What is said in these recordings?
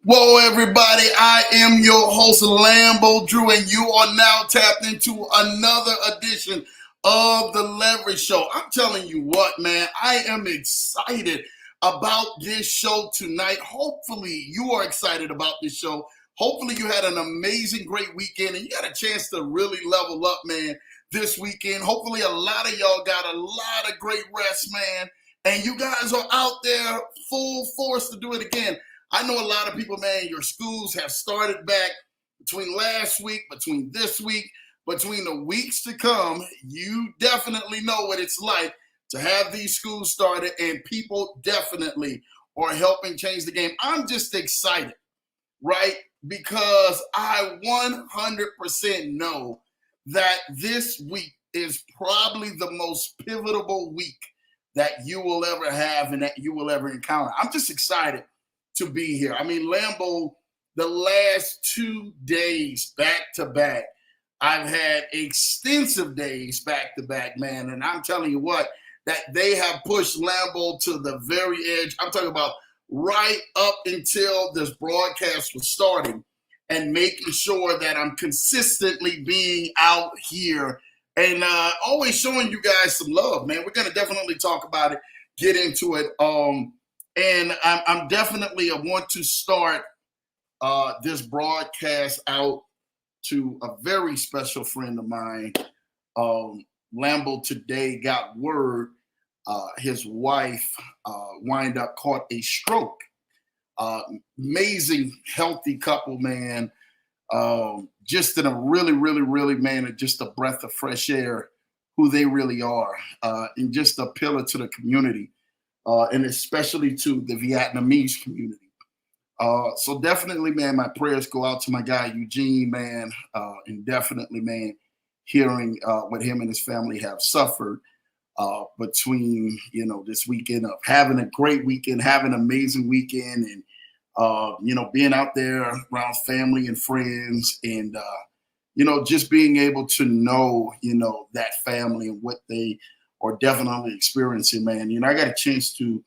Whoa, everybody, I am your host, Lambo Drew, and you are now tapped into another edition of The Leverage Show. I'm telling you what, man, I am excited about this show tonight. Hopefully, you are excited about this show. Hopefully, you had an amazing, great weekend, and you got a chance to really level up, man, this weekend. Hopefully, a lot of y'all got a lot of great rest, man, and you guys are out there full force to do it again. I know a lot of people, man, your schools have started back between last week, between this week, between the weeks to come. You definitely know what it's like to have these schools started, and people definitely are helping change the game. I'm just excited, right? Because I 100% know that this week is probably the most pivotal week that you will ever have and that you will ever encounter. I'm just excited to be here. I mean, Lambo, the last 2 days back to back, I've had extensive days back to back, man. And I'm telling you what, that they have pushed Lambo to the very edge. I'm talking about right up until this broadcast was starting and making sure that I'm consistently being out here and always showing you guys some love, man. We're going to definitely talk about it, get into it. And I'm definitely, I want to start this broadcast out to a very special friend of mine. Lambo today got word his wife wind up caught a stroke. Amazing, healthy couple, man. Just in a really, really, really, man, just a breath of fresh air, who they really are, and just a pillar to the community. And especially to the Vietnamese community. So definitely, man, my prayers go out to my guy Eugene, man, and definitely, man, hearing what him and his family have suffered between, this weekend of having a great weekend, having an amazing weekend, and being out there around family and friends, and just being able to know, that family and what they are definitely experiencing, man. I got a chance to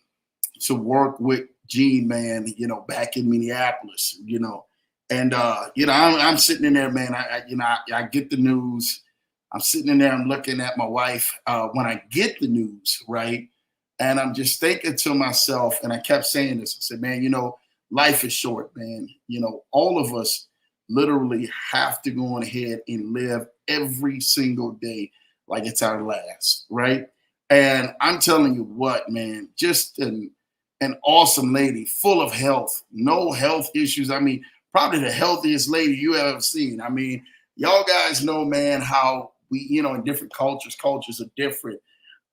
work with Gene, man, back in Minneapolis, and I'm sitting in there, man. I get the news. I'm sitting in there. I'm looking at my wife when I get the news, right? And I'm just thinking to myself, and I kept saying this. I said, man, life is short, man. All of us literally have to go on ahead and live every single day like it's our last, right? And I'm telling you what, man, just an awesome lady, full of health, no health issues. I mean, probably the healthiest lady you ever seen. I mean, y'all guys know, man, how we, in different cultures are different.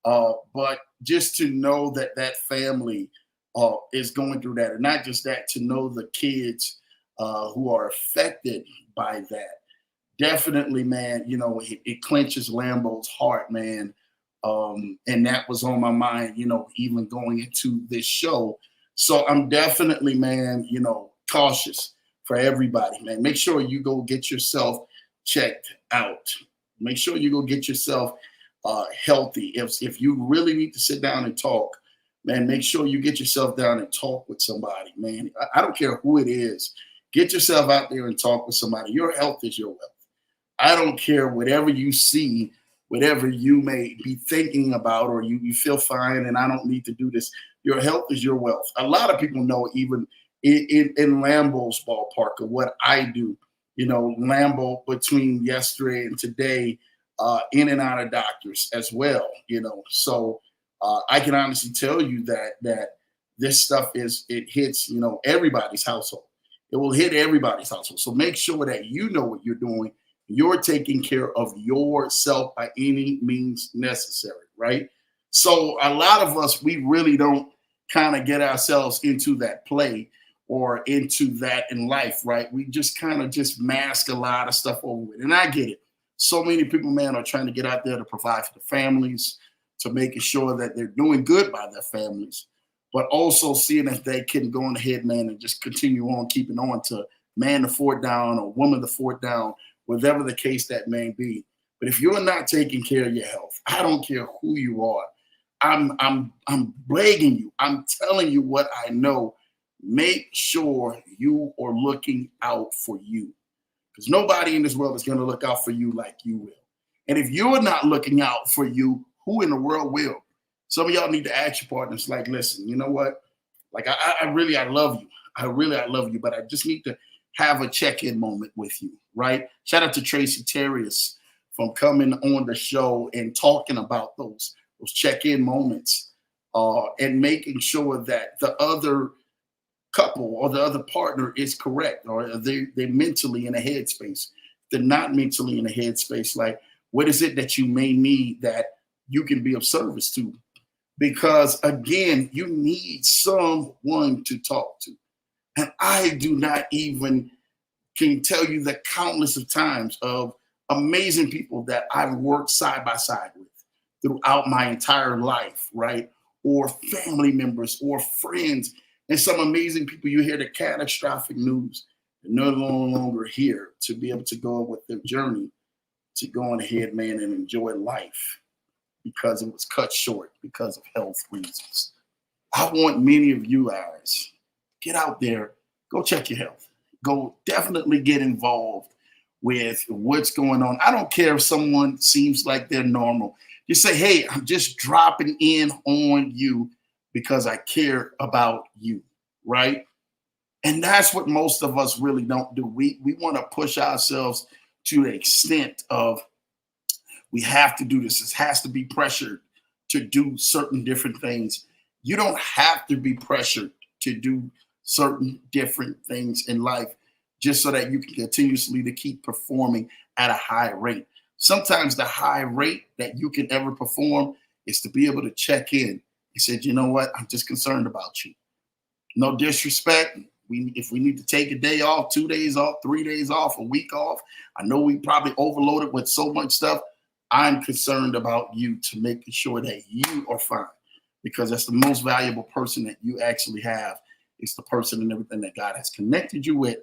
But just to know that that family is going through that, and not just that, to know the kids who are affected by that. Definitely, man, it clenches Lambo's heart, man. And that was on my mind, even going into this show. So I'm definitely, man, cautious for everybody, man. Make sure you go get yourself checked out. Make sure you go get yourself healthy. If you really need to sit down and talk, man, make sure you get yourself down and talk with somebody, man. I don't care who it is. Get yourself out there and talk with somebody. Your health is your wealth. I don't care whatever you see, whatever you may be thinking about, or you feel fine and I don't need to do this. Your health is your wealth. A lot of people know, even in Lambo's ballpark, of what I do. Lambo, between yesterday and today, in and out of doctors as well. So I can honestly tell you that this stuff it hits everybody's household. It will hit everybody's household. So make sure that you know what you're doing. You're taking care of yourself by any means necessary, right? So a lot of us, we really don't kind of get ourselves into that play or into that in life, right? We just kind of just mask a lot of stuff over it. And I get it. So many people, man, are trying to get out there to provide for the families, to making sure that they're doing good by their families, but also seeing if they can go on ahead, man, and just continue on keeping on to man the fort down or woman the fort down, whatever the case that may be. But if you're not taking care of your health, I don't care who you are. I'm begging you. I'm telling you what I know. make sure you are looking out for you, because nobody in this world is going to look out for you like you will. And if you're not looking out for you, who in the world will? Some of y'all need to ask your partners, like, listen, you know what? Like, I love you. I love you, but I just need to have a check-in moment with you, right? Shout out to Tracy Terrius from coming on the show and talking about those check-in moments, and making sure that the other couple or the other partner is correct, or they're mentally in a headspace. They're not mentally in a headspace. Like, what is it that you may need that you can be of service to? Because again, you need someone to talk to. And I do not even can tell you the countless of times of amazing people that I've worked side by side with throughout my entire life, right? Or family members or friends, and some amazing people. You hear the catastrophic news, they're no longer here to be able to go with their journey to go on ahead, man, and enjoy life because it was cut short because of health reasons. I want many of you guys, get out there, go check your health. Go definitely get involved with what's going on. I don't care if someone seems like they're normal. Just say, hey, I'm just dropping in on you because I care about you, right? And that's what most of us really don't do. We want to push ourselves to the extent of we have to do this. This has to be pressured to do certain different things. You don't have to be pressured to do certain different things in life just so that you can continuously to keep performing at a high rate. Sometimes the high rate that you can ever perform is to be able to check in and say, you know what, I'm just concerned about you. No disrespect. If we need to take a day off, 2 days off, 3 days off, a week off, I know we probably overloaded with so much stuff. I'm concerned about you to making sure that you are fine, because that's the most valuable person that you actually have. It's the person and everything that God has connected you with,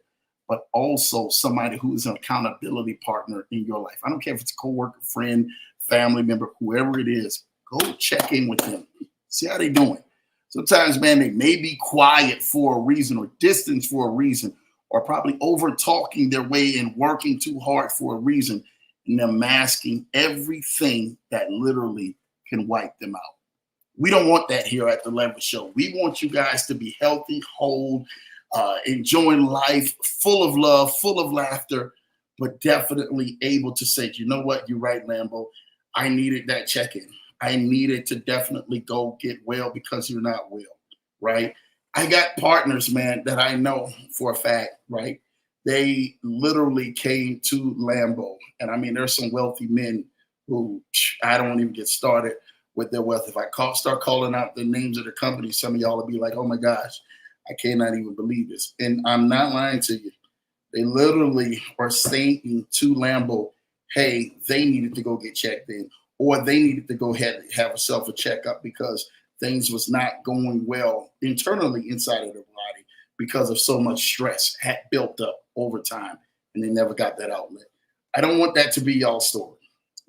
but also somebody who is an accountability partner in your life. I don't care if it's a coworker, friend, family member, whoever it is. Go check in with them. See how they're doing. Sometimes, man, they may be quiet for a reason or distance for a reason, or probably over talking their way and working too hard for a reason. And they're masking everything that literally can wipe them out. We don't want that here at the Leverage Show. We want you guys to be healthy, whole, enjoying life, full of love, full of laughter, but definitely able to say, you know what, you're right, Lambo. I needed that check-in. I needed to definitely go get well because you're not well, right? I got partners, man, that I know for a fact, right? They literally came to Lambo. And I mean, there's some wealthy men who I don't even get started with their wealth. If I start calling out the names of the companies, some of y'all will be like, oh my gosh, I cannot even believe this. And I'm not lying to you. They literally are saying to Lambo, hey, they needed to go get checked in, or they needed to go ahead and have a checkup because things was not going well internally inside of their body because of so much stress had built up over time, and they never got that outlet. I don't want that to be y'all's story,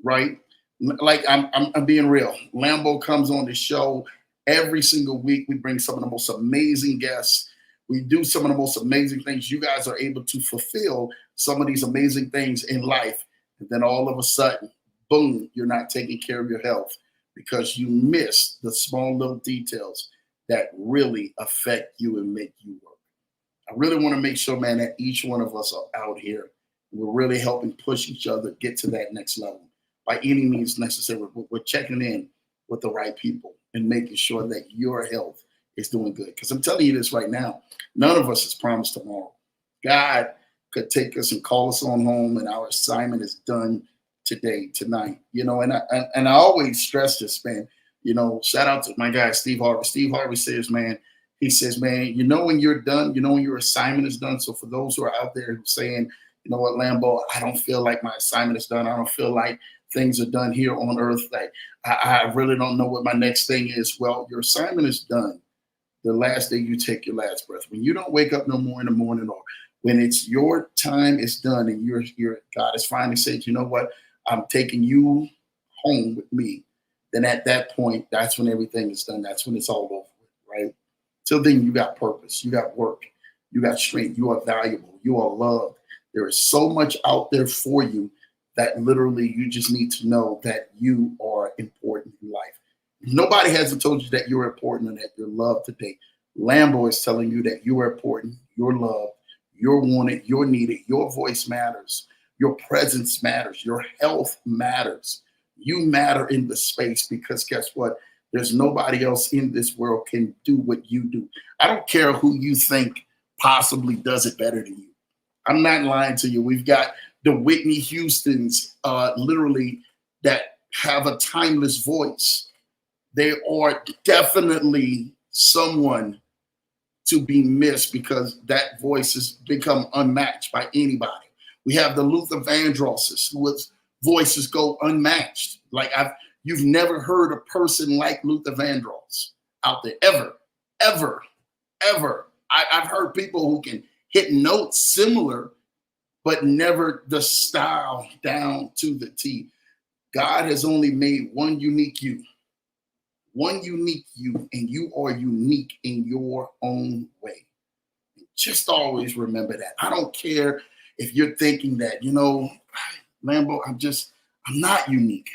right? Like I'm being real. Lambo comes on the show every single week. We bring some of the most amazing guests. We do some of the most amazing things. You guys are able to fulfill some of these amazing things in life. And then all of a sudden, boom, you're not taking care of your health because you miss the small little details that really affect you and make you work. I really want to make sure, man, that each one of us are out here. We're really helping push each other get to that next level by any means necessary. We're checking in with the right people and making sure that your health is doing good. Because I'm telling you this right now, none of us is promised tomorrow. God could take us and call us on home, and our assignment is done today, tonight. You know, and I always stress this, man. You know, shout out to my guy Steve Harvey. Steve Harvey says, man, he says, man, you know when you're done, you know when your assignment is done. So for those who are out there who saying, you know what, Lambo, I don't feel like my assignment is done. I don't feel like things are done here on earth. Like I really don't know what my next thing is. Well, your assignment is done the last day you take your last breath. When you don't wake up no more in the morning, or when it's your time is done and your God has finally said, you know what, I'm taking you home with me. Then at that point, that's when everything is done. That's when it's all over, right? Till then, you got purpose, you got work, you got strength, you are valuable, you are loved. There is so much out there for you that literally you just need to know that you are important in life. Nobody hasn't told you that you're important and that you're loved today. Lambo is telling you that you are important, you're loved, you're wanted, you're needed, your voice matters, your presence matters, your health matters. You matter in the space because guess what? There's nobody else in this world can do what you do. I don't care who you think possibly does it better than you. I'm not lying to you. We've got the Whitney Houstons, literally, that have a timeless voice. They are definitely someone to be missed because that voice has become unmatched by anybody. We have the Luther Vandrosses, whose voices go unmatched. You've never heard a person like Luther Vandross out there ever, ever, ever. I've heard people who can hit notes similar, but never the style down to the T. God has only made one unique you, and you are unique in your own way. Just always remember that. I don't care if you're thinking that, Lambo, I'm not unique.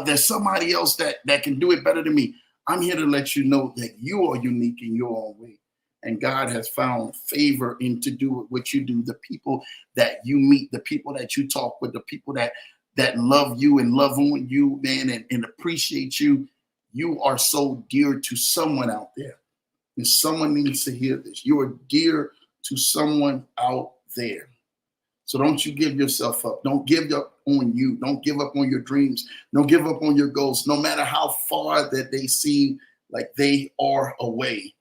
There's somebody else that can do it better than me. I'm here to let you know that you are unique in your own way. And God has found favor in to do what you do. The people that you meet, the people that you talk with, the people that love you and love on you, man, and appreciate you. You are so dear to someone out there. And someone needs to hear this. You are dear to someone out there. So don't you give yourself up. Don't give up on you. Don't give up on your dreams. Don't give up on your goals. No matter how far that they seem like they are away,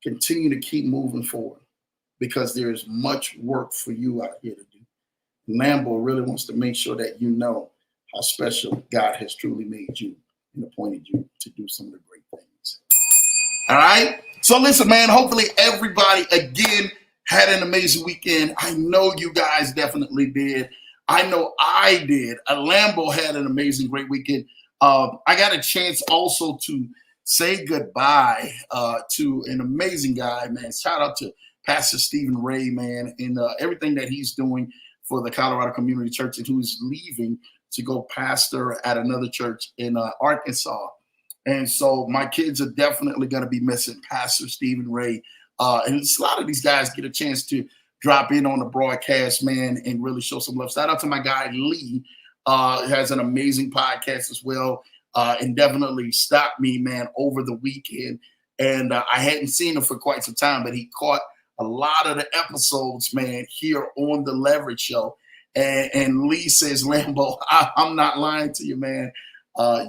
continue to keep moving forward because there is much work for you out here to do. Lambo really wants to make sure that you know how special God has truly made you and appointed you to do some of the great things. All right? So listen, man, hopefully everybody, again, had an amazing weekend. I know you guys definitely did. I know I did. Lambo had an amazing, great weekend. I got a chance also to say goodbye to an amazing guy, man. Shout out to Pastor Stephen Ray, man, and everything that he's doing for the Colorado Community Church and who's leaving to go pastor at another church in Arkansas. And so my kids are definitely going to be missing Pastor Stephen Ray. And a lot of these guys get a chance to drop in on the broadcast, man, and really show some love. Shout out to my guy, Lee, has an amazing podcast as well. And definitely stopped me, man, over the weekend. And I hadn't seen him for quite some time, but he caught a lot of the episodes, man, here on the Leverage Show. And Lee says, Lambo, I'm not lying to you, man.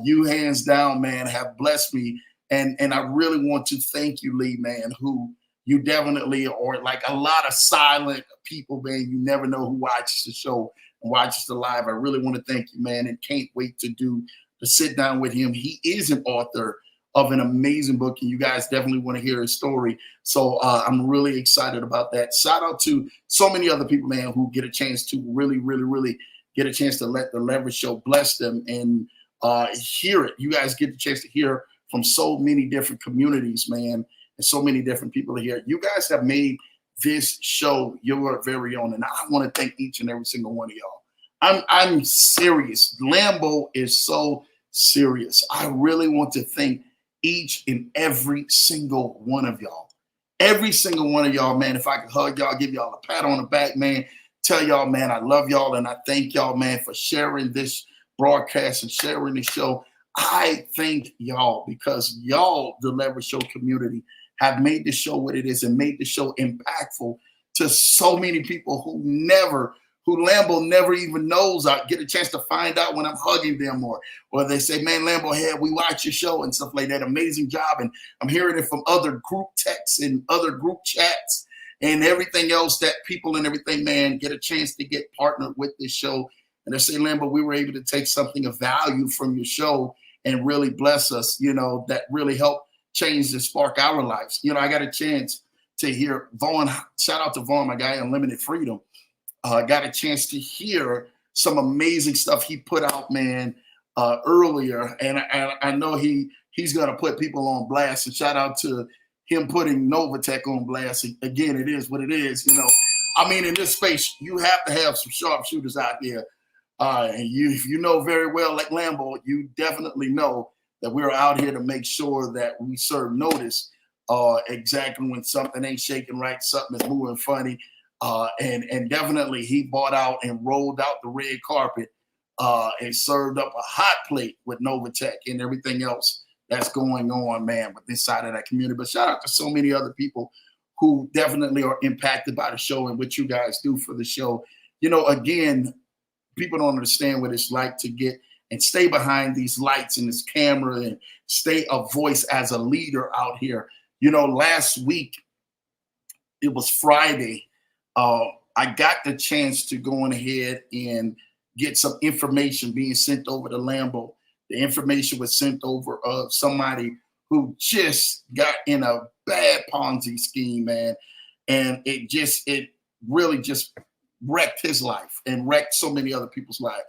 You hands down, man, have blessed me. And I really want to thank you, Lee, man, who you definitely are like a lot of silent people, man. You never know who watches the show and watches the live. I really want to thank you, man, and can't wait to sit down with him. He is an author of an amazing book, and you guys definitely want to hear his story. So I'm really excited about that. Shout out to so many other people, man, who get a chance to really, really, really get a chance to let the Leverage Show bless them and hear it. You guys get the chance to hear from so many different communities, man, and so many different people here. You guys have made this show your very own, and I want to thank each and every single one of y'all. I'm serious. Lambo is so serious. I really want to thank each and every single one of y'all. Every single one of y'all, man. If I could hug y'all, give y'all a pat on the back, man, tell y'all, man, I love y'all, and I thank y'all, man, for sharing this broadcast and sharing the show. I thank y'all because y'all, the Leverage Show community, have made the show what it is and made the show impactful to so many people who Lambo never even knows. I get a chance to find out when I'm hugging them or they say, man, Lambo, hey, we watch your show and stuff like that. Amazing job. And I'm hearing it from other group texts and other group chats and everything else that people and everything, man, get a chance to get partnered with this show. And they say, Lambo, we were able to take something of value from your show and really bless us, that really helped change and spark our lives. I got a chance to hear Vaughn, shout out to Vaughn, my guy, Unlimited Freedom. Got a chance to hear some amazing stuff he put out, man, earlier. And I know he's going to put people on blast. And shout out to him putting Novatech on blast. Again, it is what it is. I mean, in this space, you have to have some sharpshooters out there. And if you know very well, like Lambo, you definitely know that we're out here to make sure that we serve notice exactly when something ain't shaking right, something is moving funny. And definitely he bought out and rolled out the red carpet and served up a hot plate with Novatech and everything else that's going on, man, with this side of that community. But shout out to so many other people who definitely are impacted by the show and what you guys do for the show. Again, people don't understand what it's like to get and stay behind these lights and this camera and stay a voice as a leader out here. Last week, it was Friday. I got the chance to go on ahead and get some information being sent over to Lambo. The information was sent over of somebody who just got in a bad Ponzi scheme, man. And it really just wrecked his life and wrecked so many other people's lives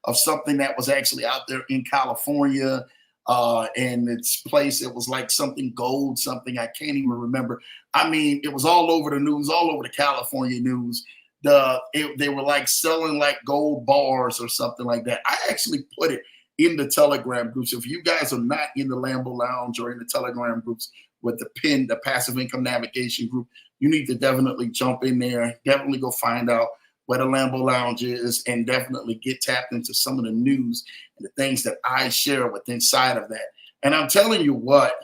of something that was actually out there in California. And its place, it was like something gold, something I can't even remember. I mean, it was all over the news, all over the California news. They were like selling like gold bars or something like that. I actually put it in the Telegram groups. If you guys are not in the Lambo Lounge or in the Telegram groups with the PIN, the Passive Income Navigation group, you need to definitely jump in there. Definitely go find out what the Lambo Lounge is and definitely get tapped into some of the news and the things that I share with inside of that. And I'm telling you what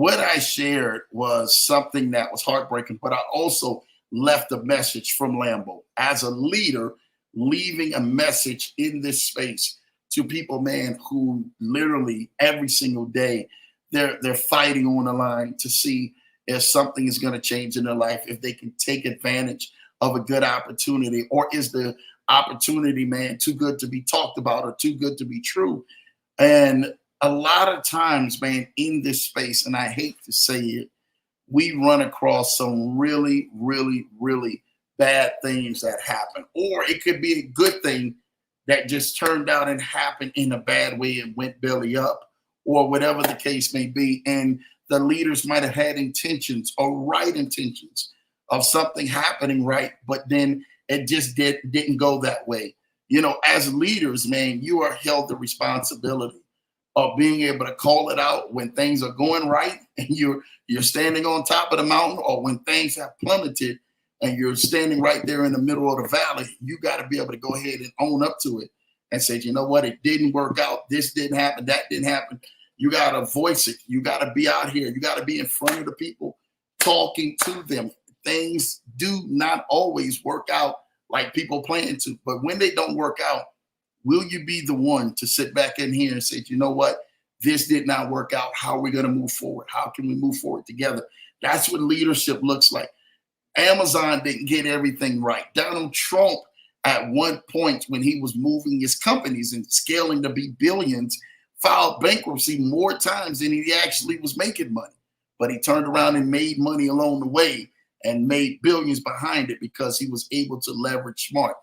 I shared was something that was heartbreaking, but I also left a message from Lambo as a leader, leaving a message in this space to people, man, who literally every single day they're fighting on the line to see if something is going to change in their life, if they can take advantage of a good opportunity, or is the opportunity, man, too good to be talked about or too good to be true? And a lot of times, man, in this space, and I hate to say it, we run across some really, really, really bad things that happen. Or it could be a good thing that just turned out and happened in a bad way and went belly up, or whatever the case may be. And the leaders might have had intentions or right intentions of something happening right, but then it just didn't go that way. As leaders, man, you are held the responsibility of being able to call it out when things are going right and you're standing on top of the mountain, or when things have plummeted and you're standing right there in the middle of the valley. You got to be able to go ahead and own up to it and say, you know what, it didn't work out. This didn't happen. That didn't happen. You got to voice it. You got to be out here. You got to be in front of the people, talking to them. Things do not always work out like people plan to, but when they don't work out, will you be the one to sit back in here and say, you know what, this did not work out. How are we going to move forward? How can we move forward together? That's what leadership looks like. Amazon didn't get everything right. Donald Trump, at one point when he was moving his companies and scaling to be billions, filed bankruptcy more times than he actually was making money. But he turned around and made money along the way and made billions behind it because he was able to leverage smart.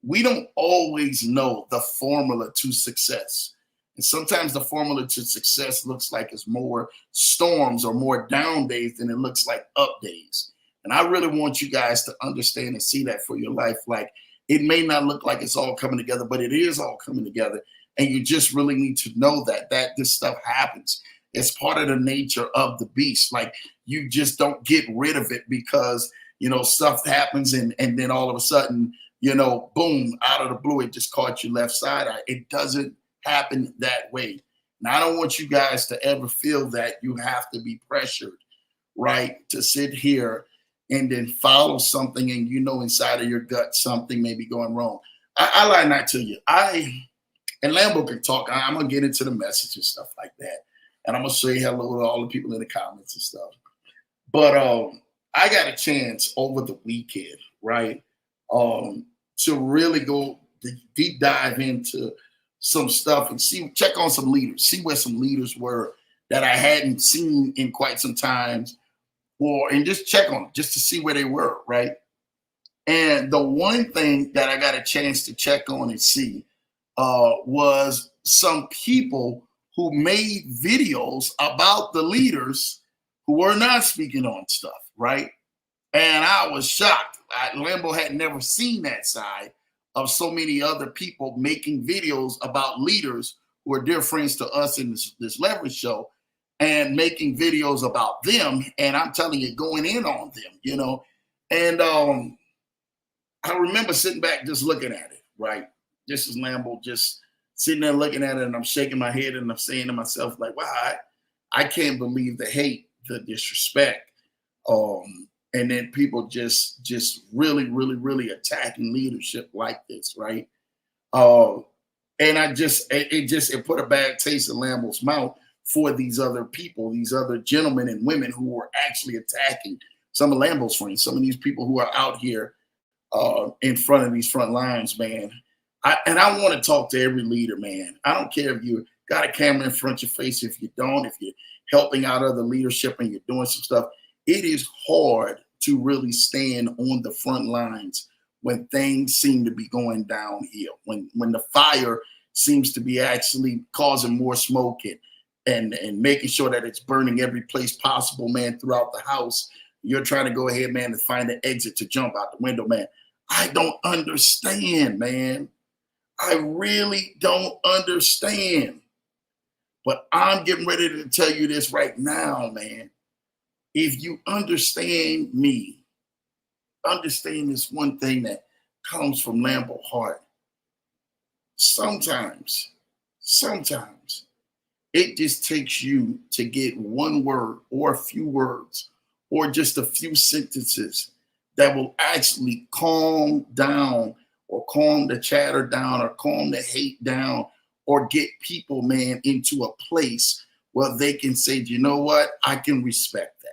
We don't always know the formula to success. And sometimes the formula to success looks like it's more storms or more down days than it looks like up days. And I really want you guys to understand and see that for your life. Like, it may not look like it's all coming together, but it is all coming together. And you just really need to know that this stuff happens. It's part of the nature of the beast. Like, you just don't get rid of it because, stuff happens and then all of a sudden, boom, out of the blue, it just caught you left side. It doesn't happen that way. And I don't want you guys to ever feel that you have to be pressured, right, to sit here and then follow something and inside of your gut something may be going wrong. I lie not to you. And Lambo can talk. I'm going to get into the message and stuff like that. And I'm going to say hello to all the people in the comments and stuff. But I got a chance over the weekend, right, to really go deep dive into some stuff and check on some leaders, see where some leaders were that I hadn't seen in quite some times, and just check on them just to see where they were, right? And the one thing that I got a chance to check on and see was some people who made videos about the leaders who were not speaking on stuff, right? And I was shocked. Lambo had never seen that side of so many other people making videos about leaders who are dear friends to us in this Leverage show, and making videos about them. And I'm telling you, going in on them, you know. And I remember sitting back just looking at it, right? This is Lambo just sitting there looking at it, and I'm shaking my head and I'm saying to myself, like, wow, I can't believe the hate, the disrespect. And then people just really, really, really attacking leadership like this, right? And it put a bad taste in Lambo's mouth for these other people, these other gentlemen and women who were actually attacking some of Lambo's friends, some of these people who are out here in front of these front lines, man. I want to talk to every leader, man. I don't care if you got a camera in front of your face, if you don't, if you're helping out other leadership and you're doing some stuff. It is hard to really stand on the front lines when things seem to be going downhill, when the fire seems to be actually causing more smoke and making sure that it's burning every place possible, man, throughout the house. You're trying to go ahead, man, and find an exit to jump out the window, man. I don't understand, man. I really don't understand. But I'm getting ready to tell you this right now, man. If you understand me, understand this one thing that comes from Lambo heart. Sometimes it just takes you to get one word or a few words or just a few sentences that will actually calm down or calm the chatter down or calm the hate down or get people, man, into a place where they can say, you know what, I can respect that.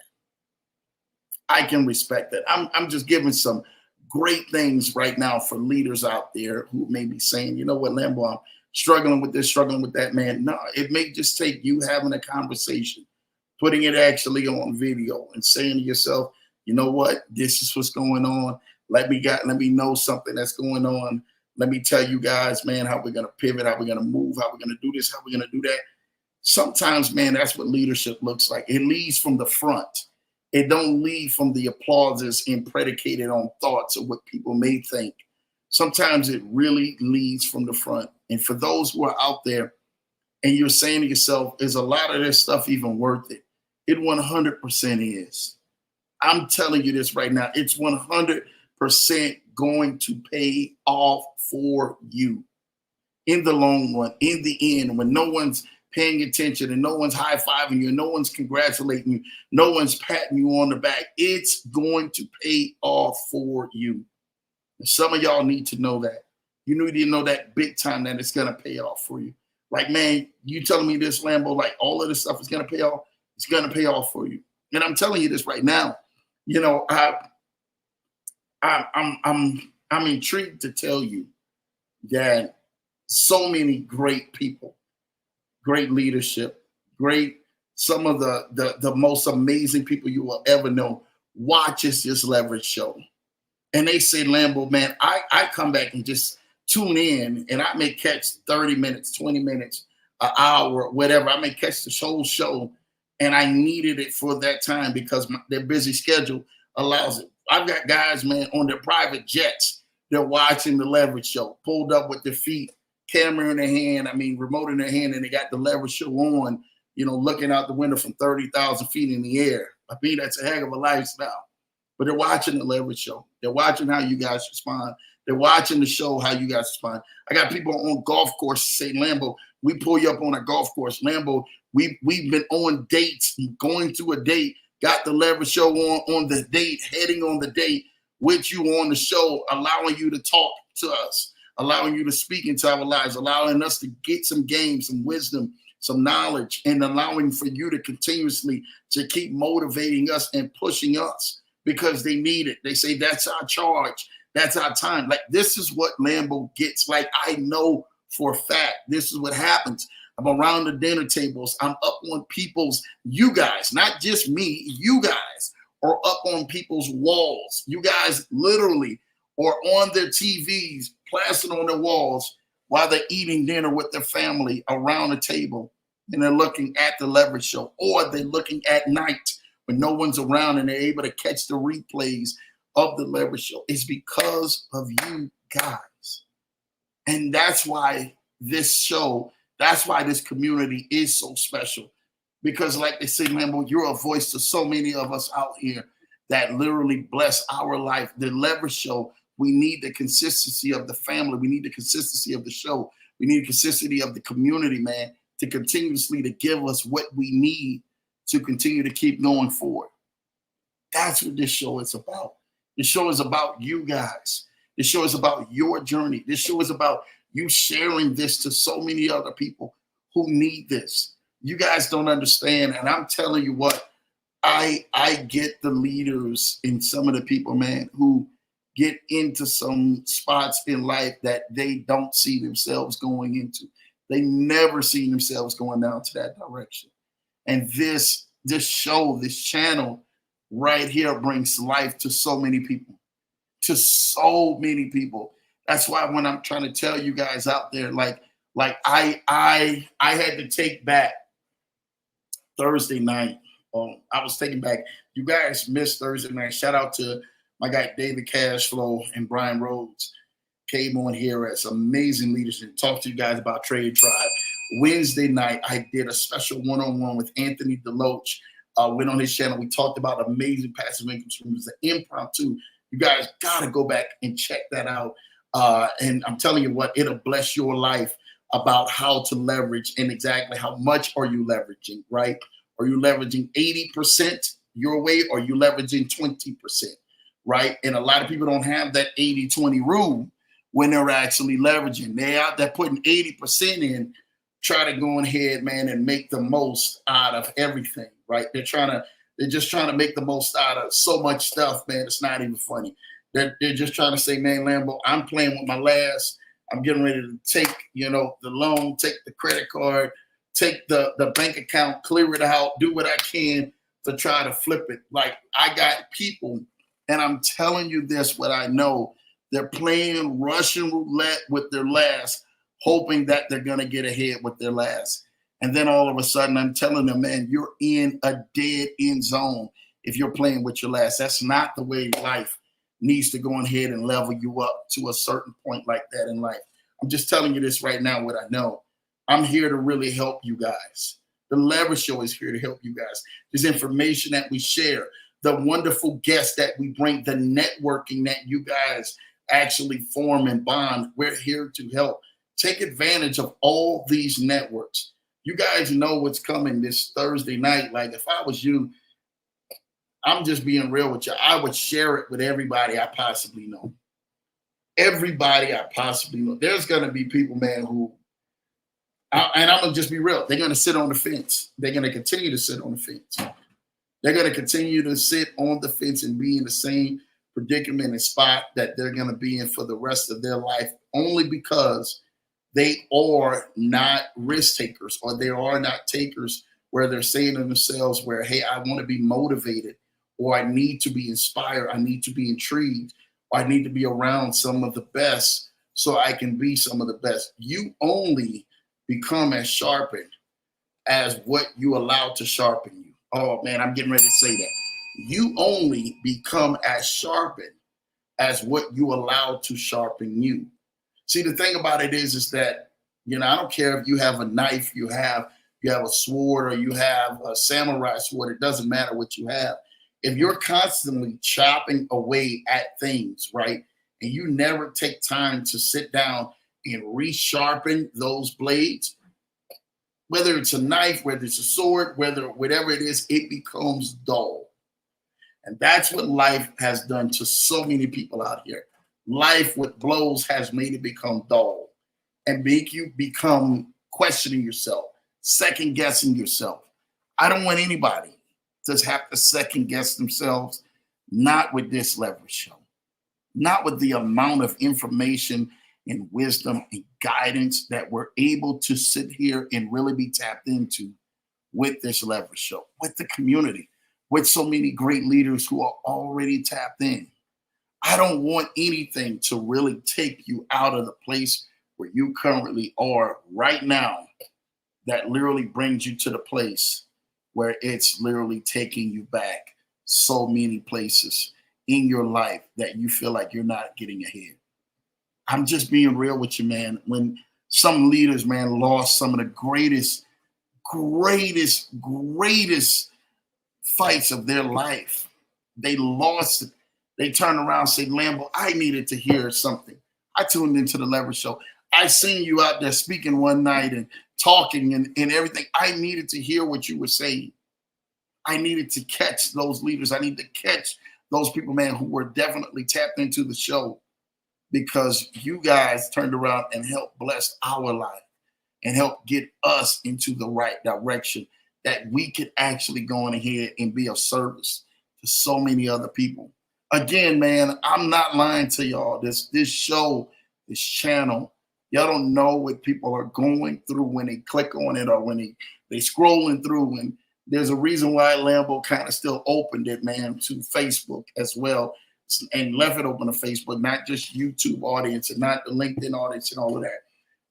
I can respect that. I'm just giving some great things right now for leaders out there who may be saying, you know what, Lambo, I'm struggling with this, struggling with that, man. No, it may just take you having a conversation, putting it actually on video and saying to yourself, you know what, this is what's going on. Let me know something that's going on. Let me tell you guys, man, how we're going to pivot, how we're going to move, how we're going to do this, how we're going to do that. Sometimes, man, that's what leadership looks like. It leads from the front. It don't lead from the applauses and predicated on thoughts of what people may think. Sometimes it really leads from the front. And for those who are out there and you're saying to yourself, is a lot of this stuff even worth it? It 100% is. I'm telling you this right now. It's 100% going to pay off for you in the long run, in the end, when no one's paying attention and no one's high-fiving you, no one's congratulating you, no one's patting you on the back. It's going to pay off for you. And some of y'all need to know that. You need to know that big time that it's going to pay off for you. Like, man, you telling me this, Lambo, like all of this stuff is going to pay off. It's going to pay off for you. And I'm telling you this right now. You know, I'm intrigued to tell you that so many great people, great leadership, some of the most amazing people you will ever know watches this Leverage show. And they say, Lambo, man, I come back and just tune in and I may catch 30 minutes, 20 minutes, an hour, whatever. I may catch the whole show and I needed it for that time because their busy schedule allows it. I've got guys, man, on their private jets. They're watching the Leverage show, pulled up with their feet, camera in their hand, remote in their hand, and they got the Leverage show on, you know, looking out the window from 30,000 feet in the air. That's a heck of a lifestyle. But they're watching the Leverage show. They're watching how you guys respond. They're watching the show, how you guys respond. I got people on golf course say, Lambo, we pull you up on a golf course. Lambo, we've been on dates, going to a date, got the Leverage show on the date, heading on the date with you on the show, allowing you to talk to us, allowing you to speak into our lives, allowing us to get some game, some wisdom, some knowledge, and allowing for you to continuously to keep motivating us and pushing us because they need it. They say that's our charge. That's our time. Like, this is what Lambo gets. Like, I know for a fact, this is what happens. I'm around the dinner tables. I'm up on people's, you guys, not just me, you guys are up on people's walls. You guys literally are on their TVs, plastered on their walls while they're eating dinner with their family around the table. And they're looking at the Leverage show, or they're looking at night when no one's around and they're able to catch the replays of the Leverage Show. It's because of you guys. And that's why this show, that's why this community is so special. Because like they say, man, you're a voice to so many of us out here that literally bless our life. The Leverage Show, we need the consistency of the family. We need the consistency of the show. We need the consistency of the community, man, to continuously to give us what we need to continue to keep going forward. That's what this show is about. This show is about you guys. This show is about your journey. This show is about you sharing this to so many other people who need this. You guys don't understand. And I'm telling you what, I get the leaders and some of the people, man, who get into some spots in life that they don't see themselves going into. They never see themselves going down to that direction. And this show, this channel right here brings life to so many people, to so many people. That's why when I'm trying to tell you guys out there, like I had to take back Thursday night. I was taking back. You guys missed Thursday night. Shout out to my guy David Cashflow and Brian Rhodes. Came on here as amazing leaders and talked to you guys about Trade Tribe. Wednesday night, I did a special one-on-one with Anthony Deloach. Went on his channel. We talked about amazing passive income streams, the impromptu. You guys got to go back and check that out. And I'm telling you what, it'll bless your life about how to leverage and exactly how much are you leveraging, right? Are you leveraging 80% your way or are you leveraging 20%, right? And a lot of people don't have that 80-20 rule when they're actually leveraging. They're out there putting 80% in, try to go ahead, man, and make the most out of everything, right? They're just trying to make the most out of so much stuff, man. It's not even funny. They're just trying to say, man, Lambo, I'm playing with my last. I'm getting ready to take, the loan, take the credit card, take the bank account, clear it out, do what I can to try to flip it. Like I got people, and I'm telling you this, what I know, they're playing Russian roulette with their last, hoping that they're going to get ahead with their last. And then all of a sudden, I'm telling them, man, you're in a dead end zone if you're playing with your last. That's not the way life needs to go ahead and level you up to a certain point like that in life. I'm just telling you this right now, what I know. I'm here to really help you guys. The Leverage Show is here to help you guys. There's information that we share, the wonderful guests that we bring, the networking that you guys actually form and bond. We're here to help. Take advantage of all these networks. You guys know what's coming this Thursday night. Like if I was you, I'm just being real with you. I would share it with everybody I possibly know. Everybody I possibly know. There's going to be people, man, who, and I'm going to just be real. They're going to sit on the fence. They're going to continue to sit on the fence. They're going to continue to sit on the fence and be in the same predicament and spot that they're going to be in for the rest of their life, only because they are not risk takers, or they are not takers where they're saying to themselves where, hey, I want to be motivated, or I need to be inspired, I need to be intrigued, or I need to be around some of the best so I can be some of the best. You only become as sharpened as what you allow to sharpen you. Oh, man, I'm getting ready to say that. You only become as sharpened as what you allow to sharpen you. See, the thing about it is that, I don't care if you have a knife, you have a sword, or you have a samurai sword. It doesn't matter what you have. If you're constantly chopping away at things, right, and you never take time to sit down and resharpen those blades, whether it's a knife, whether it's a sword, whatever it is, it becomes dull. And that's what life has done to so many people out here. Life with blows has made it become dull and make you become questioning yourself, second guessing yourself. I don't want anybody to have to second guess themselves, not with this Leverage Show, not with the amount of information and wisdom and guidance that we're able to sit here and really be tapped into with this Leverage Show, with the community, with so many great leaders who are already tapped in. I don't want anything to really take you out of the place where you currently are right now that literally brings you to the place where it's literally taking you back so many places in your life that you feel like you're not getting ahead. I'm just being real with you, man. When some leaders, man, lost some of the greatest fights of their life, they lost it. They turned around and said, Lambo, I needed to hear something. I tuned into the Leverage Show. I seen you out there speaking one night and talking and everything. I needed to hear what you were saying. I needed to catch those leaders. I need to catch those people, man, who were definitely tapped into the show, because you guys turned around and helped bless our life and help get us into the right direction, that we could actually go on ahead and be of service to so many other people. Again, man, I'm not lying to y'all. This show, this channel, y'all don't know what people are going through when they click on it, or when they scrolling through. And there's a reason why Lambo kind of still opened it, man, to Facebook as well, and left it open to Facebook, not just YouTube audience and not the LinkedIn audience and all of that.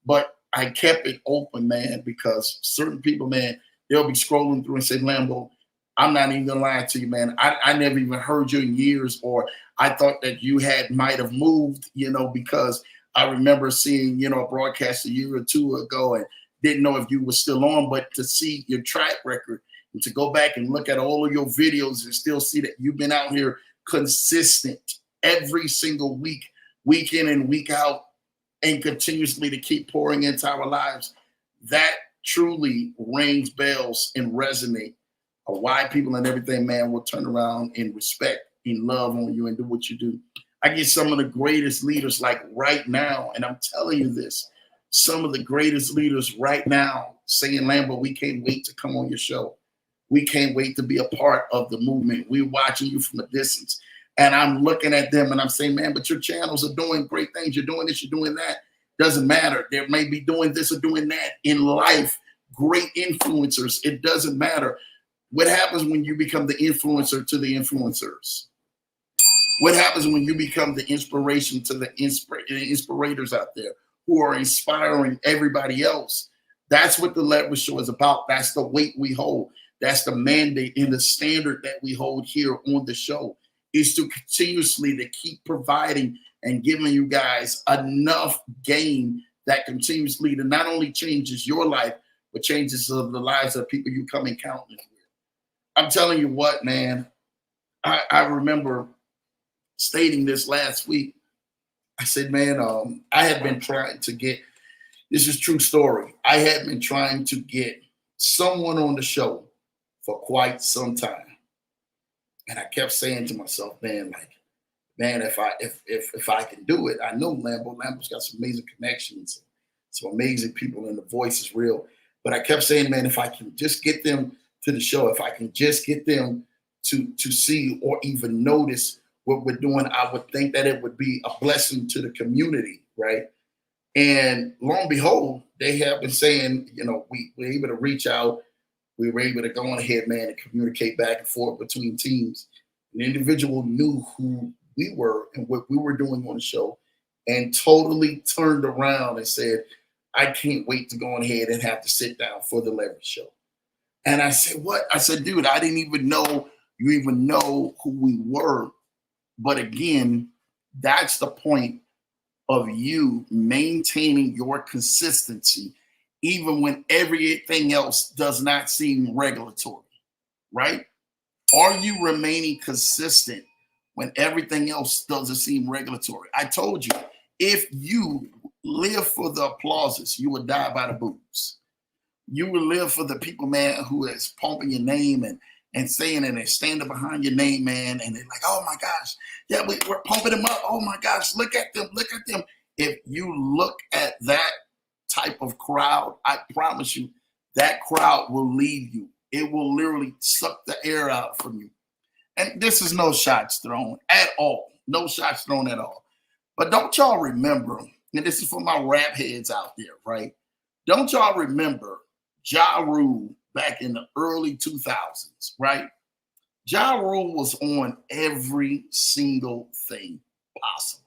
But I kept it open, man, because certain people, man, they'll be scrolling through and say, Lambo, I'm not even gonna lie to you, man. I never even heard you in years, or I thought that you might have moved, because I remember seeing, a broadcast a year or two ago and didn't know if you were still on. But to see your track record and to go back and look at all of your videos and still see that you've been out here consistent every single week, week in and week out, and continuously to keep pouring into our lives, that truly rings bells and resonate of why people and everything, man, will turn around and respect and love on you and do what you do. I get some of the greatest leaders like right now, and I'm telling you this, some of the greatest leaders right now saying, Lambo, we can't wait to come on your show. We can't wait to be a part of the movement. We're watching you from a distance. And I'm looking at them and I'm saying, man, but your channels are doing great things. You're doing this, you're doing that. Doesn't matter. They may be doing this or doing that in life. Great influencers. It doesn't matter. What happens when you become the influencer to the influencers? What happens when you become the inspiration to the inspirators out there who are inspiring everybody else? That's what the Leverage Show is about. That's the weight we hold. That's the mandate and the standard that we hold here on the show, is to continuously to keep providing and giving you guys enough game that continuously to not only changes your life, but changes the lives of people you come in contact with. I'm telling you what, man, I remember stating this last week. I said, man, I had been trying to get, this is true story. I had been trying to get someone on the show for quite some time. And I kept saying to myself, man, if I can do it, I know Lambo's got some amazing connections, some amazing people, and the voice is real. But I kept saying, man, if I can just get them to the show, if I can just get them to see or even notice what we're doing, I would think that it would be a blessing to the community, right? And lo and behold, they have been saying, we were able to reach out. We were able to go on ahead, man, and communicate back and forth between teams. An individual knew who we were and what we were doing on the show and totally turned around and said, I can't wait to go on ahead and have to sit down for the Leverage Show. And I said, what? I said, dude, I didn't even know you even know who we were. But again, that's the point of you maintaining your consistency, even when everything else does not seem regulatory, right? Are you remaining consistent when everything else doesn't seem regulatory? I told you, if you live for the applauses, you will die by the boos. You will live for the people, man, who is pumping your name and saying and they're standing behind your name, man, and they're like, oh my gosh, yeah, we're pumping them up. Oh my gosh, look at them, look at them. If you look at that type of crowd, I promise you, that crowd will leave you. It will literally suck the air out from you. And this is no shots thrown at all. No shots thrown at all. But don't y'all remember, and this is for my rap heads out there, right? Don't y'all remember Ja Rule back in the early 2000s, right? Ja Rule was on every single thing possible.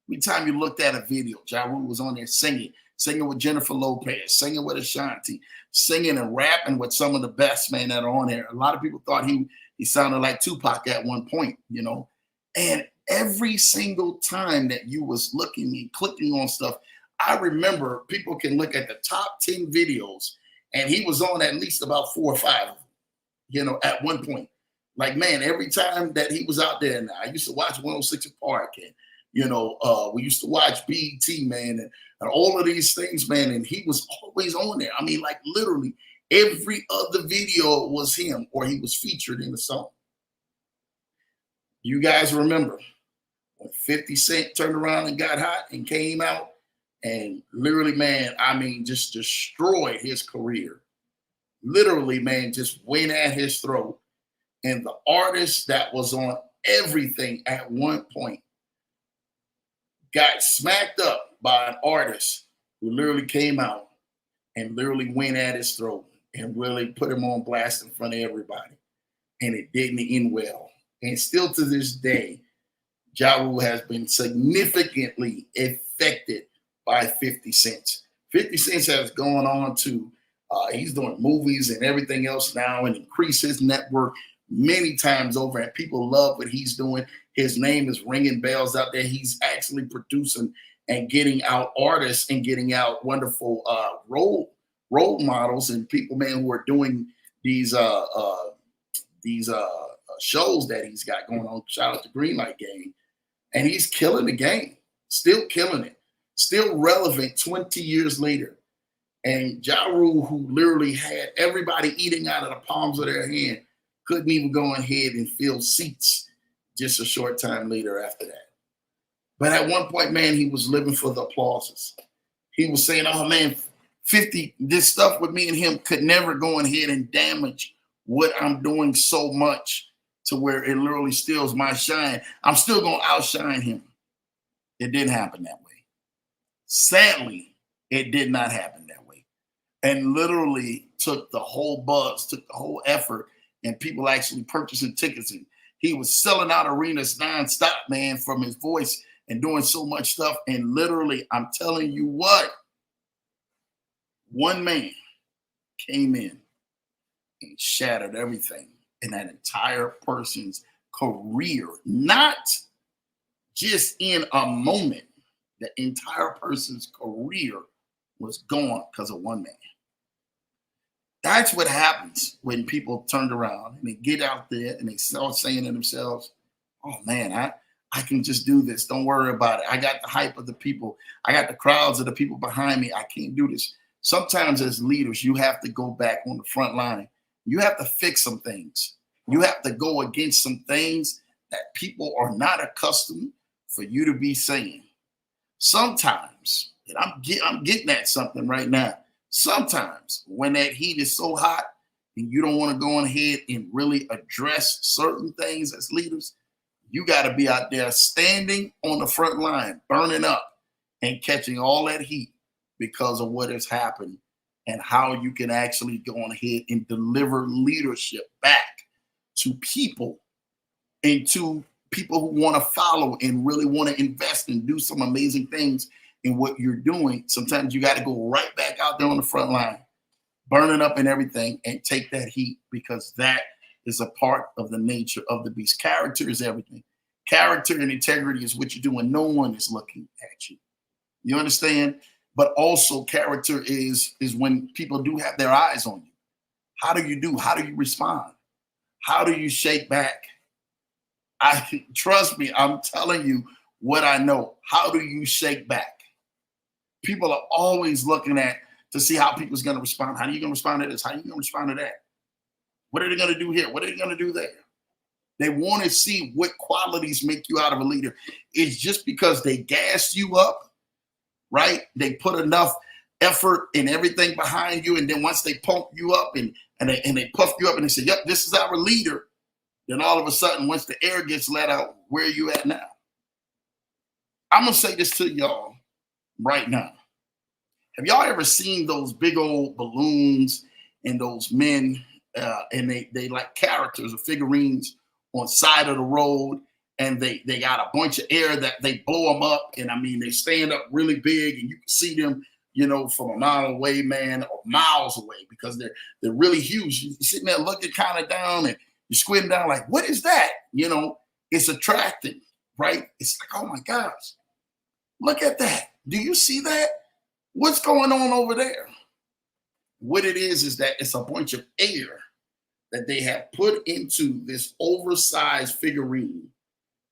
Every time you looked at a video, Ja Rule was on there singing. singing with Jennifer Lopez, singing with Ashanti, singing and rapping with some of the best, man, that are on there. A lot of people thought he sounded like Tupac at one point, you know. And every single time that you was looking and clicking on stuff, I remember people can look at the top 10 videos, and he was on at least about 4 or 5 of them, you know, at one point. Like, man, every time that he was out there, and I used to watch 106 Park, and you know, we used to watch BET, man, and all of these things, man, and he was always on there. I mean, like literally every other video was him or he was featured in the song. You guys remember when 50 Cent turned around and got hot and came out and literally, man, I mean, just destroyed his career. Literally, man, just went at his throat. And the artist that was on everything at one point got smacked up by an artist who literally came out and literally went at his throat and really put him on blast in front of everybody. And it didn't end well. And still to this day, Ja Rule has been significantly affected by 50 Cent. 50 Cent has gone on to, he's doing movies and everything else now and increased his network many times over, and people love what he's doing. His name is ringing bells out there. He's actually producing and getting out artists and getting out wonderful role models and people, man, who are doing these shows that he's got going on. Shout out to Greenlight Game, and he's killing the game, still killing it, still relevant 20 years later. And Ja Rule, who literally had everybody eating out of the palms of their hand, couldn't even go ahead and fill seats just a short time later after that. But at one point, man, he was living for the applauses. He was saying, oh, man, 50, this stuff with me and him could never go ahead and damage what I'm doing so much to where it literally steals my shine. I'm still going to outshine him. It didn't happen that way. Sadly, it did not happen that way. And literally took the whole buzz, took the whole effort, and people actually purchasing tickets. And he was selling out arenas nonstop, man, from his voice and doing so much stuff. And literally, I'm telling you what, one man came in and shattered everything in that entire person's career, not just in a moment. The entire person's career was gone because of one man. That's what happens when people turn around and they get out there and they start saying to themselves, oh man, I can just do this. Don't worry about it. I got the hype of the people. I got the crowds of the people behind me. I can't do this. Sometimes as leaders, you have to go back on the front line. You have to fix some things. You have to go against some things that people are not accustomed for you to be saying. Sometimes, and I'm getting at something right now. Sometimes when that heat is so hot and you don't want to go on ahead and really address certain things as leaders, you got to be out there standing on the front line, burning up and catching all that heat because of what has happened and how you can actually go on ahead and deliver leadership back to people and to people who want to follow and really want to invest and do some amazing things in what you're doing. Sometimes you got to go right back out there on the front line, burning up and everything, and take that heat, because that is a part of the nature of the beast. Character is everything. Character and integrity is what you do when no one is looking at you. You understand? But also character is when people do have their eyes on you. How do you do? How do you respond? How do you shake back? Trust me, I'm telling you what I know. How do you shake back? People are always looking at to see how people's going to respond. How are you going to respond to this? How are you going to respond to that? What are they going to do here? What are they going to do there? They want to see what qualities make you out of a leader. It's just because they gas you up, right? They put enough effort and everything behind you, and then once they pump you up and they puff you up and they say, yep, this is our leader, then all of a sudden, once the air gets let out, where are you at now? I'm going to say this to y'all right now. Have y'all ever seen those big old balloons and those men and they like characters or figurines on side of the road, and they got a bunch of air that they blow them up, and I mean they stand up really big and you can see them from a mile away, man, or miles away, because they're really huge. You're sitting there looking kind of down and you're squinting down like, what is that? It's attracting, right? It's like, oh my gosh, look at that. Do you see that? What's going on over there? What it is that it's a bunch of air that they have put into this oversized figurine.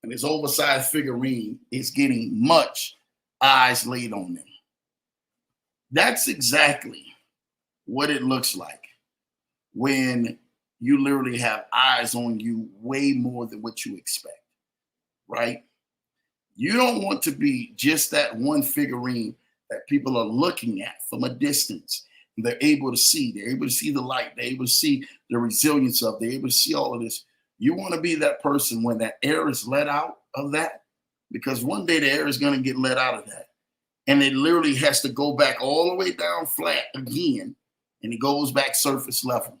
And this oversized figurine is getting much eyes laid on them. That's exactly what it looks like when you literally have eyes on you way more than what you expect, right? You don't want to be just that one figurine that people are looking at from a distance. They're able to see. They're able to see the light. They're able to see the resilience of. They're able to see all of this. You want to be that person when that air is let out of that, because one day the air is going to get let out of that. And it literally has to go back all the way down flat again, and it goes back surface level.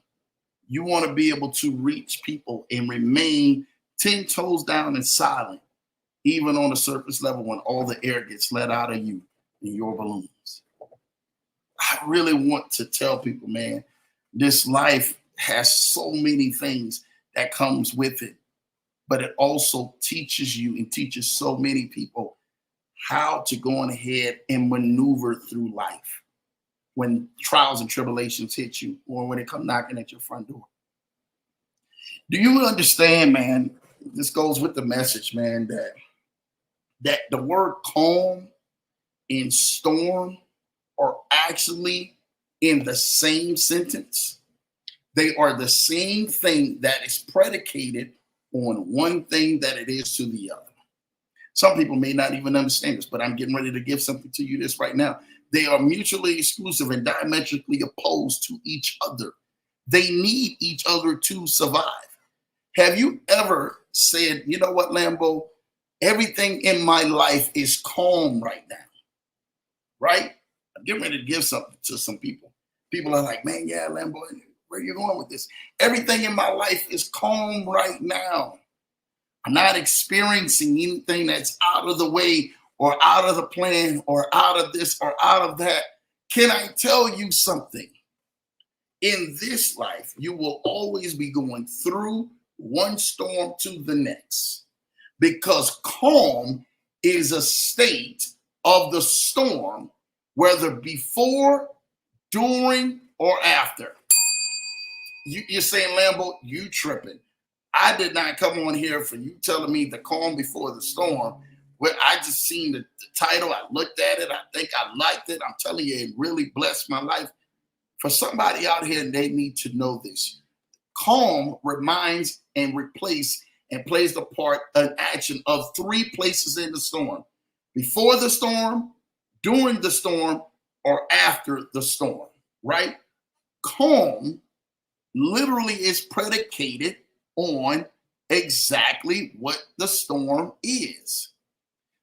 You want to be able to reach people and remain 10 toes down and silent, even on the surface level when all the air gets let out of you in your balloons. I really want to tell people, man, this life has so many things that comes with it, but it also teaches you and teaches so many people how to go on ahead and maneuver through life when trials and tribulations hit you, or when they come knocking at your front door. Do you understand, man? This goes with the message, man, that the word calm and storm are actually in the same sentence. They are the same thing that is predicated on one thing that it is to the other. Some people may not even understand this, but I'm getting ready to give something to you this right now. They are mutually exclusive and diametrically opposed to each other. They need each other to survive. Have you ever said, you know what, Lambo, everything in my life is calm right now, right? I'm getting ready to give something to some people. People are like, man, yeah, Lambo, where are you going with this? Everything in my life is calm right now. I'm not experiencing anything that's out of the way or out of the plan or out of this or out of that. Can I tell you something? In this life, you will always be going through one storm to the next, because calm is a state of the storm, whether before, during, or after. You're saying, Lambo, you tripping. I did not come on here for you telling me the calm before the storm. Where I just seen the title, I looked at it, I think I liked it. I'm telling you, it really blessed my life. For somebody out here, they need to know this. Calm reminds and replaces and plays the part, an action of three places in the storm: before the storm, during the storm, or after the storm, right? Calm literally is predicated on exactly what the storm is.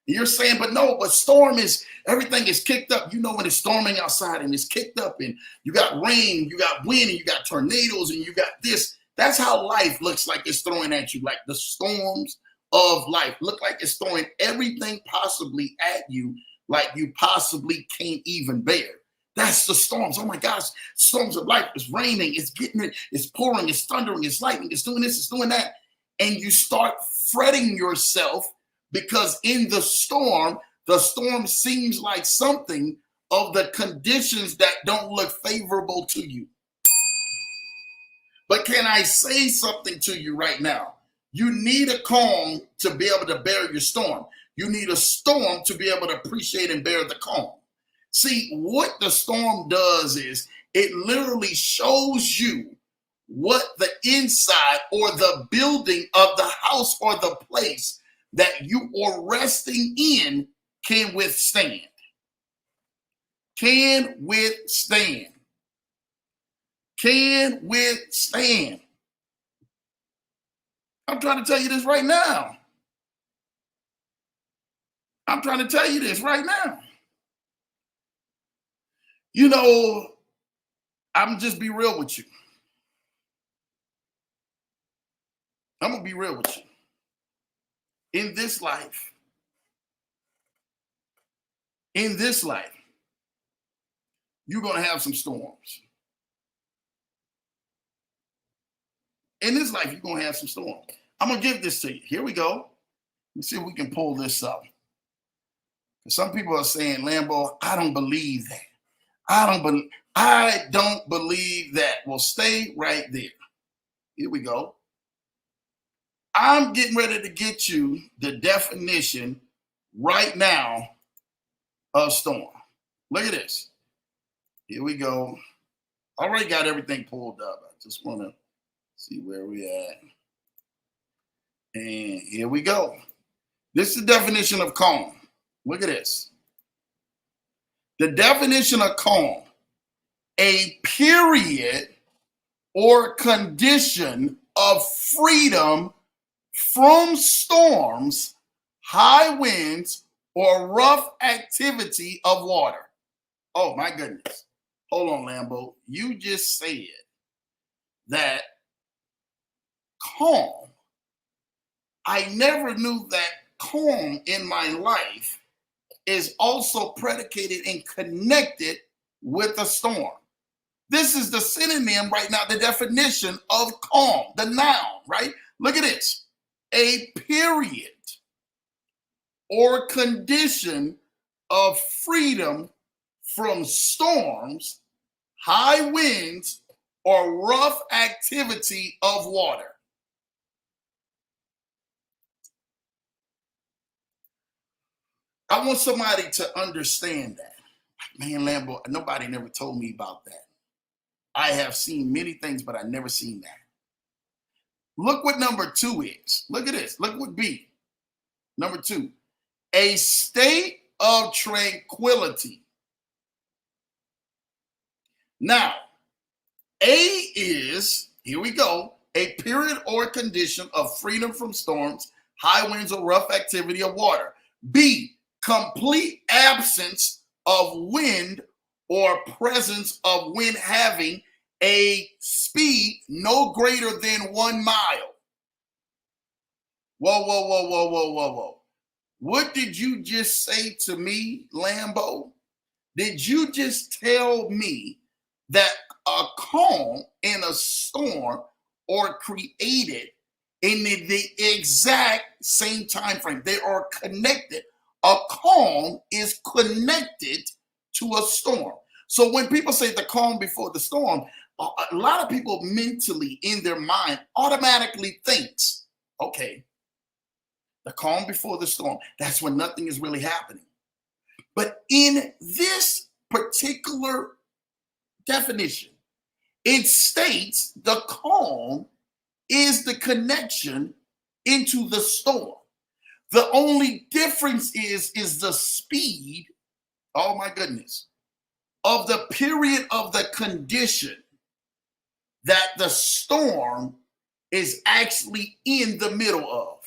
You're saying, but storm is, everything is kicked up. You know, when it's storming outside and it's kicked up and you got rain, you got wind, and you got tornadoes, and you got this. That's how life looks like it's throwing at you. Like the storms of life look like it's throwing everything possibly at you, like you possibly can't even bear. That's the storms. Oh my gosh, storms of life. It's raining, it's getting it, it's pouring, it's thundering, it's lightning, it's doing this, it's doing that. And you start fretting yourself, because in the storm seems like something of the conditions that don't look favorable to you. But can I say something to you right now? You need a calm to be able to bear your storm. You need a storm to be able to appreciate and bear the calm. See, what the storm does is it literally shows you what the inside or the building of the house or the place that you are resting in can withstand. Can withstand. Can withstand. I'm trying to tell you this right now. I'm trying to tell you this right now. You know, I'm just be real with you. I'm going to be real with you. In this life, you're going to have some storms. In this life, you're going to have some storms. I'm going to give this to you. Here we go. Let's see if we can pull this up. Some people are saying, Lambo, I don't believe that. I don't believe that. Well, stay right there. Here we go. I'm getting ready to get you the definition right now of storm. Look at this. Here we go. Already got everything pulled up. I just want to see where we at. And here we go. This is the definition of calm. Look at this. The definition of calm: a period or condition of freedom from storms, high winds, or rough activity of water. Oh my goodness. Hold on, Lambo. You just said that calm. I never knew that calm in my life is also predicated and connected with a storm. This is the synonym right now, the definition of calm, the noun, right? Look at this. A period or condition of freedom from storms, high winds, or rough activity of water. I want somebody to understand that. Man, Lambo, nobody never told me about that. I have seen many things, but I never seen that. Look what number 2 is. Look at this. Look what B. Number 2, a state of tranquility. Now, A is, here we go, a period or condition of freedom from storms, high winds, or rough activity of water. B, complete absence of wind or presence of wind having a speed no greater than 1 mile. Whoa, whoa, whoa, whoa, whoa, whoa, whoa. What did you just say to me, Lambo? Did you just tell me that a calm in a storm or created in the exact same time frame? They are connected. A calm is connected to a storm. So when people say the calm before the storm, a lot of people mentally in their mind automatically thinks, okay, the calm before the storm, that's when nothing is really happening. But in this particular definition, it states the calm is the connection into the storm. The only difference is the speed, oh my goodness, of the period of the condition that the storm is actually in the middle of.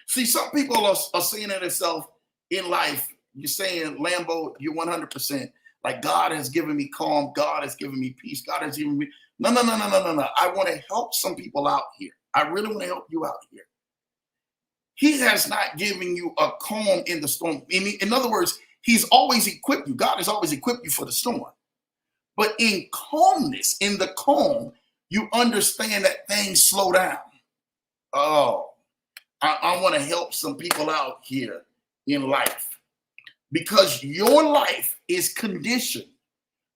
See, some people are saying to themselves in life, you're saying, Lambo, you're 100%. Like, God has given me calm. God has given me peace. God has given me. No. I want to help some people out here. I really want to help you out here. He has not given you a calm in the storm. In other words, he's always equipped you. God has always equipped you for the storm. But in calmness, in the calm, you understand that things slow down. Oh, I want to help some people out here in life, because your life is conditioned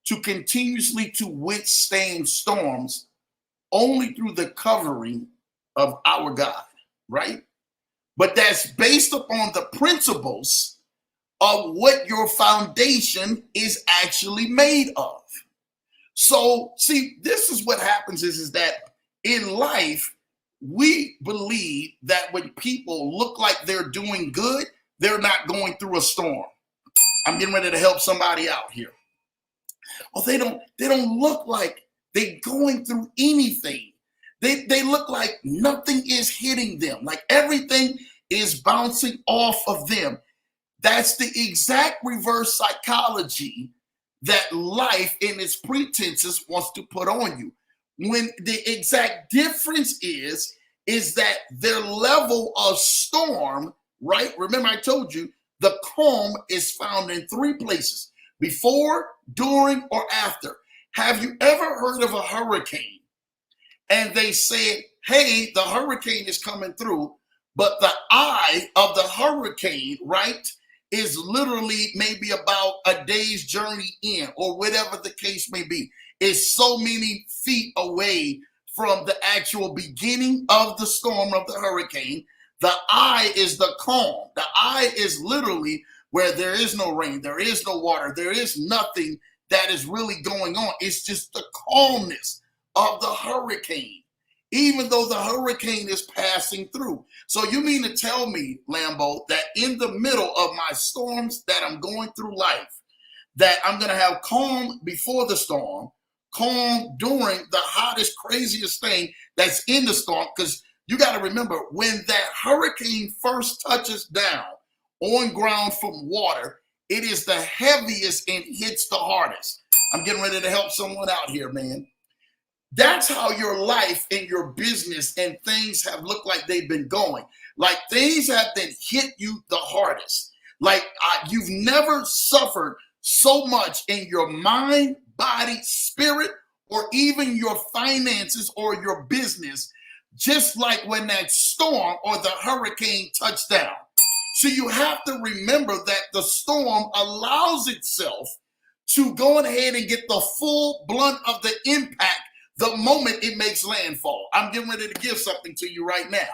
to continuously to withstand storms only through the covering of our God, right? But that's based upon the principles of what your foundation is actually made of. So, see, this is what happens is that in life, we believe that when people look like they're doing good, they're not going through a storm. I'm getting ready to help somebody out here. Oh, they don't look like they're going through anything. They look like nothing is hitting them, like everything is bouncing off of them. That's the exact reverse psychology that life in its pretenses wants to put on you. When the exact difference is that their level of storm, right? Remember I told you the calm is found in 3 places. before, during, or after. Have you ever heard of a hurricane and they said, hey, the hurricane is coming through, but the eye of the hurricane, right, is literally maybe about a day's journey in, or whatever the case may be, is so many feet away from the actual beginning of the storm of the hurricane. The eye is the calm. The eye is literally where there is no rain, there is no water, there is nothing that is really going on. It's just the calmness of the hurricane, even though the hurricane is passing through. So you mean to tell me, Lambo, that in the middle of my storms that I'm going through life, that I'm going to have calm before the storm, calm during the hottest, craziest thing that's in the storm? Because you got to remember, when that hurricane first touches down on ground from water, it is the heaviest and hits the hardest. I'm getting ready to help someone out here, man. That's how your life and your business and things have looked like they've been going. Like things have been hit you the hardest. Like you've never suffered so much in your mind, body, spirit, or even your finances or your business, just like when that storm or the hurricane touched down. So you have to remember that the storm allows itself to go ahead and get the full blunt of the impact the moment it makes landfall. I'm getting ready to give something to you right now.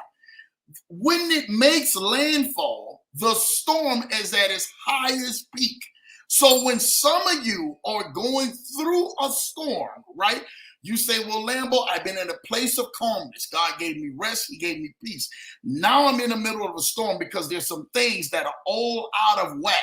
When it makes landfall, the storm is at its highest peak. So when some of you are going through a storm, right? You say, well, Lambo, I've been in a place of calmness. God gave me rest. He gave me peace. Now I'm in the middle of a storm because there's some things that are all out of whack.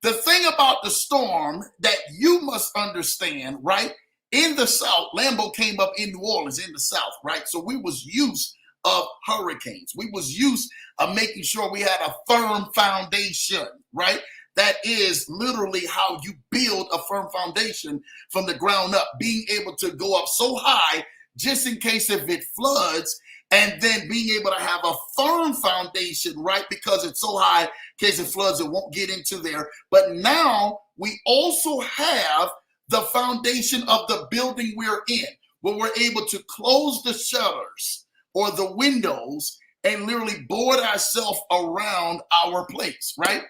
The thing about the storm that you must understand, right? In the South, Lambo came up in New Orleans in the South, right? So we was used of hurricanes. We was used of making sure we had a firm foundation, right? That is literally how you build a firm foundation from the ground up, being able to go up so high just in case if it floods, and then being able to have a firm foundation, right? Because it's so high, in case it floods, it won't get into there. But now we also have the foundation of the building we're in, where we're able to close the shutters or the windows and literally board ourselves around our place, right?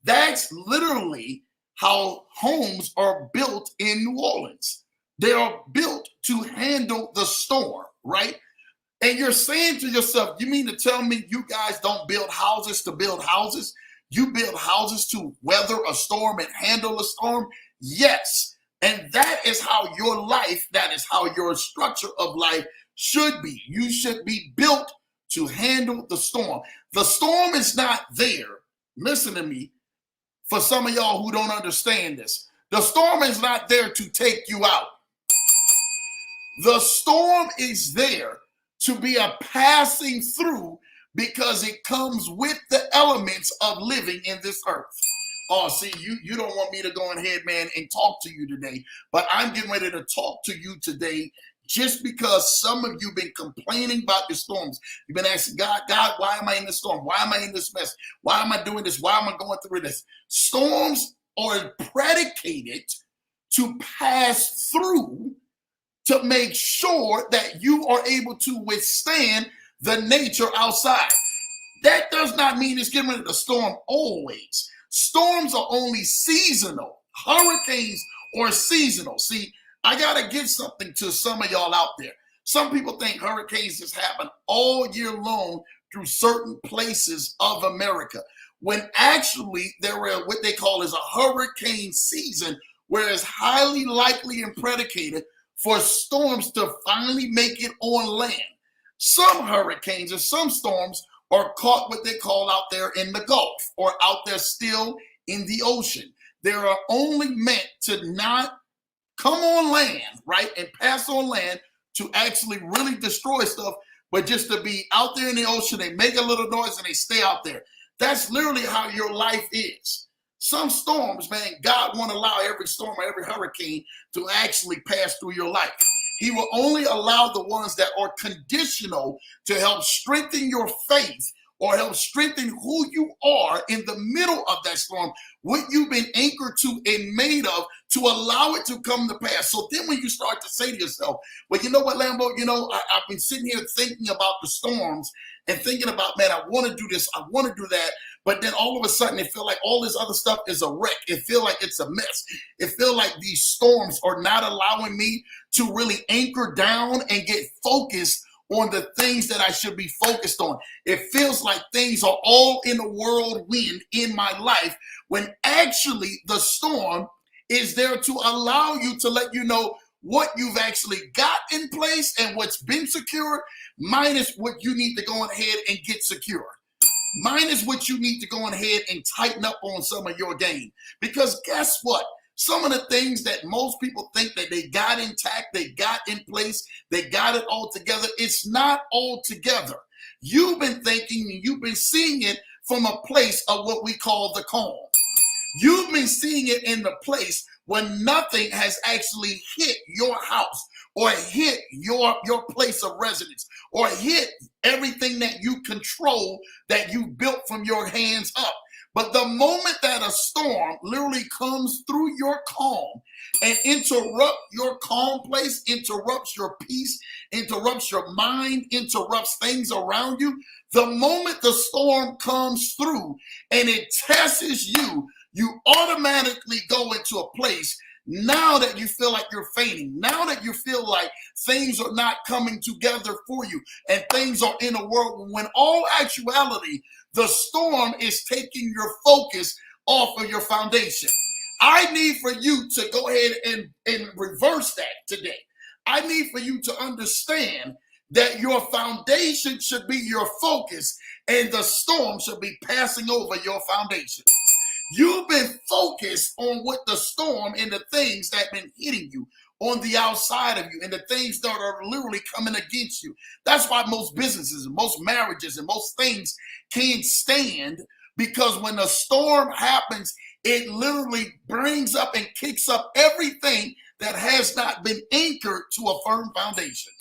That's literally how homes are built in New Orleans. They are built to handle the storm, right? And you're saying to yourself, you mean to tell me you guys don't build houses to build houses? You build houses to weather a storm and handle a storm? Yes. And that is how your life, that is how your structure of life should be. You should be built to handle the storm. The storm is not there. Listen to me. For some of y'all who don't understand this, the storm is not there to take you out. The storm is there to be a passing through because it comes with the elements of living in this earth. Oh, see, you don't want me to go ahead, man, and talk to you today, but I'm getting ready to talk to you today just because some of you been complaining about the storms. You've been asking God, why am I in this storm? Why am I in this mess? Why am I doing this? Why am I going through this? Storms are predicated to pass through to make sure that you are able to withstand the nature outside. That does not mean it's getting ready to storm always. Storms are only seasonal. Hurricanes are seasonal. See, I got to give something to some of y'all out there. Some people think hurricanes just happen all year long through certain places of America, when actually there are what they call is a hurricane season, where it's highly likely and predicated for storms to finally make it on land. Some hurricanes or some storms are caught what they call out there in the Gulf or out there still in the ocean. They are only meant to not come on land, right, and pass on land to actually really destroy stuff, but just to be out there in the ocean. They make a little noise and they stay out there. That's literally how your life is. Some storms, man, God won't allow every storm or every hurricane to actually pass through your life. He will only allow the ones that are conditional to help strengthen your faith or help strengthen who you are in the middle of that storm, what you've been anchored to and made of to allow it to come to pass. So then when you start to say to yourself, well, you know what, Lambo, I've been sitting here thinking about the storms and thinking about, man, I want to do this, I want to do that. But then all of a sudden, it feel like all this other stuff is a wreck. It feel like it's a mess. It feel like these storms are not allowing me to really anchor down and get focused on the things that I should be focused on. It feels like things are all in a whirlwind in my life, when actually the storm is there to allow you, to let you know what you've actually got in place and what's been secured, minus what you need to go ahead and get secured. Minus what you need to go ahead and tighten up on some of your game. Because guess what? Some of the things that most people think that they got intact, they got in place, they got it all together, it's not all together. You've been thinking, you've been seeing it from a place of what we call the calm. You've been seeing it in the place when nothing has actually hit your house or hit your place of residence or hit everything that you control, that you built from your hands up. But the moment that a storm literally comes through your calm and interrupt your calm place, interrupts your peace, interrupts your mind, interrupts things around you, the moment the storm comes through and it tests you, you automatically go into a place now that you feel like you're fainting, now that you feel like things are not coming together for you and things are in a world, when all actuality, the storm is taking your focus off of your foundation. I need for you to go ahead and reverse that today. I need for you to understand that your foundation should be your focus and the storm should be passing over your foundation. You've been focused on what the storm and the things that have been hitting you on the outside of you and the things that are literally coming against you. That's why most businesses and most marriages and most things can't stand, because when a storm happens, it literally brings up and kicks up everything that has not been anchored to a firm foundation.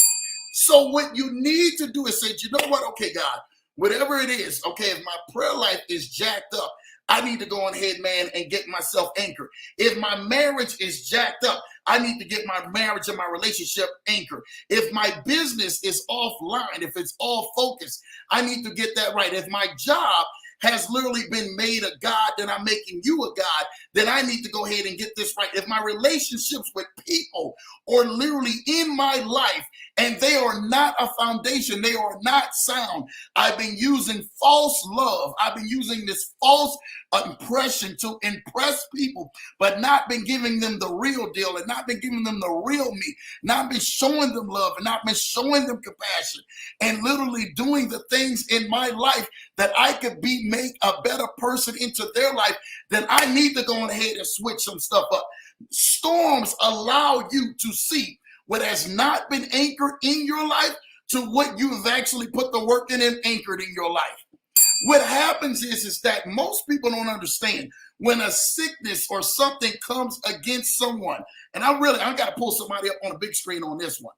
So what you need to do is say, you know what? Okay, God, whatever it is, okay, if my prayer life is jacked up, I need to go on ahead, man, and get myself anchored. If my marriage is jacked up, I need to get my marriage and my relationship anchored. If my business is offline, if it's all focused, I need to get that right. If my job has literally been made a God, then I'm making you a God, then I need to go ahead and get this right. If my relationships with people are literally in my life and they are not a foundation, they are not sound, I've been using false love, I've been using this false impression to impress people, but not been giving them the real deal and not been giving them the real me, not been showing them love and not been showing them compassion and literally doing the things in my life that I could make a better person into their life, then I need to go ahead and switch some stuff up. Storms allow you to see what has not been anchored in your life to what you've actually put the work in and anchored in your life. What happens is that most people don't understand when a sickness or something comes against someone. And I got to pull somebody up on a big screen on this one.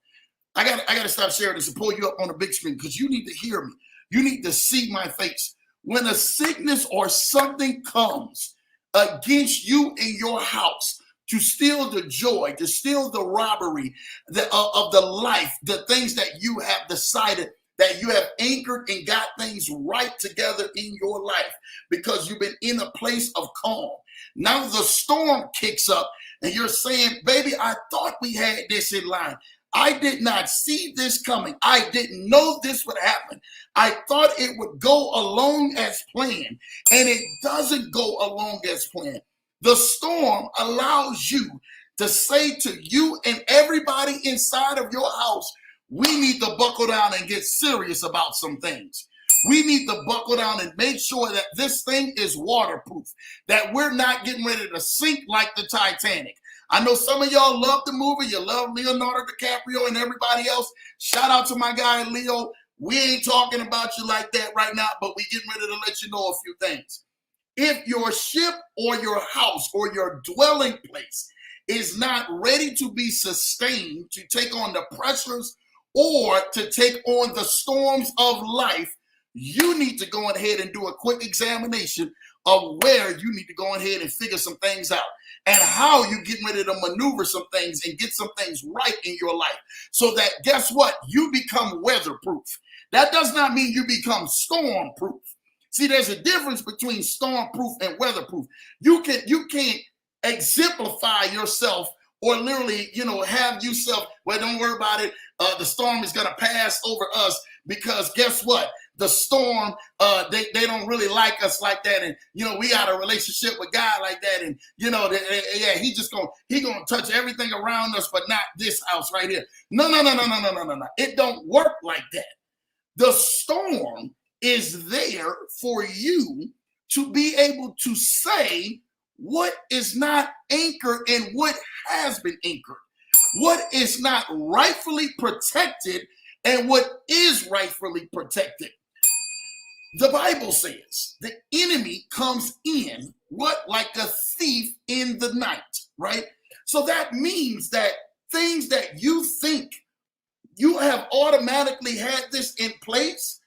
I got to stop sharing this and pull you up on a big screen because you need to hear me. You need to see my face. When a sickness or something comes against you in your house to steal the joy, to steal the robbery of the life, the things that you have decided that you have anchored and got things right together in your life because you've been in a place of calm. Now the storm kicks up and you're saying, baby, I thought we had this in line. I did not see this coming. I didn't know this would happen. I thought it would go along as planned, and it doesn't go along as planned. The storm allows you to say to you and everybody inside of your house, we need to buckle down and get serious about some things. We need to buckle down and make sure that this thing is waterproof, that we're not getting ready to sink like the Titanic. I know some of y'all love the movie. You love Leonardo DiCaprio and everybody else. Shout out to my guy, Leo. We ain't talking about you like that right now, but we getting ready to let you know a few things. If your ship or your house or your dwelling place is not ready to be sustained, to take on the pressures or to take on the storms of life, you need to go ahead and do a quick examination of where you need to go ahead and figure some things out and how you get ready to maneuver some things and get some things right in your life so that, guess what, you become weatherproof. That does not mean you become storm-proof. See, there's a difference between storm-proof and weatherproof. You can't exemplify yourself or literally, have yourself, well, don't worry about it. The storm is going to pass over us because guess what? The storm, they don't really like us like that. And, we got a relationship with God like that. And, he going to touch everything around us, but not this house right here. No. It don't work like that. The storm is there for you to be able to say what is not anchored and what has been anchored, what is not rightfully protected and what is rightfully protected. The Bible says the enemy comes in like a thief in the night, right? So that means that things that you think you have automatically had this in place,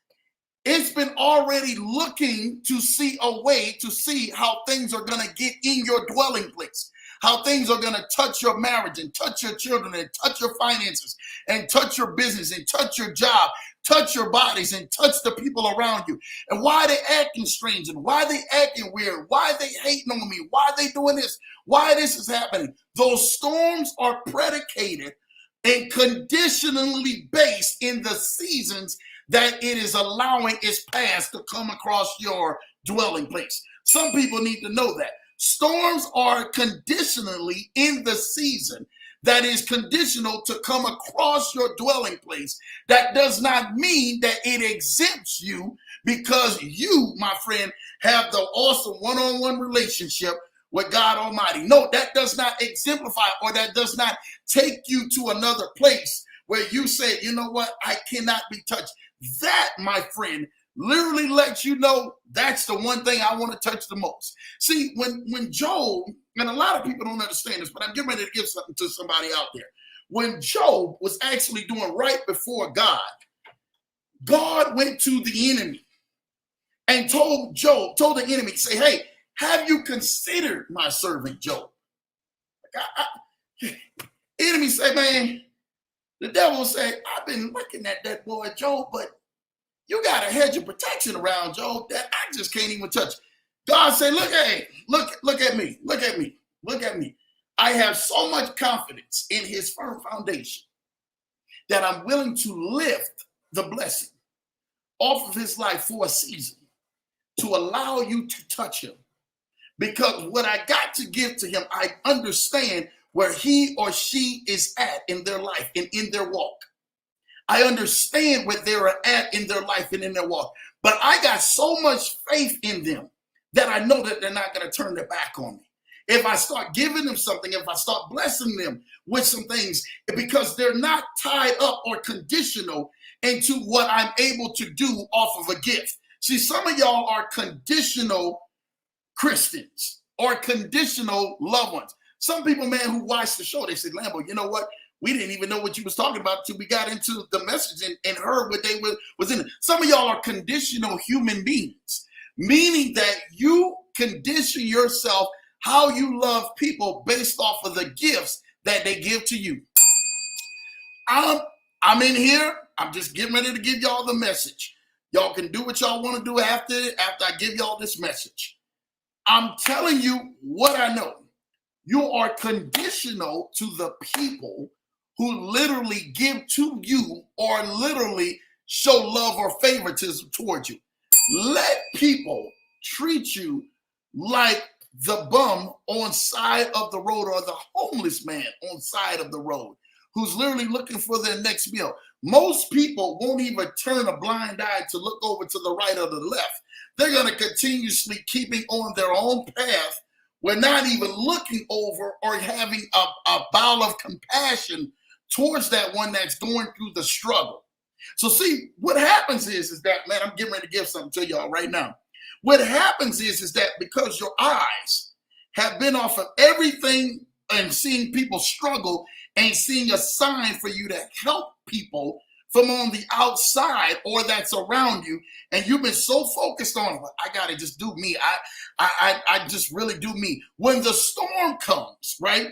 it's been already looking to see a way to see how things are going to get in your dwelling place, how things are going to touch your marriage and touch your children and touch your finances and touch your business and touch your job, touch your bodies and touch the people around you. And why they acting strange and why they acting weird, why they hating on me, why they doing this, why this is happening. Those storms are predicated and conditionally based in the seasons that it is allowing its past to come across your dwelling place. Some people need to know that. Storms are conditionally in the season that is conditional to come across your dwelling place. That does not mean that it exempts you because you, my friend, have the awesome one-on-one relationship with God Almighty. No, that does not exemplify or that does not take you to another place where you say, you know what, I cannot be touched. That, my friend, literally lets you know that's the one thing I want to touch the most. See, when Job, and a lot of people don't understand this, but I'm getting ready to give something to somebody out there. When Job was actually doing right before God, God went to the enemy and told the enemy, say, hey, have you considered my servant Job? Enemy say, man, the devil say, I've been looking at that boy Job, but you got a hedge of protection around Job that I just can't even touch. God say, look at me. I have so much confidence in his firm foundation that I'm willing to lift the blessing off of his life for a season to allow you to touch him. Because what I got to give to him, I understand where he or she is at in their life and in their walk. I understand where they're at in their life and in their walk. But I got so much faith in them that I know that they're not going to turn their back on me. If I start giving them something, if I start blessing them with some things, because they're not tied up or conditional into what I'm able to do off of a gift. See, some of y'all are conditional Christians or conditional loved ones. Some people, man, who watch the show, they said, Lambo, you know what? We didn't even know what you was talking about until we got into the message and heard what they was in it. Some of y'all are conditional human beings, meaning that you condition yourself how you love people based off of the gifts that they give to you. I'm in here. I'm just getting ready to give y'all the message. Y'all can do what y'all want to do after I give y'all this message. I'm telling you what I know. You are conditional to the people who literally give to you or literally show love or favoritism towards you. Let people treat you like the bum on side of the road or the homeless man on side of the road who's literally looking for their next meal. Most people won't even turn a blind eye to look over to the right or the left. They're going to continuously keeping on their own path. We're not even looking over or having a bowel of compassion towards that one that's going through the struggle. So see, what happens is that, man, I'm getting ready to give something to y'all right now. What happens is that because your eyes have been off of everything and seeing people struggle and seeing a sign for you to help people from on the outside or that's around you, and you've been so focused on, well, I gotta just do me. I just really do me. When the storm comes, right,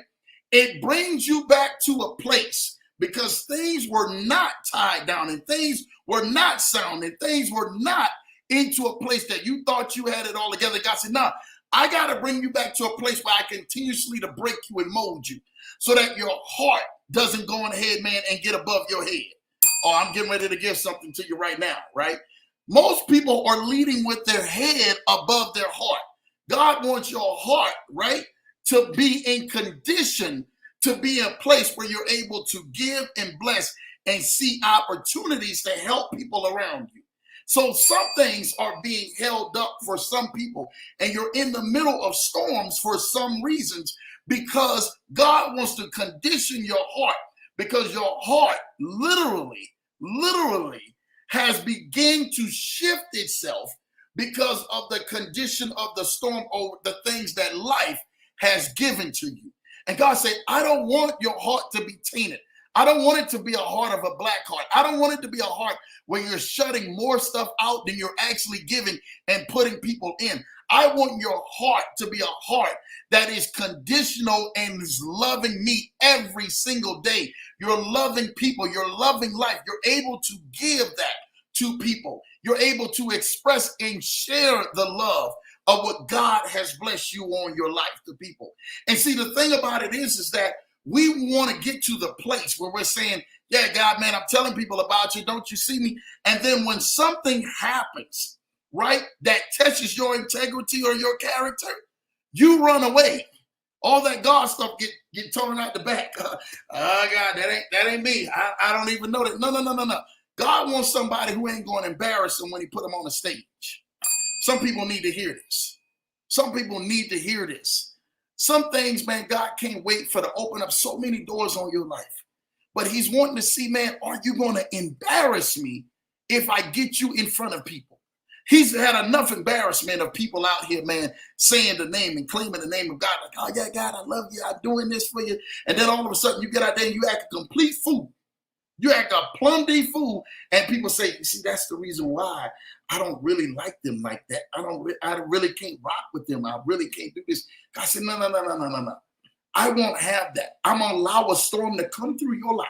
it brings you back to a place because things were not tied down and things were not sound and things were not into a place that you thought you had it all together. God said, nah, I got to bring you back to a place where I continuously to break you and mold you so that your heart doesn't go on ahead, man, and get above your head. Oh, I'm getting ready to give something to you right now, right? Most people are leading with their head above their heart. God wants your heart, right, to be in condition to be a place where you're able to give and bless and see opportunities to help people around you. So some things are being held up for some people, and you're in the middle of storms for some reasons because God wants to condition your heart, because your heart literally has begun to shift itself because of the condition of the storm or the things that life has given to you. And God said, I don't want your heart to be tainted. I don't want it to be a heart of a black heart. I don't want it to be a heart where you're shutting more stuff out than you're actually giving and putting people in. I want your heart to be a heart that is conditional and is loving me every single day. You're loving people. You're loving life. You're able to give that to people. You're able to express and share the love of what God has blessed you on your life to people. And see, the thing about it is that we want to get to the place where we're saying, yeah, God, man, I'm telling people about you. Don't you see me? And then when something happens, right, that touches your integrity or your character, you run away. All that God stuff get thrown out the back. Oh God, that ain't me. I don't even know that. No. God wants somebody who ain't going to embarrass him when he put him on the stage. Some people need to hear this. Some people need to hear this. Some things, man, God can't wait for to open up so many doors on your life. But he's wanting to see, man, are you going to embarrass me if I get you in front of people? He's had enough embarrassment of people out here, man, saying the name and claiming the name of God. Like, oh, yeah, God, I love you. I'm doing this for you. And then all of a sudden you get out there and you act a complete fool. You act a plumb D fool. And people say, you see, that's the reason why I don't really like them like that. I really can't rock with them. I really can't do this. God said, no. I won't have that. I'm going to allow a storm to come through your life.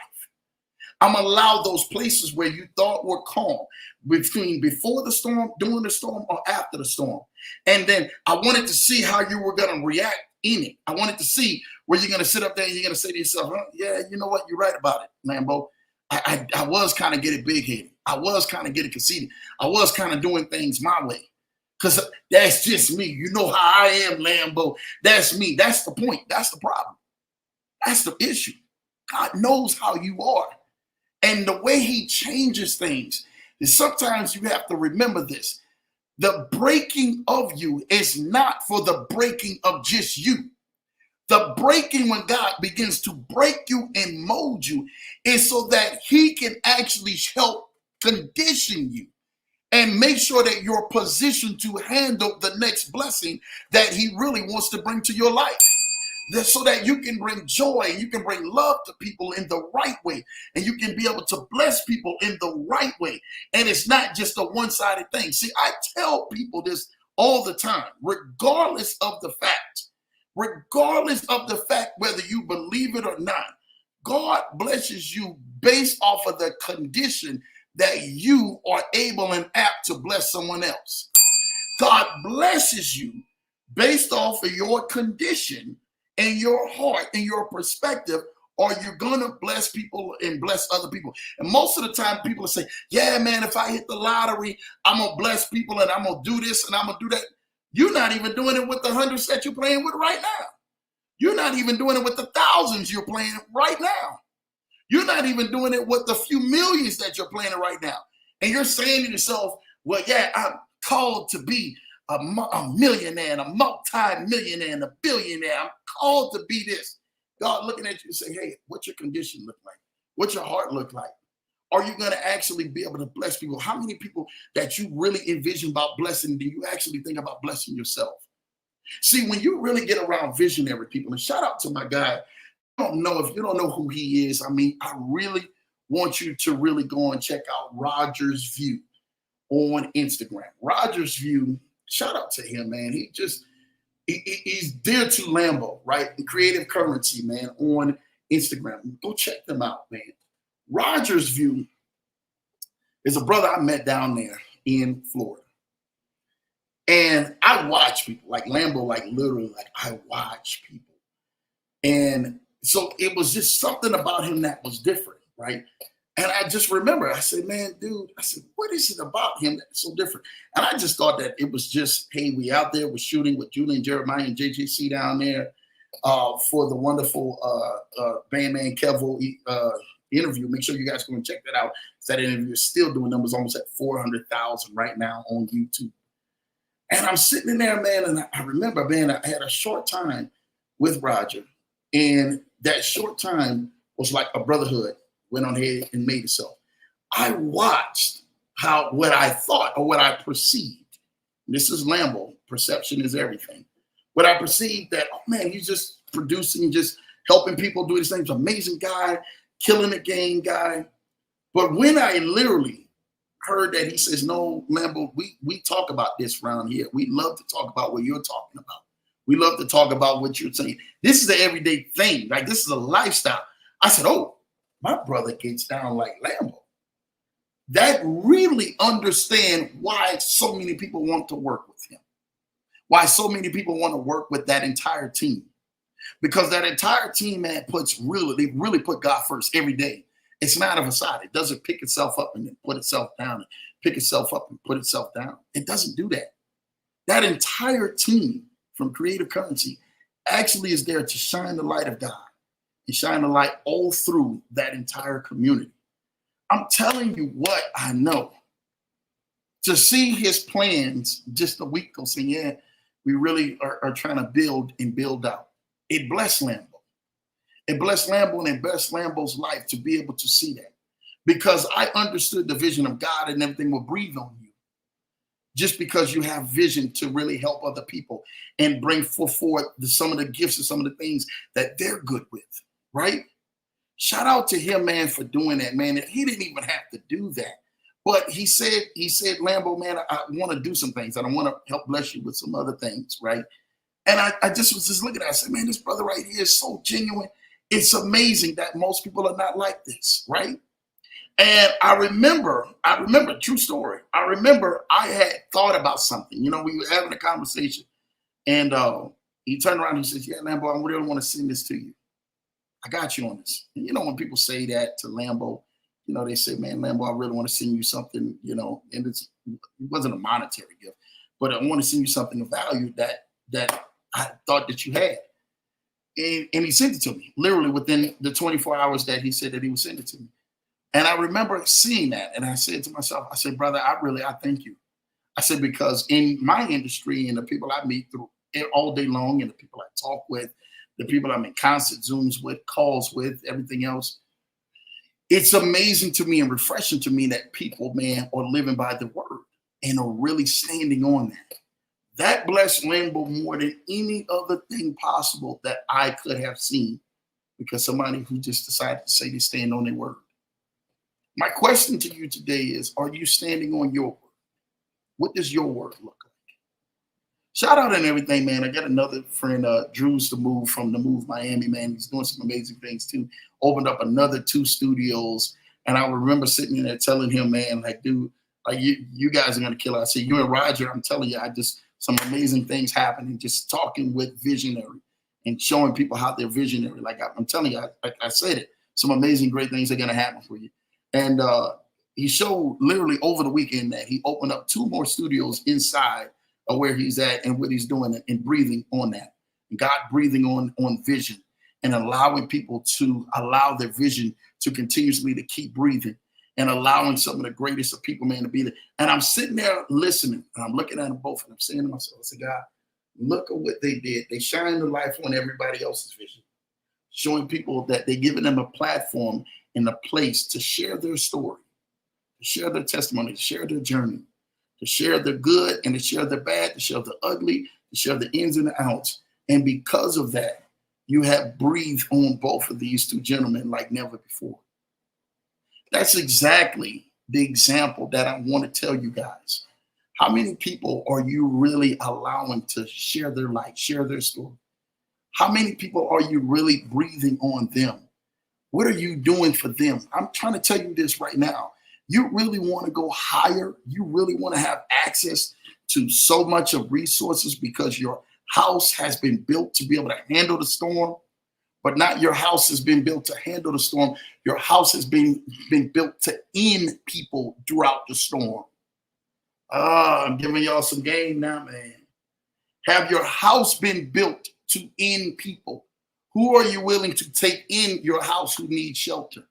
I'm going to allow those places where you thought were calm between before the storm, during the storm, or after the storm. And then I wanted to see how you were going to react in it. I wanted to see where you're going to sit up there and you're going to say to yourself, yeah, you know what? You're right about it, Lambo. I was kind of getting big-headed. I was kind of getting conceited. I was kind of doing things my way. Because that's just me. You know how I am, Lambo. That's me. That's the point. That's the problem. That's the issue. God knows how you are. And the way he changes things is sometimes you have to remember this. The breaking of you is not for the breaking of just you. The breaking, when God begins to break you and mold you, is so that he can actually help condition you and make sure that you're positioned to handle the next blessing that he really wants to bring to your life. So that you can bring joy and you can bring love to people in the right way. And you can be able to bless people in the right way. And it's not just a one-sided thing. See, I tell people this all the time, regardless of the fact whether you believe it or not, God blesses you based off of the condition that you are able and apt to bless someone else. God blesses you based off of your condition and your heart and your perspective, or you're going to bless people and bless other people. And most of the time people will say, yeah, man, if I hit the lottery, I'm going to bless people and I'm going to do this and I'm going to do that. You're not even doing it with the hundreds that you're playing with right now. You're not even doing it with the thousands you're playing right now. You're not even doing it with the few millions that you're playing right now. And you're saying to yourself, well, yeah, I'm called to be a millionaire, and a multi-millionaire, and a billionaire. I'm called to be this. God looking at you and say, hey, what's your condition look like? What's your heart look like? Are you going to actually be able to bless people? How many people that you really envision about blessing do you actually think about blessing yourself? See, when you really get around visionary people, and shout out to my guy, I don't know if you don't know who he is. I mean, I really want you to really go and check out Rogers View on Instagram. Rogers View, shout out to him, man. He's dear to Lambo, right? And Creative Currency, man, on Instagram. Go check them out, man. Rogers View is a brother I met down there in Florida. And I watch people like Lambo, like literally, like I watch people. And so it was just something about him that was different, right? And I just remember, I said, man, dude, I said, what is it about him that's so different? And I just thought that it was just, hey, we out there, we're shooting with Julian Jeremiah and JJC down there for the wonderful Bandman Kevo interview. Make sure you guys go and check that out. That interview is still doing numbers almost at 400,000 right now on YouTube. And I'm sitting in there, man, and I remember, man, I had a short time with Roger. And that short time was like a brotherhood went on ahead and made itself. I watched what I thought or what I perceived. This is Lambo. Perception is everything. What I perceived that, oh man, he's just producing, just helping people do these things. Amazing guy, killing the game guy. But when I literally heard that he says, no, Lambo, we talk about this around here. We love to talk about what you're talking about. We love to talk about what you're saying. This is an everyday thing. Like, this is a lifestyle. I said, oh, my brother gets down like Lambo. That really understand why so many people want to work with him. Why so many people want to work with that entire team. Because that entire team, man, they really put God first every day. It's not a facade. It doesn't pick itself up and then put itself down, and pick itself up and put itself down. It doesn't do that. That entire team from Creative Currency actually is there to shine the light of God and shine the light all through that entire community. I'm telling you what I know. To see his plans just a week ago saying, yeah, we really are trying to build and build out. It blessed Lambo. It blessed Lambo and it blessed Lambo's life to be able to see that. Because I understood the vision of God and everything will breathe on you. Just because you have vision to really help other people and bring forth some of the gifts and some of the things that they're good with, right? Shout out to him, man, for doing that, man. He didn't even have to do that. But he said, Lambo, man, I want to do some things. And I want to help bless you with some other things, right? And I just was just looking at it. I said, man, this brother right here is so genuine. It's amazing that most people are not like this, right? And I remember, true story. I remember I had thought about something. You know, we were having a conversation. And he turned around and he says, yeah, Lambo, I really want to send this to you. I got you on this. And you know, when people say that to Lambo, you know, they say, man, Lambo, I really want to send you something, you know, and it wasn't a monetary gift, but I want to send you something of value that I thought that you had. And he sent it to me, literally within the 24 hours that he said that he would send it to me. And I remember seeing that. And I said to myself, I said, brother, I thank you. I said, because in my industry and the people I meet through all day long and the people I talk with, the people I'm in constant Zooms with, calls with, everything else, it's amazing to me and refreshing to me that people, man, are living by the word and are really standing on that. That blessed Lambo more than any other thing possible that I could have seen, because somebody who just decided to say they stand on their word. My question to you today is, are you standing on your word? What does your word look like? Shout out and everything, man. I got another friend, Drew's the Move from the Move Miami, man. He's doing some amazing things too. Opened up another 2 studios. And I remember sitting in there telling him, man, like, dude, like you guys are going to kill it. I said, you and Roger, I'm telling you, some amazing things happening, just talking with visionary and showing people how they're visionary. Like I'm telling you, like I said it, some amazing, great things are going to happen for you. And he showed literally over the weekend that he opened up 2 more studios inside of where he's at and what he's doing and breathing on that. And God breathing on vision and allowing people to allow their vision to continuously to keep breathing and allowing some of the greatest of people, man, to be there. And I'm sitting there listening and I'm looking at them both and I'm saying to myself, I said, God, look at what they did. They shine the light on everybody else's vision, showing people that they're giving them a platform and a place to share their story, to share their testimony, to share their journey, to share the good and to share the bad, to share the ugly, to share the ins and the outs. And because of that, you have breathed on both of these 2 gentlemen like never before. That's exactly the example that I want to tell you guys. How many people are you really allowing to share their life, share their story? How many people are you really breathing on them? What are you doing for them? I'm trying to tell you this right now. You really want to go higher. You really want to have access to so much of resources because your house has been built to be able to handle the storm, but not your house has been built to handle the storm. Your house has been built to end people throughout the storm. I'm giving y'all some game now, man. Have your house been built to end people? Who are you willing to take in your house who needs shelter?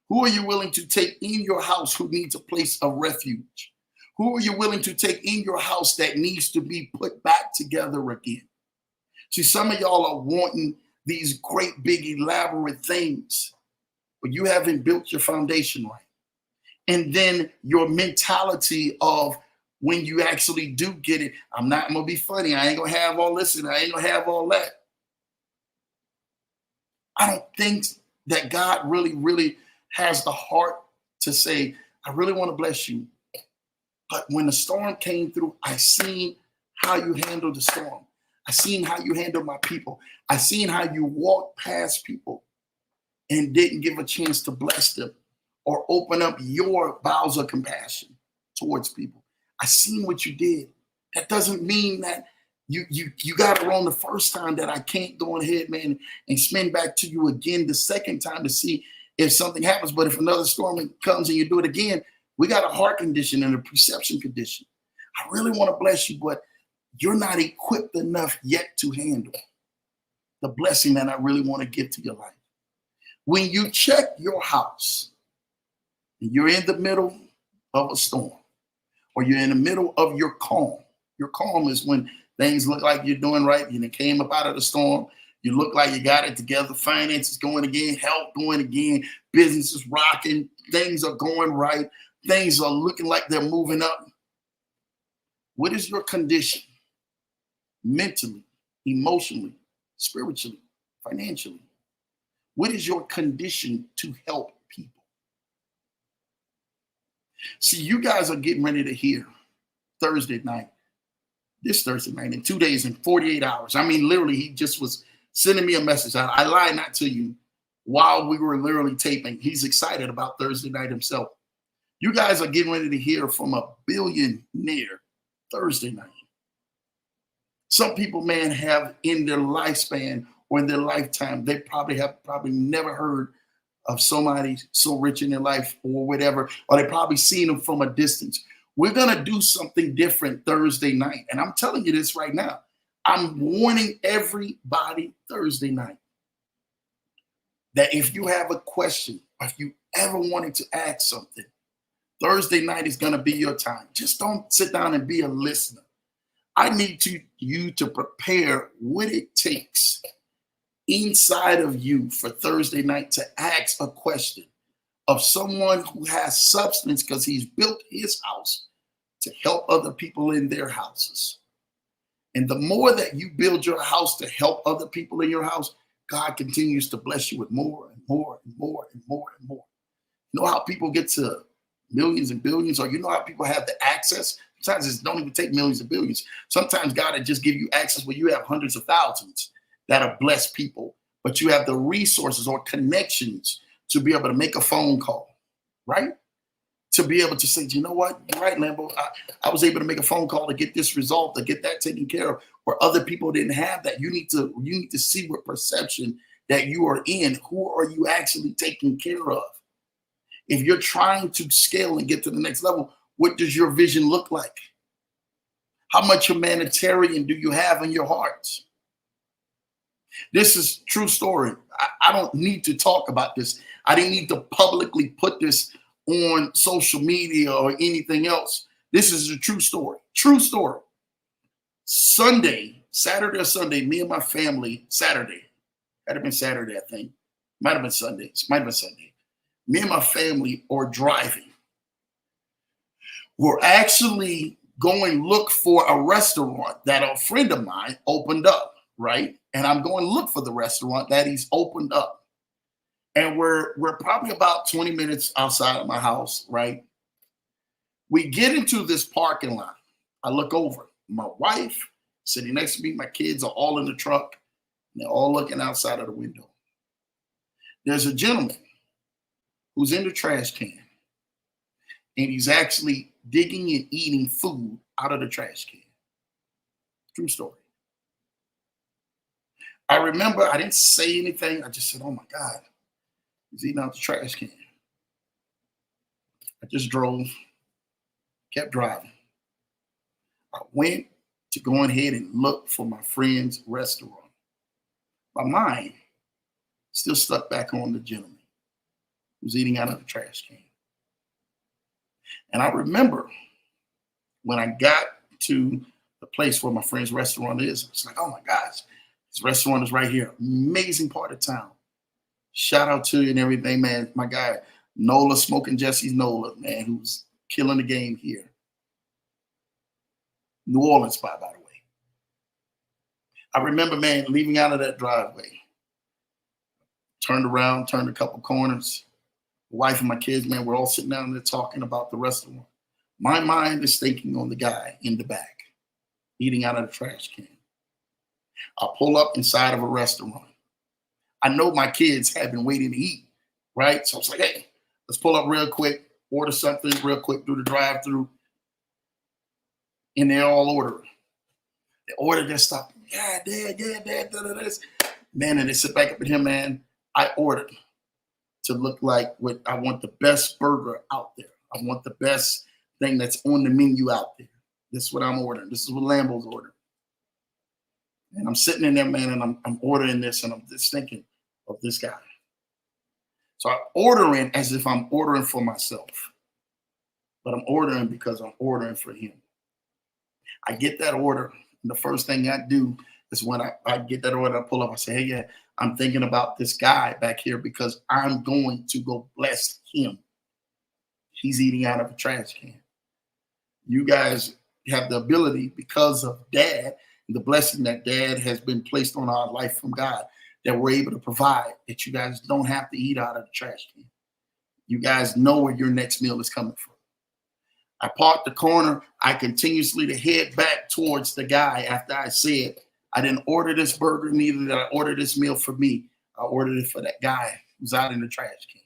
Who are you willing to take in your house who needs a place of refuge? Who are you willing to take in your house that needs to be put back together again? See, some of y'all are wanting these great, big, elaborate things, but you haven't built your foundation right. And then your mentality of when you actually do get it, I'm not going to be funny. I ain't going to have all this and I ain't going to have all that. I don't think that God really, really has the heart to say, I really want to bless you. But when the storm came through, I seen how you handled the storm. I seen how you handled my people. I seen how you walked past people and didn't give a chance to bless them or open up your bowels of compassion towards people. I seen what you did. That doesn't mean that you got it wrong the first time that I can't go ahead, man, and spin back to you again the second time to see if something happens. But if another storm comes and you do it again, we got a heart condition and a perception condition. I really want to bless you, but you're not equipped enough yet to handle the blessing that I really want to give to your life. When you check your house, and you're in the middle of a storm, or you're in the middle of your calm. Your calm is when things look like you're doing right. You came up out of the storm. You look like you got it together. Finances going again, health going again, business is rocking, things are going right. Things are looking like they're moving up. What is your condition? Mentally, emotionally, spiritually, financially. What is your condition to help people? See, you guys are getting ready to hear this Thursday night, in 2 days and 48 hours. I mean, literally, he just was sending me a message. I lied not to you while we were literally taping. He's excited about Thursday night himself. You guys are getting ready to hear from a billionaire Thursday night. Some people, man, have in their lifespan or in their lifetime, they probably never heard of somebody so rich in their life or whatever, or they probably seen them from a distance. We're going to do something different Thursday night. And I'm telling you this right now. I'm warning everybody Thursday night that if you have a question, or if you ever wanted to ask something, Thursday night is going to be your time. Just don't sit down and be a listener. I need you to prepare what it takes inside of you for Thursday night to ask a question of someone who has substance because he's built his house to help other people in their houses. And the more that you build your house to help other people in your house, God continues to bless you with more and more and more and more and more. You know how people get to millions and billions, or you know how people have the access? Sometimes it don't even take millions and billions. Sometimes God will just give you access where you have hundreds of thousands that are blessed people, but you have the resources or connections to be able to make a phone call, right? To be able to say, you know what, you're right, Lambo. I was able to make a phone call to get this result, to get that taken care of, where other people didn't have that. You need to see what perception that you are in. Who are you actually taking care of? If you're trying to scale and get to the next level, what does your vision look like? How much humanitarian do you have in your heart? This is true story. I don't need to talk about this. I didn't need to publicly put this on social media or anything else. This is a true story. True story. Saturday or Sunday, me and my family, Saturday. Had it been Saturday, I think. Might have been Sunday. Might have been Sunday. Me and my family are driving. We're actually going look for a restaurant that a friend of mine opened up, right? And I'm going to look for the restaurant that he's opened up. And we're probably about 20 minutes outside of my house, right? We get into this parking lot. I look over. My wife sitting next to me, my kids are all in the truck, and they're all looking outside of the window. There's a gentleman who's in the trash can, and he's actually digging and eating food out of the trash can. True story. I remember I didn't say anything. I just said, "Oh my God, he's eating out the trash can." I just drove, kept driving. I went to go ahead and look for my friend's restaurant. My mind still stuck back on the gentleman who was eating out of the trash can. And I remember when I got to the place where my friend's restaurant is, it's like, oh my gosh, this restaurant is right here. Amazing part of town. Shout out to you and everything, man. My guy, Nola, Smoking Jesse's Nola, man, who's killing the game here. New Orleans spot, by the way. I remember, man, leaving out of that driveway. Turned around, turned a couple corners. The wife and my kids, man, we're all sitting down there talking about the restaurant. My mind is thinking on the guy in the back, eating out of the trash can. I pull up inside of a restaurant. I know my kids have been waiting to eat, right? So I was like, hey, let's pull up real quick, order something real quick through the drive-through. And they're all ordering. They order their stuff. Yeah, dad, this. Man, and they sit back up at him, man. I ordered to look like what I want, the best burger out there. I want the best thing that's on the menu out there. This is what I'm ordering. This is what Lambo's ordering. And I'm sitting in there, man, and I'm ordering this, and I'm just thinking of this guy. So I'm ordering as if I'm ordering for myself. But I'm ordering because I'm ordering for him. I get that order, and the first thing I do is when I get that order, I pull up, I say, hey, yeah, I'm thinking about this guy back here because I'm going to go bless him. He's eating out of a trash can. You guys have the ability, because of dad, the blessing that dad has been placed on our life from God, that we're able to provide, that you guys don't have to eat out of the trash can. You guys know where your next meal is coming from. I parked the corner. I continuously to head back towards the guy after I said, I didn't order this burger, neither did I order this meal for me. I ordered it for that guy who's out in the trash can.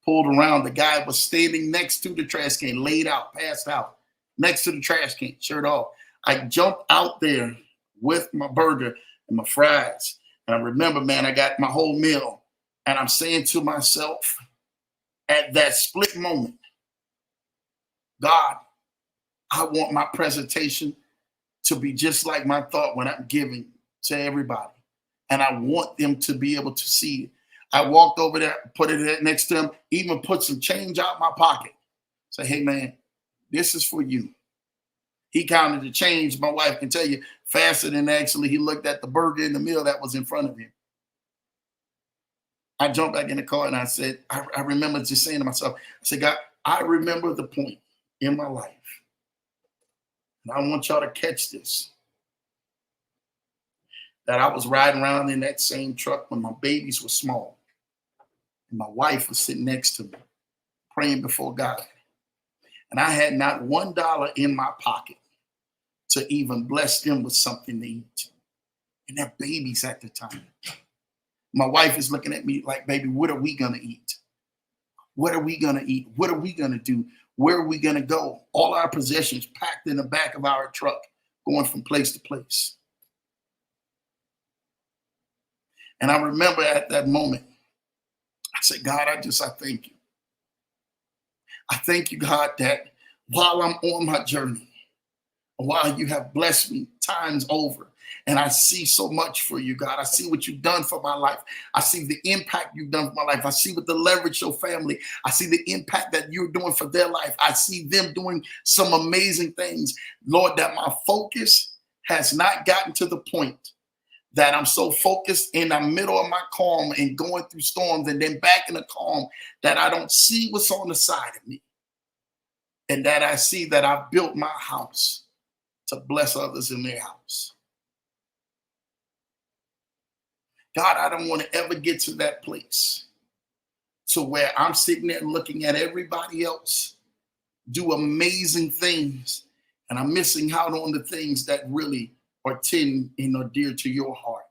Pulled around, the guy was standing next to the trash can, laid out, passed out, next to the trash can, shirt off. I jumped out there with my burger and my fries. And I remember, man, I got my whole meal. And I'm saying to myself at that split moment, God, I want my presentation to be just like my thought when I'm giving to everybody. And I want them to be able to see it. I walked over there, put it next to him, even put some change out my pocket. Say, hey, man, this is for you. He counted the change. My wife can tell you faster than actually he looked at the burger and the meal that was in front of him. I jumped back in the car and I said, I remember just saying to myself, I said, God, I remember the point in my life. And I want y'all to catch this. That I was riding around in that same truck when my babies were small. And my wife was sitting next to me, praying before God. And I had not $1 in my pocket to even bless them with something to eat. And they're babies at the time. My wife is looking at me like, baby, what are we going to eat? What are we going to eat? What are we going to do? Where are we going to go? All our possessions packed in the back of our truck, going from place to place. And I remember at that moment, I said, God, I thank you. I thank you, God, that while I'm on my journey, while you have blessed me times over, and I see so much for you, God. I see what you've done for my life. I see the impact you've done for my life. I see what the leverage your family. I see the impact that you're doing for their life. I see them doing some amazing things. Lord, that my focus has not gotten to the point that I'm so focused in the middle of my calm and going through storms and then back in the calm that I don't see what's on the side of me. And that I see that I've built my house to bless others in their house. God, I don't want to ever get to that place to where I'm sitting there looking at everybody else do amazing things, and I'm missing out on the things that really are dear to your heart.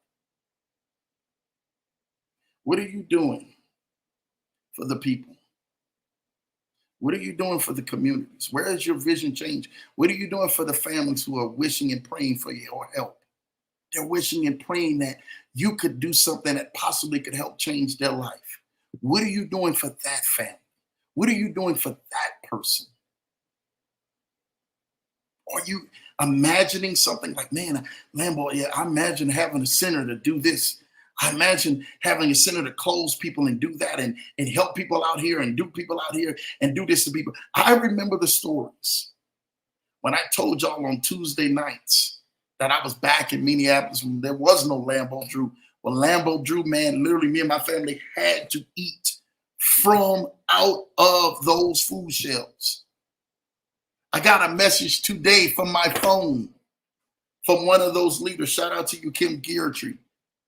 What are you doing for the people? What are you doing for the communities? Where is your vision change? What are you doing for the families who are wishing and praying for your help? They're wishing and praying that you could do something that possibly could help change their life. What are you doing for that family? What are you doing for that person? Are you imagining something like, man, Lambo, yeah, I imagine having a center to do this. I imagine having a center to close people and do that and help people out here and do people out here and do this to people. I remember the stories when I told y'all on Tuesday nights that I was back in Minneapolis when there was no Lambo Drew. Well, Lambo Drew, man, literally me and my family had to eat from out of those food shelves. I got a message today from my phone from one of those leaders. Shout out to you, Kim Geartree.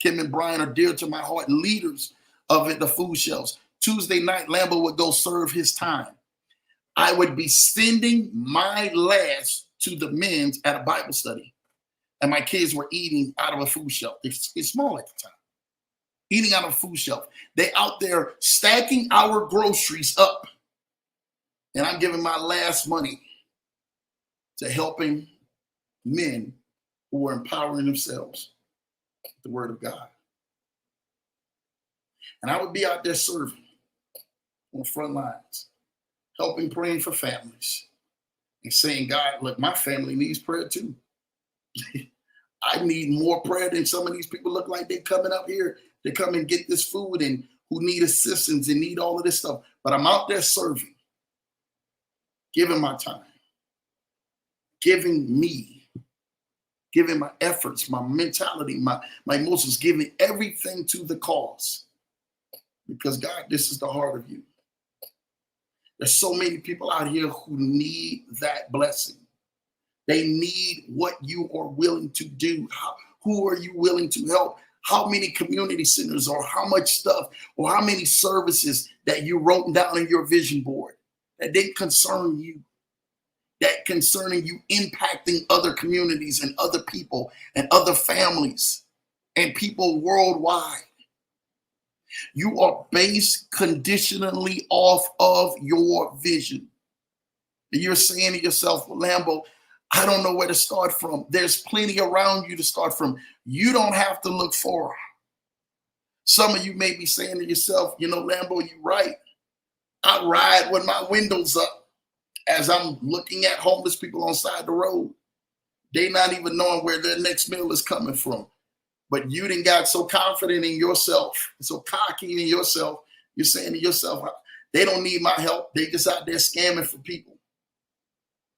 Kim and Brian are dear to my heart, leaders of it, the food shelves. Tuesday night, Lambo would go serve his time. I would be sending my last to the men's at a Bible study. And my kids were eating out of a food shelf. It's small at the time. Eating out of a food shelf. They out there stacking our groceries up. And I'm giving my last money to helping men who are empowering themselves with the word of God. And I would be out there serving on the front lines, helping, praying for families, and saying, God, look, my family needs prayer too. I need more prayer than some of these people look like they're coming up here to come and get this food and who need assistance and need all of this stuff. But I'm out there serving, giving my time, giving my efforts, my mentality, my emotions, giving everything to the cause. Because God, this is the heart of you. There's so many people out here who need that blessing. They need what you are willing to do. Who are you willing to help? How many community centers or how much stuff or how many services that you wrote down in your vision board that didn't concern you, that concerning you impacting other communities and other people and other families and people worldwide. You are based conditionally off of your vision. And you're saying to yourself, well, Lambo, I don't know where to start from. There's plenty around you to start from. You don't have to look far. Some of you may be saying to yourself, you know, Lambo, you're right. I ride with my windows up as I'm looking at homeless people on the side of the road. They not even knowing where their next meal is coming from. But you done got so confident in yourself, so cocky in yourself, you're saying to yourself, they don't need my help. They just out there scamming for people.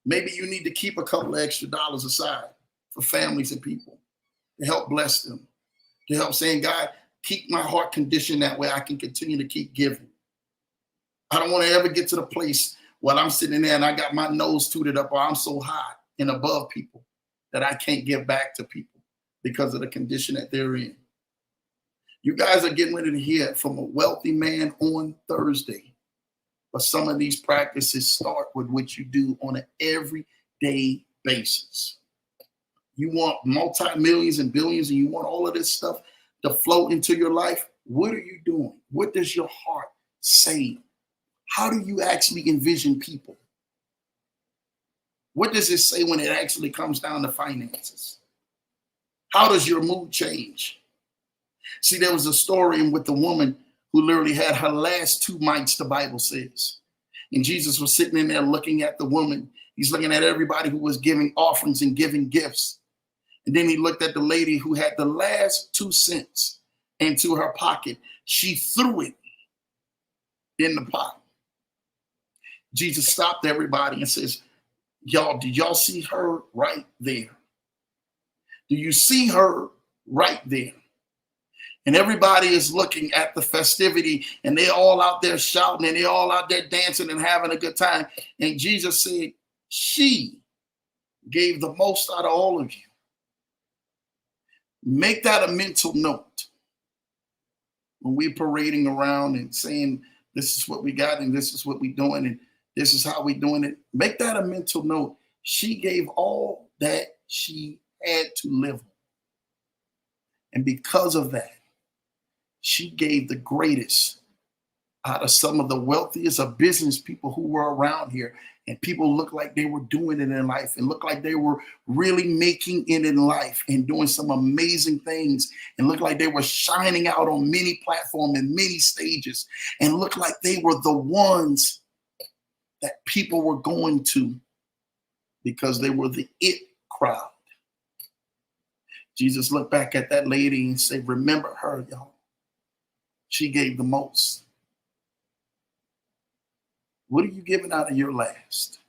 Maybe you need to keep a couple of extra dollars aside for families and people to help bless them, to help saying, God, keep my heart conditioned that way I can continue to keep giving. I don't want to ever get to the place where I'm sitting there and I got my nose tooted up or I'm so high and above people that I can't give back to people because of the condition that they're in. You guys are getting ready to hear from a wealthy man on Thursday. But some of these practices start with what you do on an everyday basis. You want multi-millions and billions and you want all of this stuff to flow into your life. What are you doing? What does your heart say? How do you actually envision people? What does it say when it actually comes down to finances? How does your mood change? See, there was a story with the woman who literally had her last 2 mites, the Bible says. And Jesus was sitting in there looking at the woman. He's looking at everybody who was giving offerings and giving gifts. And then he looked at the lady who had the last 2 cents into her pocket. She threw it in the pot. Jesus stopped everybody and says, y'all, did y'all see her right there? Do you see her right there? And everybody is looking at the festivity and they're all out there shouting and they're all out there dancing and having a good time. And Jesus said, she gave the most out of all of you. Make that a mental note. when we're parading around and saying, this is what we got and this is what we're doing and this is how we're doing it, make that a mental note. She gave all that she had to live on. And because of that, she gave the greatest out of some of the wealthiest of business people who were around here. And people looked like they were doing it in life and looked like they were really making it in life and doing some amazing things and looked like they were shining out on many platforms and many stages and looked like they were the ones that people were going to because they were the it crowd. Jesus looked back at that lady and said, remember her, y'all. She gave the most. What are you giving out of your last?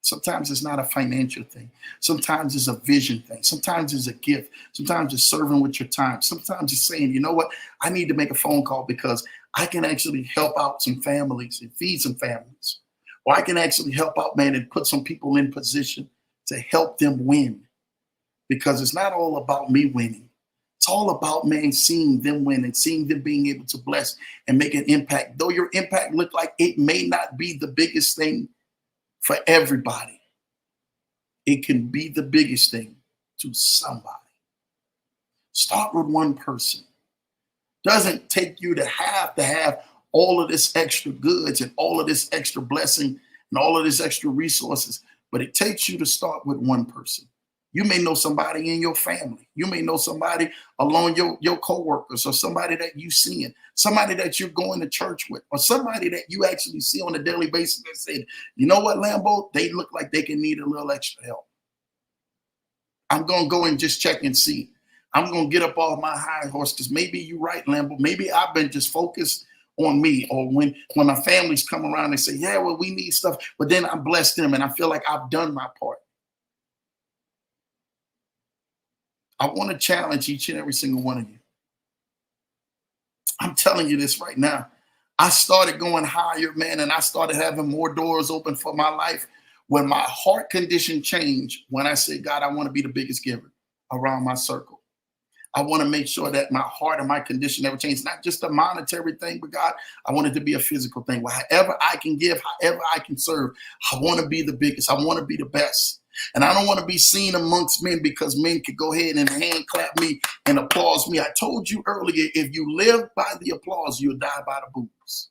Sometimes it's not a financial thing. Sometimes it's a vision thing. Sometimes it's a gift. Sometimes it's serving with your time. Sometimes it's saying, you know what? I need to make a phone call because I can actually help out some families and feed some families. Or I can actually help out, man, and put some people in position to help them win. Because it's not all about me winning. It's all about, man, seeing them win and seeing them being able to bless and make an impact. Though your impact look like it may not be the biggest thing for everybody, it can be the biggest thing to somebody. Start with one person. Doesn't take you to have all of this extra goods and all of this extra blessing and all of this extra resources, but it takes you to start with one person. You may know somebody in your family. You may know somebody along your coworkers or somebody that you seeing, somebody that you're going to church with, or somebody that you actually see on a daily basis that said, you know what, Lambo, they look like they can need a little extra help. I'm going to go and just check and see. I'm going to get up off my high horse because maybe you're right, Lambo. Maybe I've been just focused on me, or when my families come around and say, yeah, well, we need stuff, but then I bless them and I feel like I've done my part. I want to challenge each and every single one of you. I'm telling you this right now. I started going higher, man, and I started having more doors open for my life when my heart condition changed. When I said, God, I want to be the biggest giver around my circle. I want to make sure that my heart and my condition never changes. Not just a monetary thing, but God, I want it to be a physical thing. However I can give, however I can serve, I want to be the biggest. I want to be the best. And I don't want to be seen amongst men because men could go ahead and hand clap me and applause me. I told you earlier, if you live by the applause, you'll die by the boos.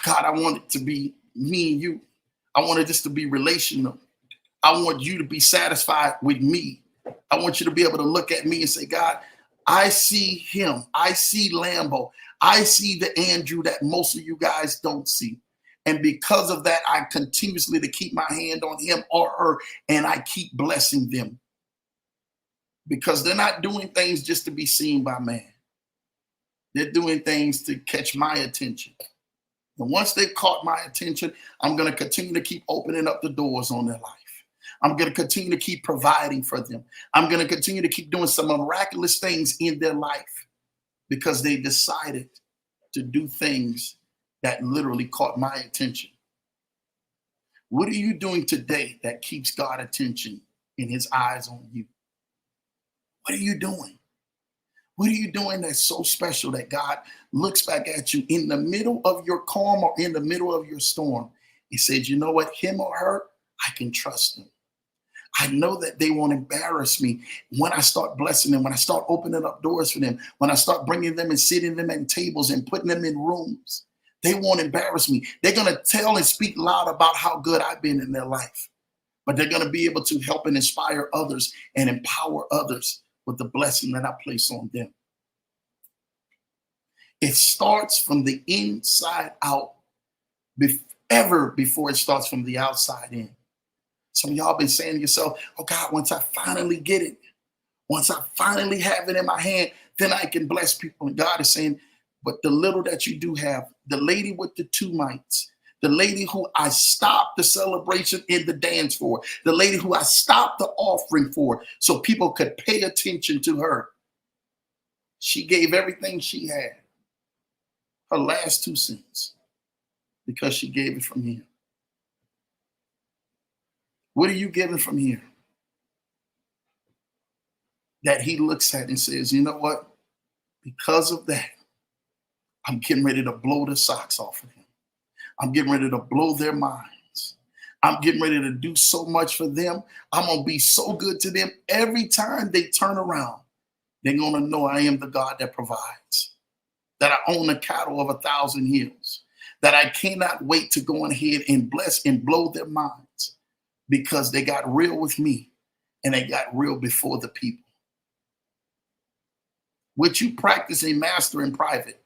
God, I want it to be me and you. I wanted this to be relational. I want you to be satisfied with me. I want you to be able to look at me and say, God, I see him. I see Lambo. I see the Andrew that most of you guys don't see. And because of that, I continuously to keep my hand on him or her, and I keep blessing them. Because they're not doing things just to be seen by man. They're doing things to catch my attention. And once they've caught my attention, I'm going to continue to keep opening up the doors on their life. I'm going to continue to keep providing for them. I'm going to continue to keep doing some miraculous things in their life because they decided to do things that literally caught my attention. What are you doing today that keeps God's attention in his eyes on you? What are you doing? What are you doing that's so special that God looks back at you in the middle of your calm or in the middle of your storm? He said, you know what? Him or her, I can trust them. I know that they won't embarrass me when I start blessing them, when I start opening up doors for them, when I start bringing them and sitting them at tables and putting them in rooms. They won't embarrass me. They're going to tell and speak loud about how good I've been in their life. But they're going to be able to help and inspire others and empower others with the blessing that I place on them. It starts from the inside out before it starts from the outside in. Some of y'all been saying to yourself, oh God, once I finally get it, once I finally have it in my hand, then I can bless people. And God is saying, but the little that you do have, the lady with the 2 mites, the lady who I stopped the celebration in the dance for, the lady who I stopped the offering for so people could pay attention to her. She gave everything she had, her last 2 cents, because she gave it from here. What are you giving from here that he looks at and says, you know what? Because of that, I'm getting ready to blow the socks off of them. I'm getting ready to blow their minds. I'm getting ready to do so much for them. I'm going to be so good to them. Every time they turn around, they're going to know I am the God that provides, that I own the cattle of 1,000 hills, that I cannot wait to go ahead and bless and blow their minds because they got real with me and they got real before the people. What you practice and master in private,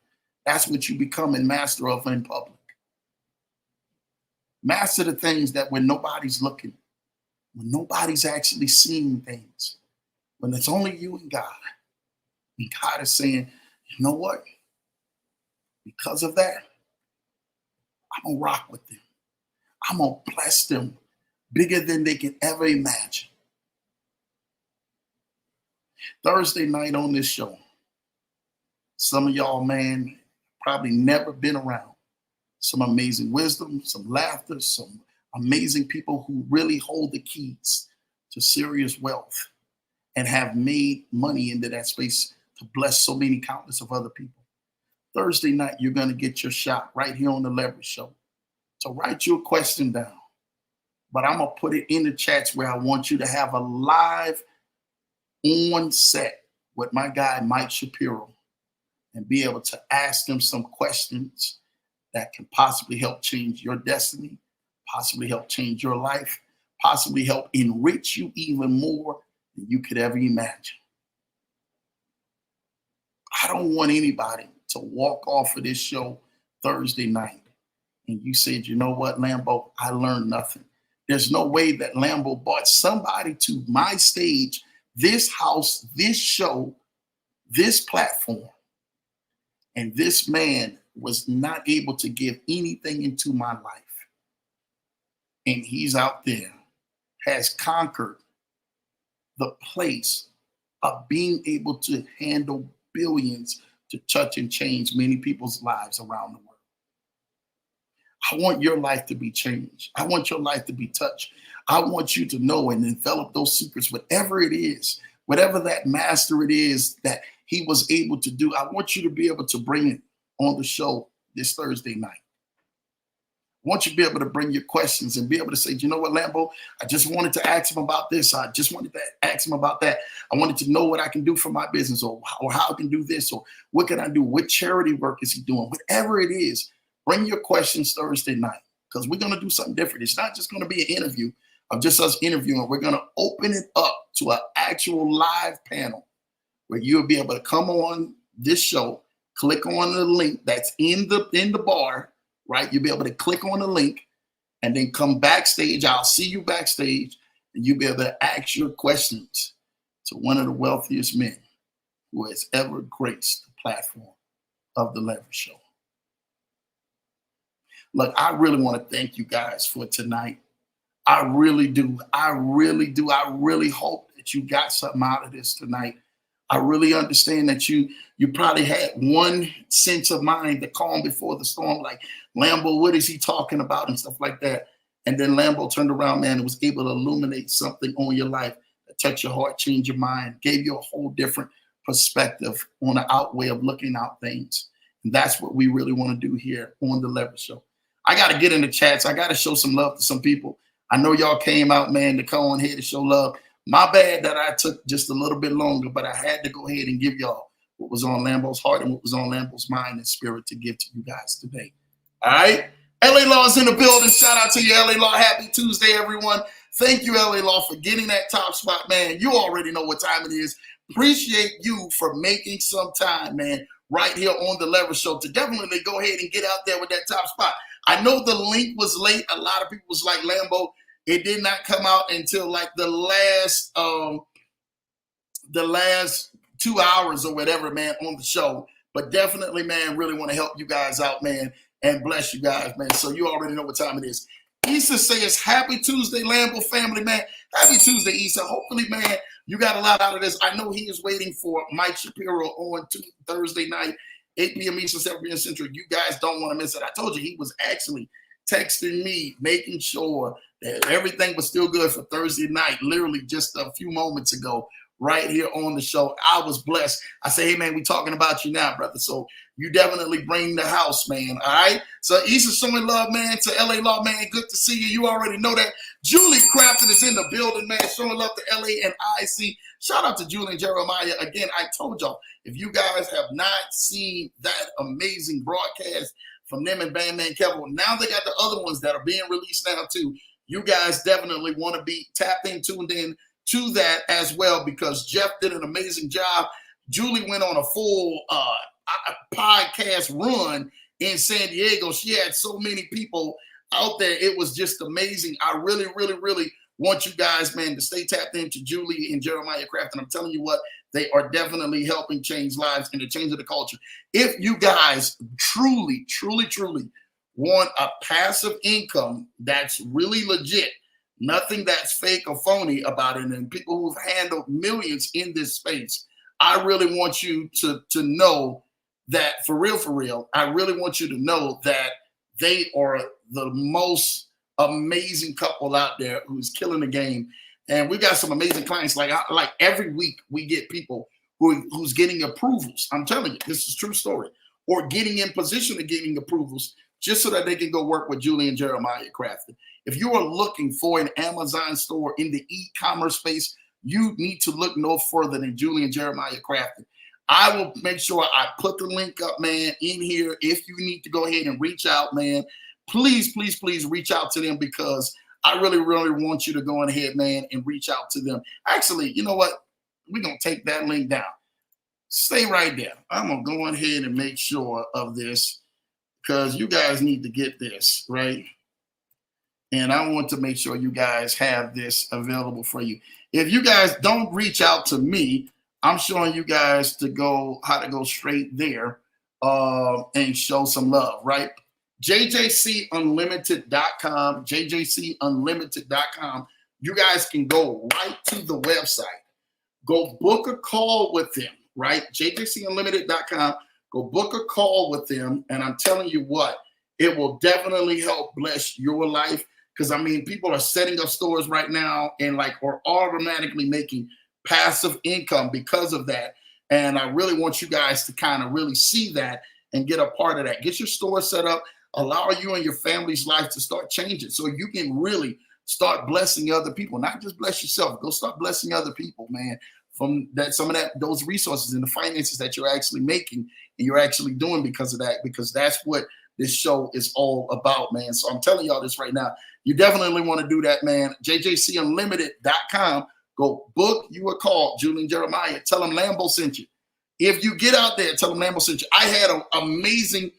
that's what you become and master of in public. Master the things that when nobody's looking, when nobody's actually seeing things, when it's only you and God. And God is saying, you know what? Because of that, I'm going to rock with them. I'm going to bless them bigger than they can ever imagine. Thursday night on this show, some of y'all, man, probably never been around. Some amazing wisdom, some laughter, some amazing people who really hold the keys to serious wealth and have made money into that space to bless so many countless of other people. Thursday night, you're going to get your shot right here on the Leverage Show. So write your question down, but I'm going to put it in the chats where I want you to have a live on set with my guy, Mike Shapiro, and be able to ask them some questions that can possibly help change your destiny, possibly help change your life, possibly help enrich you even more than you could ever imagine. I don't want anybody to walk off of this show Thursday night and you said, you know what, Lambo, I learned nothing. There's no way that Lambo brought somebody to my stage, this house, this show, this platform, and this man was not able to give anything into my life. And he's out there, has conquered the place of being able to handle billions to touch and change many people's lives around the world. I want your life to be changed. I want your life to be touched. I want you to know and envelop those secrets, whatever it is, whatever that master it is that he was able to do. I want you to be able to bring it on the show this Thursday night. I want you to be able to bring your questions and be able to say, you know what, Lambo, I just wanted to ask him about this. I just wanted to ask him about that. I wanted to know what I can do for my business or how I can do this or what can I do? What charity work is he doing? Whatever it is, bring your questions Thursday night because we're going to do something different. It's not just going to be an interview of just us interviewing. We're going to open it up to an actual live panel where you'll be able to come on this show, click on the link that's in the bar, right? You'll be able to click on the link and then come backstage. I'll see you backstage and you'll be able to ask your questions to one of the wealthiest men who has ever graced the platform of the Leverage Show. Look, I really want to thank you guys for tonight. I really do. I really do. I really hope that you got something out of this tonight. I really understand that you probably had one sense of mind, the calm before the storm, like, Lambo, what is he talking about and stuff like that. And then Lambo turned around, man, and was able to illuminate something on your life that touched your heart, changed your mind, gave you a whole different perspective on the out way of looking out things. And that's what we really want to do here on the Leverage Show. I got to get in the chats. I got to show some love to some people. I know y'all came out, man, to come on here to show love. My bad that I took just a little bit longer, but I had to go ahead and give y'all what was on Lambo's heart and what was on Lambo's mind and spirit to give to you guys today. All right? LA Law's in the building. Shout out to you, LA Law. Happy Tuesday, everyone. Thank you, LA Law, for getting that top spot, man. You already know what time it is. Appreciate you for making some time, man, right here on the Leverage Show to definitely go ahead and get out there with that top spot. I know the link was late. A lot of people was like, Lambo, it did not come out until like the last 2 hours or whatever, man, on the show. But definitely, man, really want to help you guys out, man, and bless you guys, man. So you already know what time it is. Issa says, happy Tuesday, Lambo family, man. Happy Tuesday, Issa. Hopefully, man, you got a lot out of this. I know he is waiting for Mike Shapiro on Thursday night, 8 p.m. Eastern, 7 p.m. Central. You guys don't want to miss it. I told you he was actually texting me, making sure that everything was still good for Thursday night, literally just a few moments ago, right here on the show. I was blessed. I say, hey, man, we talking about you now, brother. So you definitely bring the house, man. All right. So Issa showing love, man, to LA Law, man. Good to see you. You already know that. Julie Crafton is in the building, man, showing love to LA and IC. Shout out to Julie and Jeremiah. Again, I told y'all, if you guys have not seen that amazing broadcast from them and Bandman Kevin, now they got the other ones that are being released now too. You guys definitely want to be tapped in, tuned in to that as well, because Jeff did an amazing job. Julie went on a full podcast run in San Diego. She had so many people out there. It was just amazing. I really, really, really want you guys, man, to stay tapped into Julie and Jeremiah Craft. And I'm telling you what, they are definitely helping change lives and the change of the culture. If you guys truly, truly, truly want a passive income that's really legit, nothing that's fake or phony about it, and people who've handled millions in this space, I really want you to know that for real, I really want you to know that they are the most amazing couple out there who's killing the game. And we got some amazing clients. Like every week we get people who's getting approvals. I'm telling you, this is a true story. Or getting in position of getting approvals just so that they can go work with Julie and Jeremiah Crafton. If you are looking for an Amazon store in the e-commerce space, you need to look no further than Julie and Jeremiah Crafton. I will make sure I put the link up, man, in here. If you need to go ahead and reach out, man, please, please, please reach out to them, because I really, really want you to go ahead, man, and reach out to them. Actually, you know what? We're going to take that link down. Stay right there. I'm going to go ahead and make sure of this, because you guys need to get this, right? And I want to make sure you guys have this available for you. If you guys don't reach out to me, I'm showing you guys how to go straight there and show some love, right? JJCunlimited.com, JJCunlimited.com. You guys can go right to the website. Go book a call with them, right? JJCunlimited.com. Go book a call with them. And I'm telling you what, it will definitely help bless your life. Because, I mean, people are setting up stores right now and are automatically making passive income because of that. And I really want you guys to kind of really see that and get a part of that. Get your store set up. Allow you and your family's life to start changing so you can really start blessing other people. Not just bless yourself. Go start blessing other people, man, from that, some of that, those resources and the finances that you're actually making and you're actually doing because of that, because that's what this show is all about, man. So I'm telling y'all this right now. You definitely want to do that, man. JJCunlimited.com. Go book you a call, Julie and Jeremiah. Tell them Lambo sent you. If you get out there, tell them Lambo sent you. I had an amazing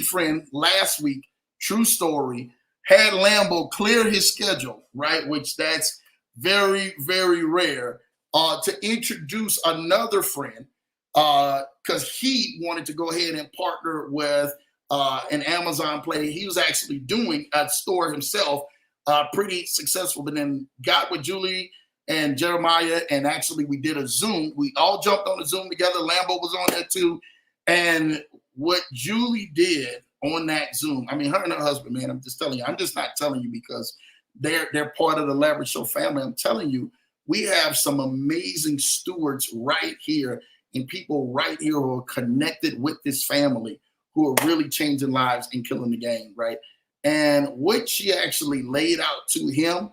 friend last week, true story, had Lambo clear his schedule, right? Which that's very, very rare, to introduce another friend because he wanted to go ahead and partner with an Amazon play. He was actually doing a store himself, pretty successful, but then got with Julie and Jeremiah, and actually we did a Zoom. We all jumped on a Zoom together. Lambo was on there too. And what Julie did on that Zoom, I mean, her and her husband, man, I'm just telling you, I'm just not telling you because they're part of the Leverage Show family. I'm telling you, we have some amazing stewards right here and people right here who are connected with this family who are really changing lives and killing the game, right? And what she actually laid out to him,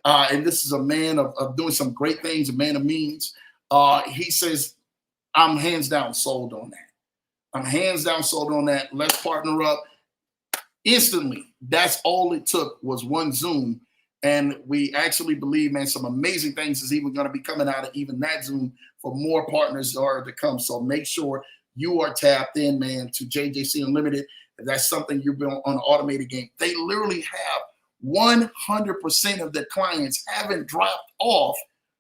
and this is a man of doing some great things, a man of means. He says, I'm hands down sold on that. I'm hands down sold on that. Let's partner up. Instantly, that's all it took was one Zoom. And we actually believe, man, some amazing things is even going to be coming out of even that Zoom for more partners are to come. So make sure you are tapped in, man, to JJC Unlimited. If that's something you've been on an automated game, they literally have 100% of their clients haven't dropped off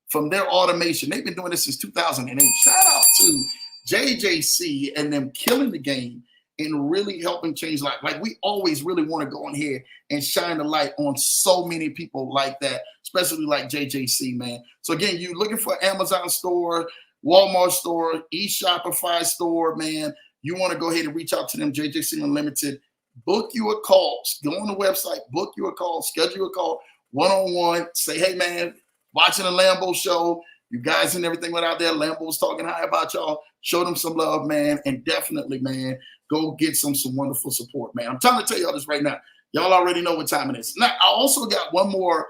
from their automation. They've been doing this since 2008. Shout out to JJC and them killing the game and really helping change life. Like we always really want to go in here and shine the light on so many people like that, especially like JJC, man. So again, you looking for Amazon store, Walmart store, eShopify store, man. You want to go ahead and reach out to them, JJC Unlimited. Book you a call. Go on the website, book you a call, schedule a call, one-on-one. Say, hey, man, watching the Lambo show. You guys and everything went out there. Lambo was talking high about y'all. Show them some love, man. And definitely, man, go get some wonderful support, man. I'm trying to tell y'all this right now. Y'all already know what time it is. Now, I also got one more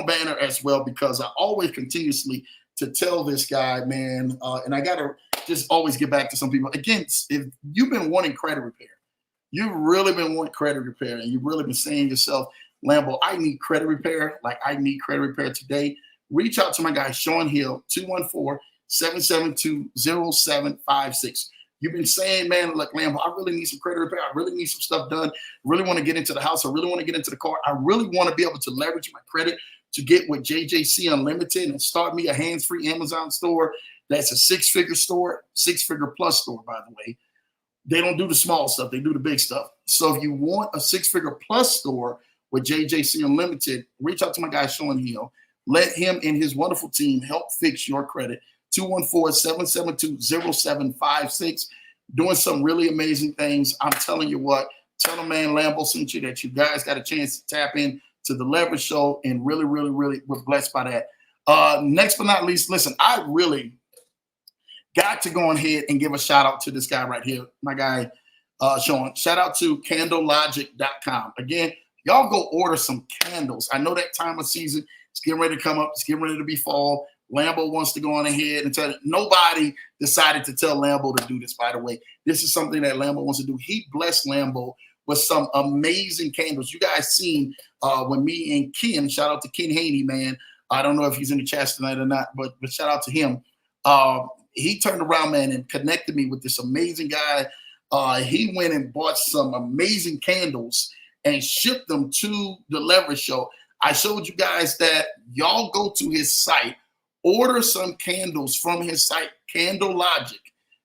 banner as well, because I always continuously to tell this guy, man, and I got to just always get back to some people. Again, if you've been wanting credit repair, you've really been wanting credit repair, and you've really been saying to yourself, Lambo, I need credit repair. Like, I need credit repair today. Reach out to my guy, Sean Hill, 214-772-0756. You've been saying, man, look, Lambo, I really need some credit repair. I really need some stuff done. Really want to get into the house. I really want to get into the car. I really want to be able to leverage my credit to get with JJC Unlimited and start me a hands-free Amazon store. That's a six-figure store, six-figure plus store, by the way. They don't do the small stuff. They do the big stuff. So if you want a six-figure plus store with JJC Unlimited, reach out to my guy, Sean Hill. Let him and his wonderful team help fix your credit. 214-772-0756. Doing some really amazing things. I'm telling you what, tell them, man, Lambo sent you, that you guys got a chance to tap in to the Leverage Show, and really, really, really we're blessed by that. Next but not least, listen, I really got to go ahead and give a shout out to this guy right here, my guy, Sean. Shout out to candlelogic.com. Again, y'all go order some candles. I know that time of season, it's getting ready to come up. It's getting ready to be fall. Lambo wants to go on ahead and tell it. Nobody decided to tell Lambo to do this, by the way. This is something that Lambo wants to do. He blessed Lambo with some amazing candles. You guys seen when me and Ken, shout out to Ken Haney, man. I don't know if he's in the chat tonight or not, but shout out to him. He turned around, man, and connected me with this amazing guy. He went and bought some amazing candles and shipped them to the Leverage Show. I showed you guys that. Y'all go to his site, order some candles from his site, Candle Logic,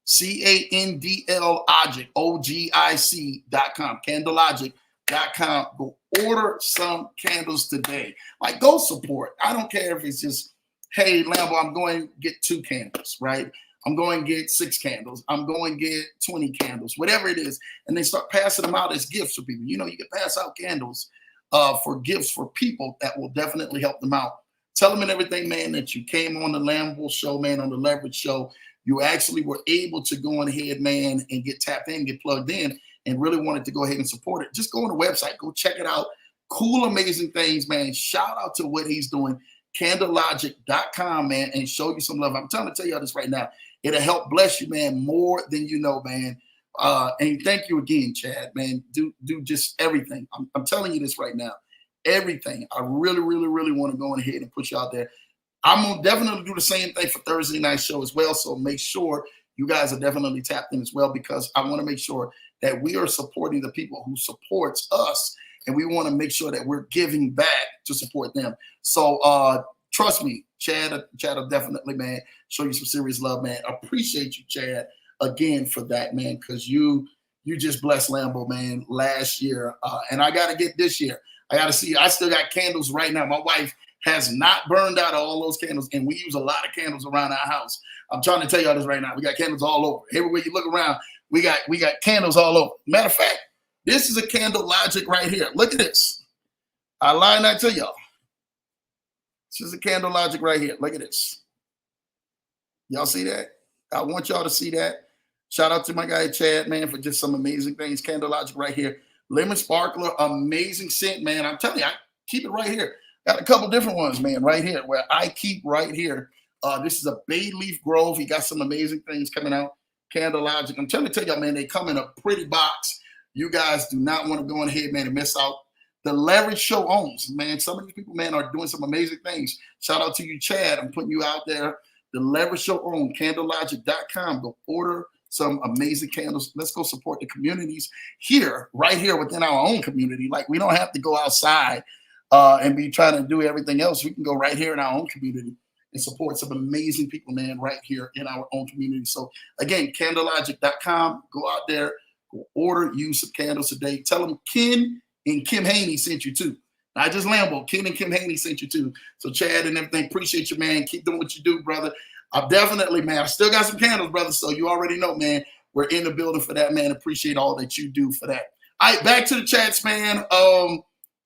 CANDLOGIC.com, candlelogic.com. Go order some candles today. Like, go support. I don't care if it's just, hey, Lambo, I'm going to get 2 candles, right? I'm going to get 6 candles. I'm going to get 20 candles, whatever it is. And they start passing them out as gifts for people. You know, you can pass out candles for gifts for people that will definitely help them out. Tell them and everything, man, that you came on the Lambo Show, man, on the Leverage Show. You actually were able to go on ahead, man, and get tapped in, get plugged in, and really wanted to go ahead and support it. Just go on the website. Go check it out. Cool, amazing things, man. Shout out to what he's doing. Candlelogic.com, man, and show you some love. I'm trying to tell y'all this right now. It'll help bless you, man, more than you know, man. And thank you again, Chad, man. Do just everything. I'm telling you this right now. Everything. I really, really, really want to go ahead and put you out there. I'm going to definitely do the same thing for Thursday night show as well. So make sure you guys are definitely tapped in as well, because I want to make sure that we are supporting the people who supports us. And we want to make sure that we're giving back to support them. So trust me, Chad will definitely, man, show you some serious love, man. Appreciate you, Chad, again for that, man, because you just blessed Lambo, man, last year. And I got to get this year. I got to see. I still got candles right now. My wife has not burned out all those candles, and we use a lot of candles around our house. I'm trying to tell y'all this right now. We got candles all over. Everywhere you look around, we got candles all over. Matter of fact, this is a Candle Logic right here. Look at this. I lie not to y'all. This is a Candle Logic right here. Look at this. Y'all see that? I want y'all to see that. Shout out to my guy Chad, man, for just some amazing things. Candle Logic right here. Lemon Sparkler, amazing scent, man. I'm telling you, I keep it right here. Got a couple different ones, man, right here, where I keep right here. This is a Bay Leaf Grove. He got some amazing things coming out. Candle Logic. I'm trying to tell y'all, man, they come in a pretty box. You guys do not want to go ahead, man, and miss out. The Leverage Show owns, man. Some of these people, man, are doing some amazing things. Shout out to you, Chad. I'm putting you out there. The Leverage Show owns, candlelogic.com. Go order some amazing candles. Let's go support the communities here, right here within our own community. Like, we don't have to go outside and be trying to do everything else. We can go right here in our own community and support some amazing people, man, right here in our own community. So again, candlelogic.com. Go out there, go order you some candles today. Tell them Ken and Kim Haney sent you too. Not just Lambo. Ken and Kim Haney sent you too. So Chad and everything, appreciate you, man. Keep doing what you do, brother. I've definitely, man, I still got some candles, brother. So you already know, man, we're in the building for that, man. Appreciate all that you do for that. All right, back to the chats, man.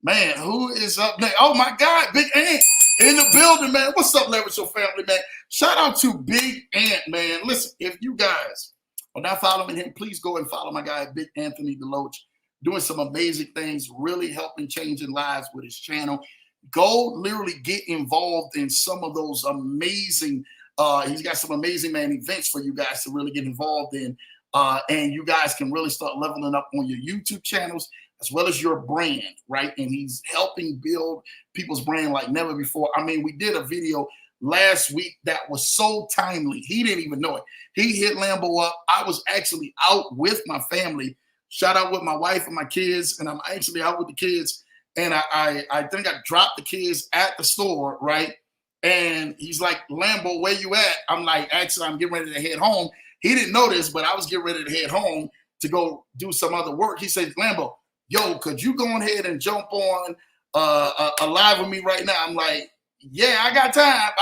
Man, who is up next? Oh, my God, Big Ant. In the building, man. What's up, Leverage Show family, man? Shout out to Big Ant, man. Listen, if you guys are not following him, please go and follow my guy, Big Anthony Deloach, doing some amazing things, really helping changing lives with his channel. Go literally get involved in some of those amazing, he's got some amazing, man, events for you guys to really get involved in. And you guys can really start leveling up on your YouTube channels as well as your brand, right? And he's helping build people's brand like never before. I mean, we did a video last week that was so timely. He didn't even know it. He hit Lambo up. I was actually out with my family. Shout out with my wife and my kids. And I'm actually out with the kids. And I think I dropped the kids at the store, right? And he's like, Lambo, where you at? I'm like, actually, I'm getting ready to head home. He didn't know this, but I was getting ready to head home to go do some other work. He said, Lambo, yo, could you go ahead and jump on a live with me right now? I'm like, yeah, I got time.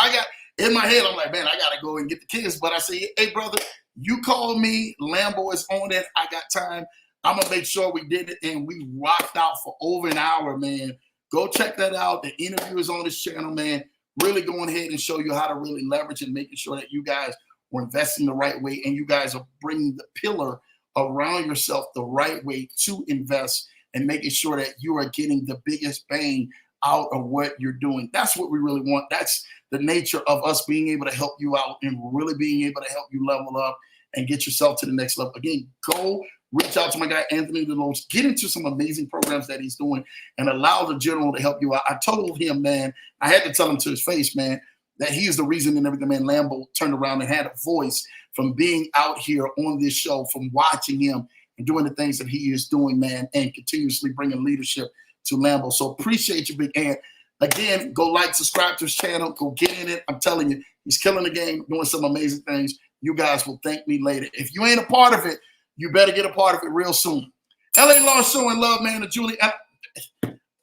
In my head, I'm like, man, I got to go and get the kids. But I say, hey, brother, you call me. Lambo is on it. I got time. I'm going to make sure we did it. And we rocked out for over an hour, man. Go check that out. The interview is on this channel, man. Really going ahead and show you how to really leverage and making sure that you guys are investing the right way and you guys are bringing the pillar around yourself the right way to invest and making sure that you are getting the biggest bang out of what you're doing. That's what we really want. That's the nature of us being able to help you out and really being able to help you level up and get yourself to the next level. Again, go reach out to my guy, Anthony Deloach, get into some amazing programs that he's doing and allow the general to help you out. I told him, man, I had to tell him to his face, man, that he is the reason and everything, man. Lambo turned around and had a voice from being out here on this show, from watching him and doing the things that he is doing, man, and continuously bringing leadership to Lambo. So appreciate you, Big Ant. Again, go like, subscribe to his channel, go get in it. I'm telling you, he's killing the game, doing some amazing things. You guys will thank me later. If you ain't a part of it, you better get a part of it real soon. LA Law showing love, man, to Julie.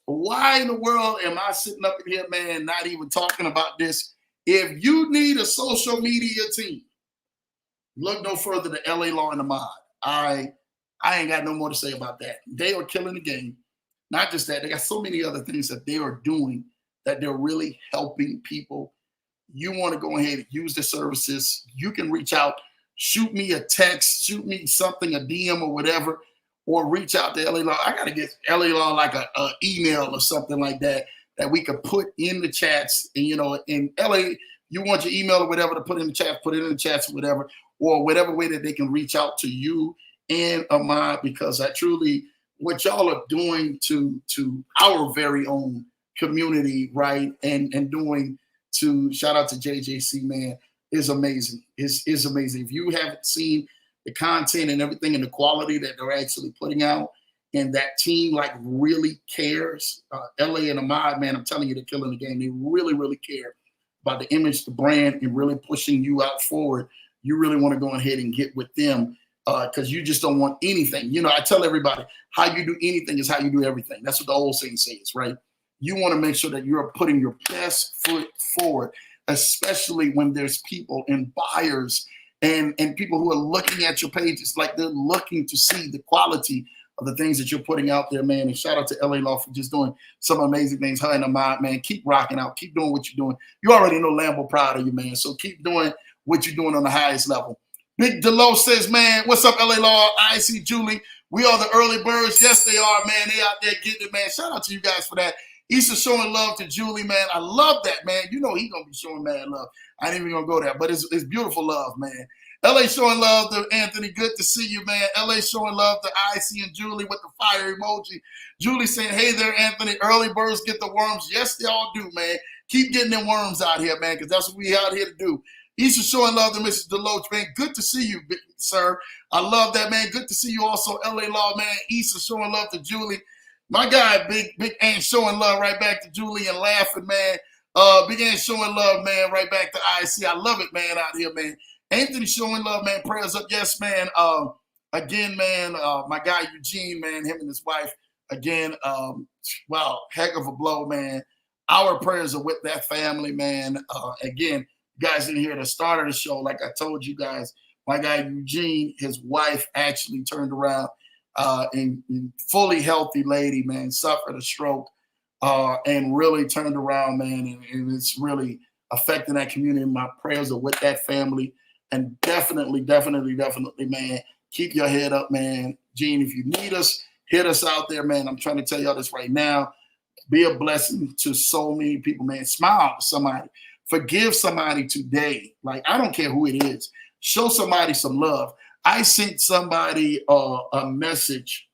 Why in the world am I sitting up in here, man, not even talking about this? If you need a social media team, look no further than LA Law and the Mod. I ain't got no more to say about that. They are killing the game. Not just that, they got so many other things that they are doing that they're really helping people. You want to go ahead and use the services. You can reach out, shoot me a text, shoot me something, a DM or whatever, or reach out to LA Law. I got to get LA Law like a email or something like that we could put in the chats. And, you know, in LA, you want your email or whatever to put in the chat, put it in the chats or whatever way that they can reach out to you and Ahmad, because I truly, what y'all are doing to our very own community, right, and doing to, shout out to JJC, man, is amazing. Is amazing. If you haven't seen the content and everything and the quality that they're actually putting out, and that team like really cares, LA and Ahmad, man, I'm telling you, they're killing the game. They really, really care about the image, the brand, and really pushing you out forward. You really want to go ahead and get with them because you just don't want anything. You know, I tell everybody, how you do anything is how you do everything. That's what the old saying says, right? You want to make sure that you're putting your best foot forward, especially when there's people and buyers and people who are looking at your pages, like they're looking to see the quality of the things that you're putting out there, man. And shout out to LA Law for just doing some amazing things. Her and Ahmad, man, keep rocking out. Keep doing what you're doing. You already know Lambo proud of you, man. So keep doing what you're doing on the highest level. Big Deloach says, man, what's up, LA Law? I see Julie. We are the early birds. Yes, they are, man. They out there getting it, man. Shout out to you guys for that. Issa showing love to Julie, man. I love that, man. You know he going to be showing mad love. I ain't even going to go there, but it's beautiful love, man. LA showing love to Anthony. Good to see you, man. LA showing love to Icy and Julie with the fire emoji. Julie saying, hey there, Anthony. Early birds get the worms. Yes, they all do, man. Keep getting them worms out here, man, because that's what we out here to do. Issa showing love to Mrs. Deloach, man. Good to see you, sir. I love that, man. Good to see you also, LA Law, man. Issa showing love to Julie. My guy, Big Ant showing love right back to Julie and laughing, man. Big Ant showing love, man, right back to IC. I love it, man, out here, man. Anthony showing love, man. Prayers up. Yes, man. Again, man, my guy Eugene, man, him and his wife, again, wow, heck of a blow, man. Our prayers are with that family, man. Again, you guys didn't hear the start of the show. Like I told you guys, my guy Eugene, his wife actually turned around and fully healthy lady, man, suffered a stroke. and really turned around, man. And it's really affecting that community. My prayers are with that family. And definitely, definitely, definitely, man, keep your head up, man. Gene, if you need us, hit us out there, man. I'm trying to tell y'all this right now. Be a blessing to so many people, man. Smile to somebody. Forgive somebody today. Like, I don't care who it is. Show somebody some love. I sent somebody a message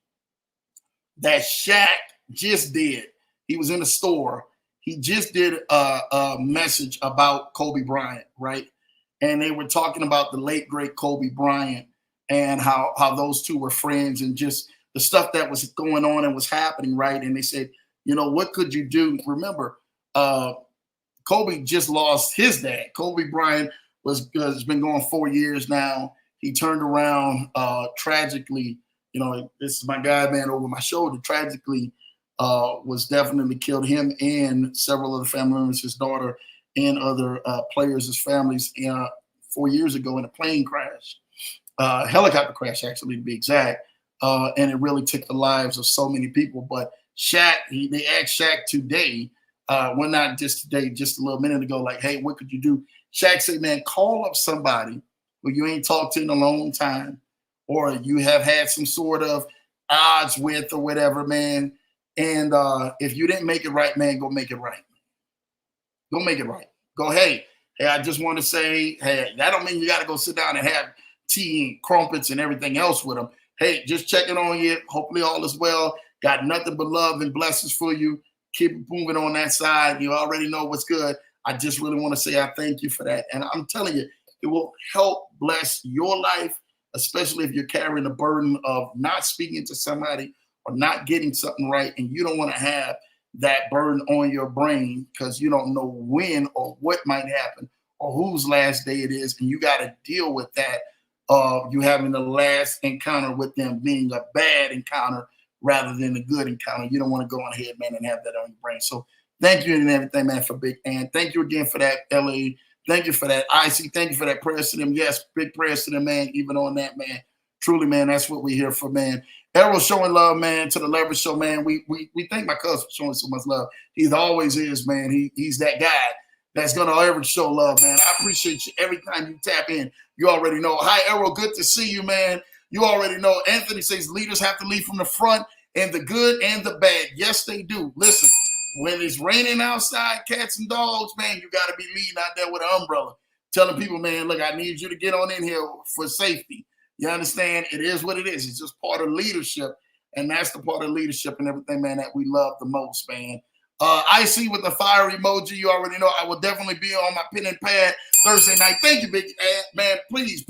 that Shaq just did. He was in the store. He just did a message about Kobe Bryant, right? And they were talking about the late, great Kobe Bryant and how those two were friends and just the stuff that was going on and was happening, right? And they said, you know, what could you do? Remember, Kobe just lost his dad. Kobe Bryant has been gone 4 years now. He turned around tragically. You know, this is my guy, man, over my shoulder. Tragically, was definitely killed. Him and several other family members, his daughter and other players, his families, 4 years ago in a plane crash, helicopter crash, actually, to be exact. And it really took the lives of so many people. But Shaq, they asked Shaq today, well, not just today, just a little minute ago, like, hey, what could you do? Shaq said, man, call up somebody who you ain't talked to in a long time, or you have had some sort of odds with or whatever, man. And if you didn't make it right, man, go make it right. Go make it right. Go, hey, I just want to say, hey, that don't mean you got to go sit down and have tea and crumpets and everything else with them. Hey, just checking on you. Hopefully all is well. Got nothing but love and blessings for you. Keep moving on that side. You already know what's good. I just really want to say I thank you for that. And I'm telling you, it will help bless your life, especially if you're carrying the burden of not speaking to somebody or not getting something right. And you don't want to have that burden on your brain because you don't know when or what might happen or whose last day it is. And you got to deal with that. You having the last encounter with them being a bad encounter rather than a good encounter. You don't want to go on ahead, man, and have that on your brain. So thank you and everything, man, for Big Ann. Thank you again for that, LA. Thank you for that, IC. Thank you for that prayers to them. Yes, big prayers to them, man, even on that, man. Truly, man, that's what we're here for, man. Errol showing love, man, to the Leverage Show, man. We thank my cousin for showing so much love. He always is, man. He's that guy that's going to ever show love, man. I appreciate you every time you tap in. You already know. Hi, Errol. Good to see you, man. You already know. Anthony says leaders have to lead from the front and the good and the bad. Yes, they do. Listen, when it's raining outside, cats and dogs, man, you got to be leading out there with an umbrella. Telling people, man, look, I need you to get on in here for safety. You understand? It is what it is. It's just part of leadership. And that's the part of leadership and everything, man, that we love the most, man. I see with the fire emoji, you already know I will definitely be on my pen and pad Thursday night. Thank you, big man. Please,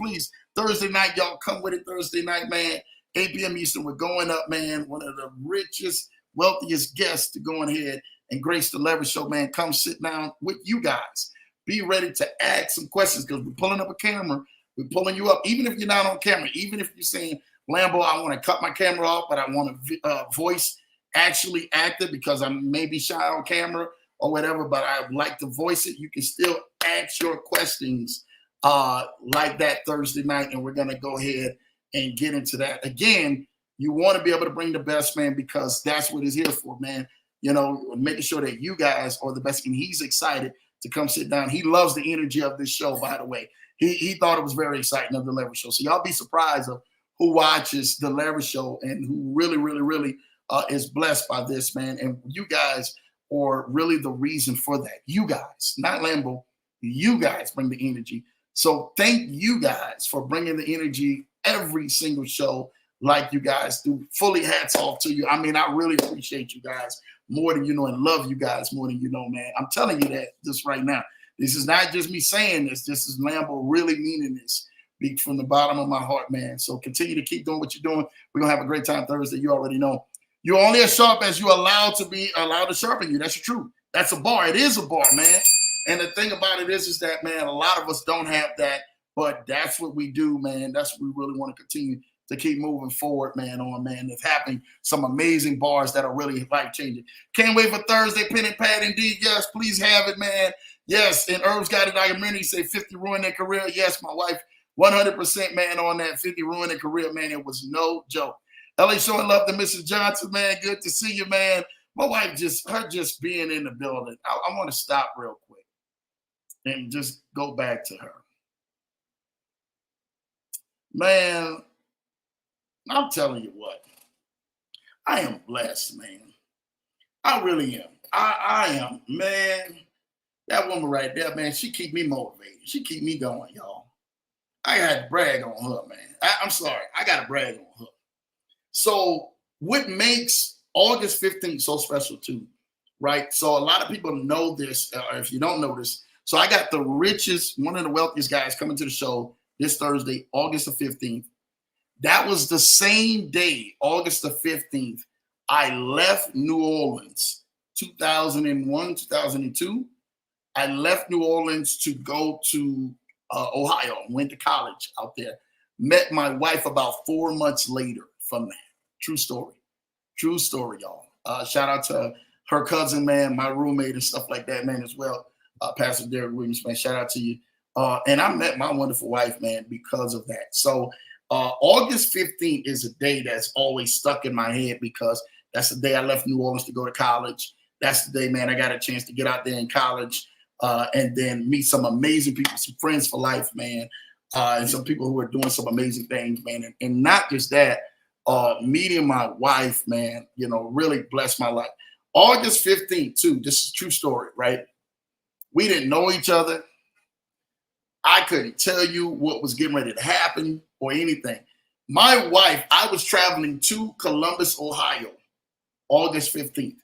Thursday night, y'all come with it Thursday night, man. 8 p.m. Eastern, we're going up, man. One of the richest, wealthiest guests to go ahead and grace the Leverage Show, man. Come sit down with you guys. Be ready to ask some questions because we're pulling up a camera. We're pulling you up. Even if you're not on camera, even if you're saying, Lambo, I want to cut my camera off, but I want to voice actually active because I'm maybe shy on camera or whatever, but I like to voice it. You can still ask your questions like that Thursday night, and we're going to go ahead and get into that. Again, you want to be able to bring the best, man, because that's what it's here for, man. You know, making sure that you guys are the best, and he's excited to come sit down. He loves the energy of this show, by the way. He thought it was very exciting of the Leverage Show. So y'all be surprised of who watches the Leverage Show and who really, really, really is blessed by this, man. And you guys are really the reason for that. You guys, not Lambo, you guys bring the energy. So thank you guys for bringing the energy every single show like you guys do. Fully hats off to you. I mean, I really appreciate you guys more than you know and love you guys more than you know, man. I'm telling you that just right now. This is not just me saying this. This is Lambo really meaning this from the bottom of my heart, man. So continue to keep doing what you're doing. We're going to have a great time Thursday. You already know. You're only as sharp as you're allowed to sharpen you. That's the truth. That's a bar. It is a bar, man. And the thing about it is that, man, a lot of us don't have that, but that's what we do, man. That's what we really want to continue to keep moving forward, man, man. It's happening. Some amazing bars that are really life-changing. Can't wait for Thursday, pen and pad. Indeed, yes, please have it, man. Yes, and Herb's got a documentary, say 50 ruined their career. Yes, my wife, 100%, man, on that 50 ruined their career, man. It was no joke. LA showing love to Mrs. Johnson, man. Good to see you, man. My wife her just being in the building. I want to stop real quick and just go back to her. Man, I'm telling you what, I am blessed, man. I really am. I am, man. That woman right there, man, she keep me motivated. She keep me going, y'all. I got to brag on her, man. I'm sorry. I got to brag on her. So what makes August 15th so special too, right? So a lot of people know this, or if you don't know this. So I got the richest, one of the wealthiest guys coming to the show this Thursday, August the 15th. That was the same day, August the 15th, I left New Orleans, 2001, 2002. I left New Orleans to go to Ohio, went to college out there. Met my wife about 4 months later from that. True story. True story, y'all. Shout out to her cousin, man, my roommate and stuff like that, man, as well. Pastor Derek Williams, man, shout out to you. And I met my wonderful wife, man, because of that. So August 15th is a day that's always stuck in my head because that's the day I left New Orleans to go to college. That's the day, man, I got a chance to get out there in college and then meet some amazing people, some friends for life, man, and some people who are doing some amazing things, man. And not just that, meeting my wife, man, you know, really blessed my life. August 15th, too, this is a true story, right? We didn't know each other. I couldn't tell you what was getting ready to happen or anything. My wife, I was traveling to Columbus, Ohio, August 15th.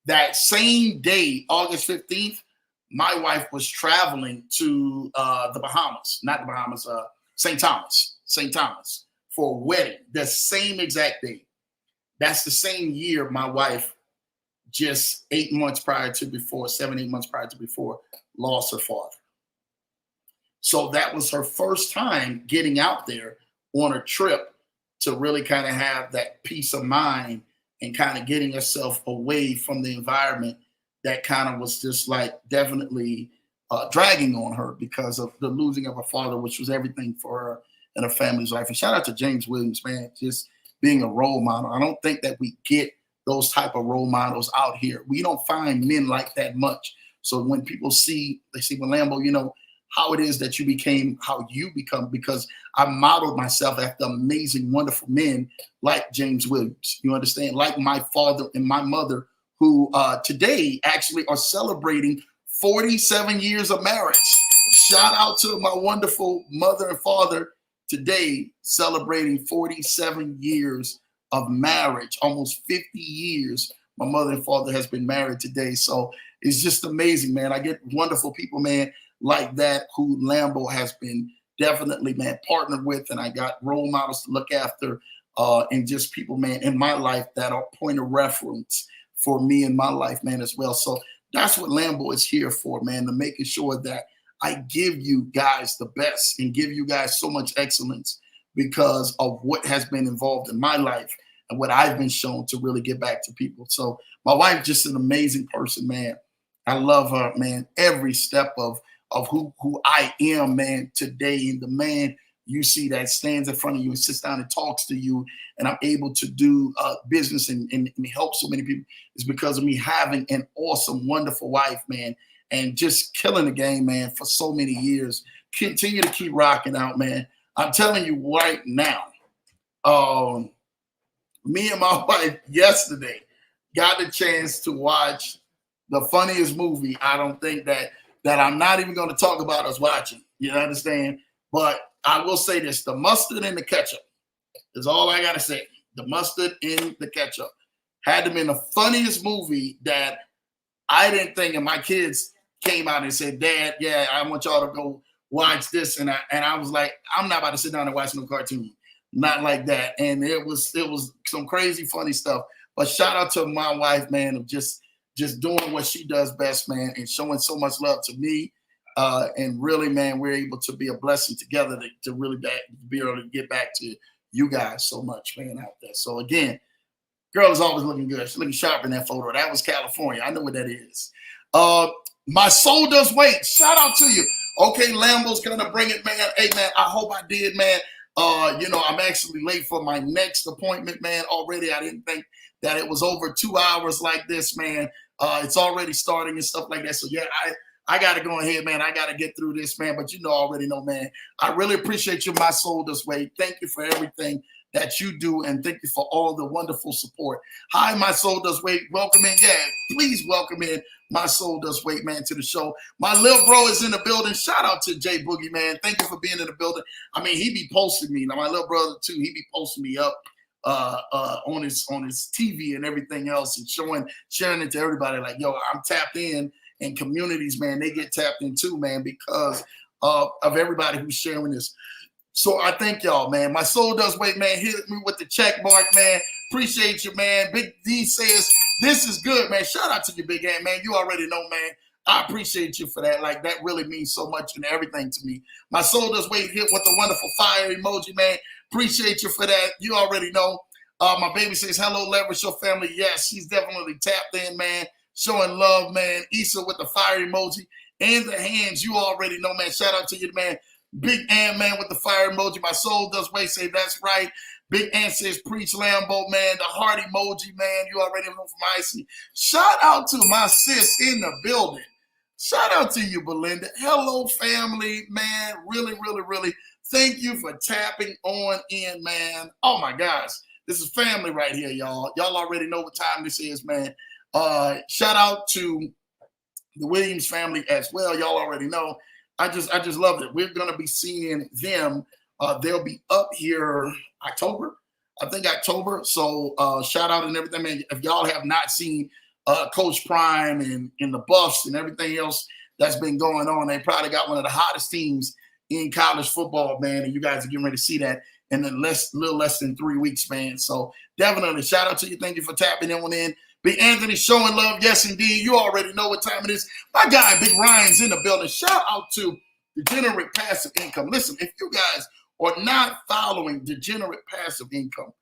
That same day, August 15th, my wife was traveling to the Bahamas, not the Bahamas, St. Thomas for a wedding, the same exact day. That's the same year my wife, just 8 months prior to before, 7, 8 months prior to before, lost her father. So that was her first time getting out there on a trip to really kind of have that peace of mind and kind of getting herself away from the environment that kind of was just like definitely dragging on her because of the losing of her father, which was everything for her and her family's life. And shout out to James Williams, man, just being a role model. I don't think that we get those type of role models out here. We don't find men like that much. So when people see, they see, well, Lambo, you know, how it is that you became how you become, because I modeled myself after amazing, wonderful men like James Williams, you understand, like my father and my mother, who today actually are celebrating 47 years of marriage. Shout out to my wonderful mother and father today, celebrating 47 years of marriage, almost 50 years. My mother and father has been married today. So it's just amazing, man. I get wonderful people, man, like that, who Lambo has been definitely, man, partnered with. And I got role models to look after and just people, man, in my life that are point of reference for me in my life, man, as well. So that's what Lambo is here for, man, to making sure that I give you guys the best and give you guys so much excellence because of what has been involved in my life and what I've been shown to really get back to people. So my wife, just an amazing person, man. I love her, man, every step of who I am, man, today. And the man you see that stands in front of you and sits down and talks to you, and I'm able to do business and help so many people, is because of me having an awesome, wonderful wife, man, and just killing the game, man, for so many years. Continue to keep rocking out, man. I'm telling you right now, me and my wife yesterday got the chance to watch the funniest movie. I don't think that I'm not even going to talk about us watching. You understand? But I will say this: the mustard and the ketchup is all I got to say. The mustard and the ketchup had to be the funniest movie that I didn't think, and my kids came out and said, "Dad, yeah, I want y'all to go watch this." And I was like, I'm not about to sit down and watch no cartoon. Not like that. And it was some crazy funny stuff. But shout out to my wife, man, of just doing what she does best, man, and showing so much love to me. And really, man, we're able to be a blessing together to really be able to get back to you guys so much, man, out there. So again, girl is always looking good. She's looking sharp in that photo. That was California. I know what that is. My soul does wait. Shout out to you. Okay, Lambo's gonna bring it, man. Hey, man, I hope I did, man. I'm actually late for my next appointment, man. Already, I didn't think that it was over 2 hours like this, man. It's already starting and stuff like that. So yeah, I got to go ahead, man. I got to get through this, man. But you already know, man. I really appreciate you, My Soul Does Wait. Thank you for everything that you do, and thank you for all the wonderful support. Hi, My Soul Does Wait. Welcome in. Yeah, please welcome in My Soul Does Wait, man, to the show. My little bro is in the building. Shout out to Jay Boogie, man. Thank you for being in the building. I mean, he be posting me. Now, my little brother, too, he be posting me up on his TV and everything else, and sharing it to everybody. Like, yo, I'm tapped in communities, man. They get tapped in too, man, because of everybody who's sharing this. So I thank y'all, man. My Soul Does Wait, man. Hit me with the check mark, man. Appreciate you, man. Big D says, this is good, man. Shout out to you, Big Ant, man. You already know, man. I appreciate you for that. Like, that really means so much and everything to me. My Soul Does Wait hit with the wonderful fire emoji, man. Appreciate you for that. You already know. My baby says, hello, Leverage Show family. Yes, she's definitely tapped in, man. Showing love, man. Issa with the fire emoji and the hands. You already know, man. Shout out to you, man. Big Ant, man, with the fire emoji. My Soul Does Wait, say that's right. Big Ant says, preach Lambo, man. The heart emoji, man. You already know from Icy. Shout out to my sis in the building. Shout out to you, Belinda. Hello, family, man. Really, really, really. Thank you for tapping on in, man. Oh, my gosh. This is family right here, y'all. Y'all already know what time this is, man. Shout out to the Williams family as well. Y'all already know. I just love it. We're going to be seeing them. They'll be up here October. I think October. So shout out and everything, man. If y'all have not seen Coach Prime and the Buffs and everything else that's been going on, they probably got one of the hottest teams in college football, man. And you guys are getting ready to see that in a little less than 3 weeks, man. So definitely shout out to you. Thank you for tapping in. Big Anthony showing love. Yes, indeed. You already know what time it is. My guy, Big Ryan's in the building. Shout out to Degenerate Passive Income. Listen, if you guys are not following Degenerate Passive Income,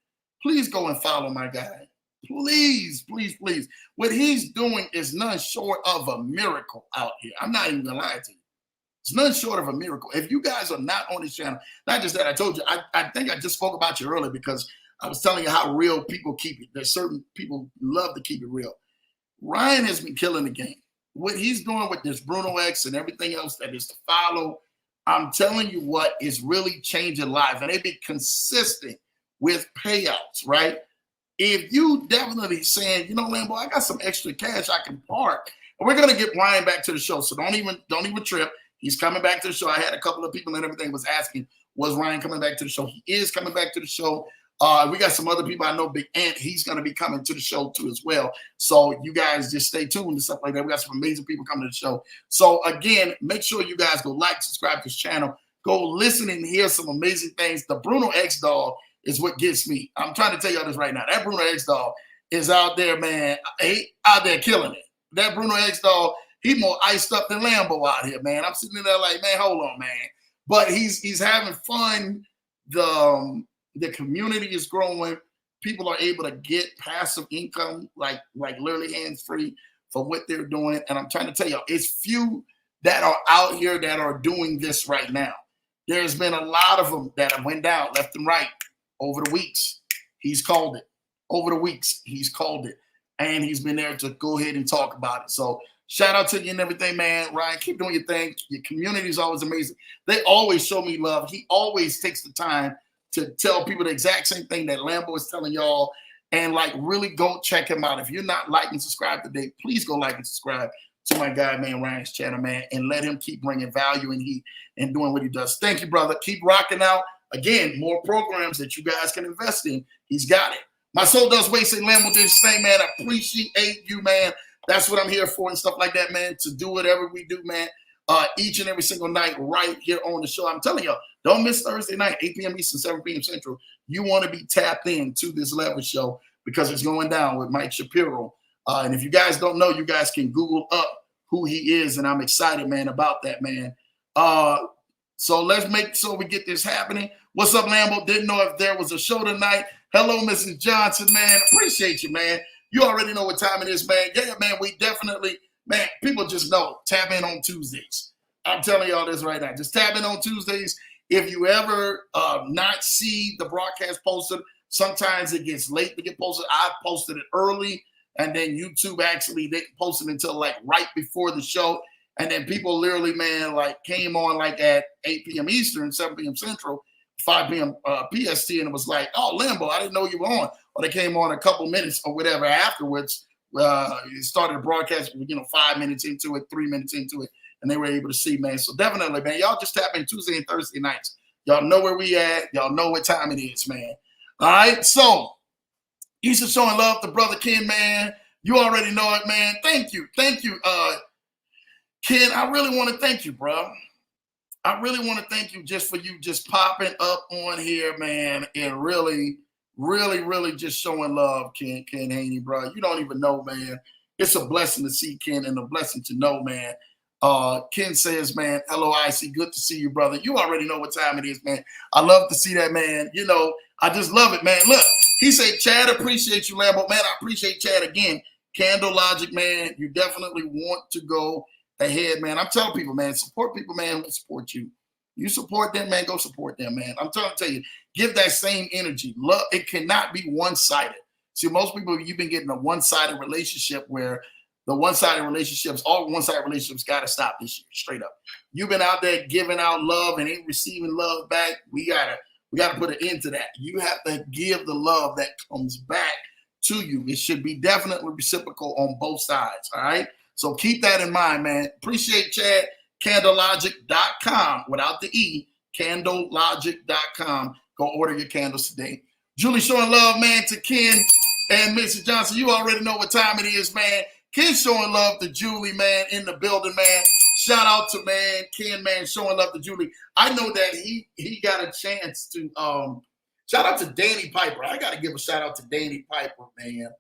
please go and follow my guy. Please, please, please. What he's doing is none short of a miracle out here. I'm not even going to lie to you. It's none short of a miracle. If you guys are not on this channel, not just that, I told you, I think I just spoke about you earlier because I was telling you how real people keep it. There's certain people love to keep it real. Ryan has been killing the game. What he's doing with this Bruno X and everything else that is to follow, I'm telling you what is really changing lives. And they be consistent with payouts, right? If you definitely saying, you know, Lambo, I got some extra cash I can park. And we're going to get Ryan back to the show. So don't even trip. He's coming back to the show. I had a couple of people and everything was asking, was Ryan coming back to the show? He is coming back to the show. We got some other people. I know Big Ant, he's going to be coming to the show too as well. So you guys just stay tuned and stuff like that. We got some amazing people coming to the show. So again, make sure you guys go like, subscribe to this channel. Go listen and hear some amazing things. The Bruno X doll is what gets me. I'm trying to tell y'all this right now. That Bruno X doll is out there, man. He out there killing it. That Bruno X doll, he more iced up than Lambo out here, man. I'm sitting there like, man, hold on, man. But he's having fun. The community is growing. People are able to get passive income, like literally hands-free for what they're doing. And I'm trying to tell you, it's few that are out here that are doing this right now. There's been a lot of them that have went down left and right over the weeks. He's called it. Over the weeks, he's called it. And he's been there to go ahead and talk about it. So shout out to you and everything, man. Ryan, keep doing your thing. Your community is always amazing. They always show me love. He always takes the time to tell people the exact same thing that Lambo is telling y'all. And like, really go check him out. If you're not liking and subscribe today, please go like and subscribe to my guy, man, Ryan's channel, man, and let him keep bringing value and doing what he does. Thank you, brother. Keep rocking out. Again, more programs that you guys can invest in. He's got it. My Soul Does Wait, say Lambo did his thing, man. I appreciate you, man. That's what I'm here for and stuff like that, man, to do whatever we do, man, each and every single night right here on the show. I'm telling y'all, don't miss Thursday night, 8 p.m. Eastern, 7 p.m. Central. You want to be tapped into this Leverage Show because it's going down with Mike Shapiro. And if you guys don't know, you guys can Google up who he is, and I'm excited, man, about that, man. So let's make sure we get this happening. What's up, Lambo? Didn't know if there was a show tonight. Hello, Mrs. Johnson, man. Appreciate you, man. You already know what time it is, man. Yeah, man, we definitely, man, people just know, tap in on Tuesdays. I'm telling y'all this right now. Just tap in on Tuesdays. If you ever not see the broadcast posted, Sometimes it gets late to get posted. I posted it early, and then YouTube actually didn't post it until like right before the show. And then people literally, man, like came on like at 8 p.m. Eastern, 7 p.m. Central, 5 p.m. PST, and it was like, oh, Lambo, I didn't know you were on. Or they came on a couple minutes or whatever afterwards. It started a broadcast, 5 minutes into it, 3 minutes into it, and they were able to see, man. So definitely, man, y'all just tap in Tuesday and Thursday nights. Y'all know where we at. Y'all know what time it is, man. All right, so Issa showing love to Brother Ken, man. You already know it, man. Thank you. Ken, I really want to thank you, bro. I really want to thank you just for you just popping up on here, man, and really, really, really just showing love, Ken Haney, bro. You don't even know, man. It's a blessing to see Ken and a blessing to know, man. Ken says, man, hello, Icy. Good to see you, brother. You already know what time it is, man. I love to see that, man. I just love it, man. Look, he said, Chad, appreciate you, Lambo. Man, I appreciate Chad again. Candle Logic, man, you definitely want to go ahead, man. I'm telling people, man, support people, man, who support you. You support them, man, go support them, man. I'm trying to tell you, give that same energy. Love, it cannot be one-sided. See, most people, you've been getting a one-sided relationship where the one-sided relationships, all one-sided relationships got to stop this year, straight up. You've been out there giving out love and ain't receiving love back. We gotta put an end to that. You have to give the love that comes back to you. It should be definitely reciprocal on both sides, all right? So keep that in mind, man. Appreciate Chad. Candlelogic.com without the E. Candlelogic.com. Go order your candles today. Julie showing love, man, to Ken and Mrs. Johnson. You already know what time it is, man. Ken showing love to Julie, man, in the building, man. Shout out to, man, Ken, man, showing love to Julie. I know that he got a chance to shout out to Danny Piper. I got to give a shout out to Danny Piper, man.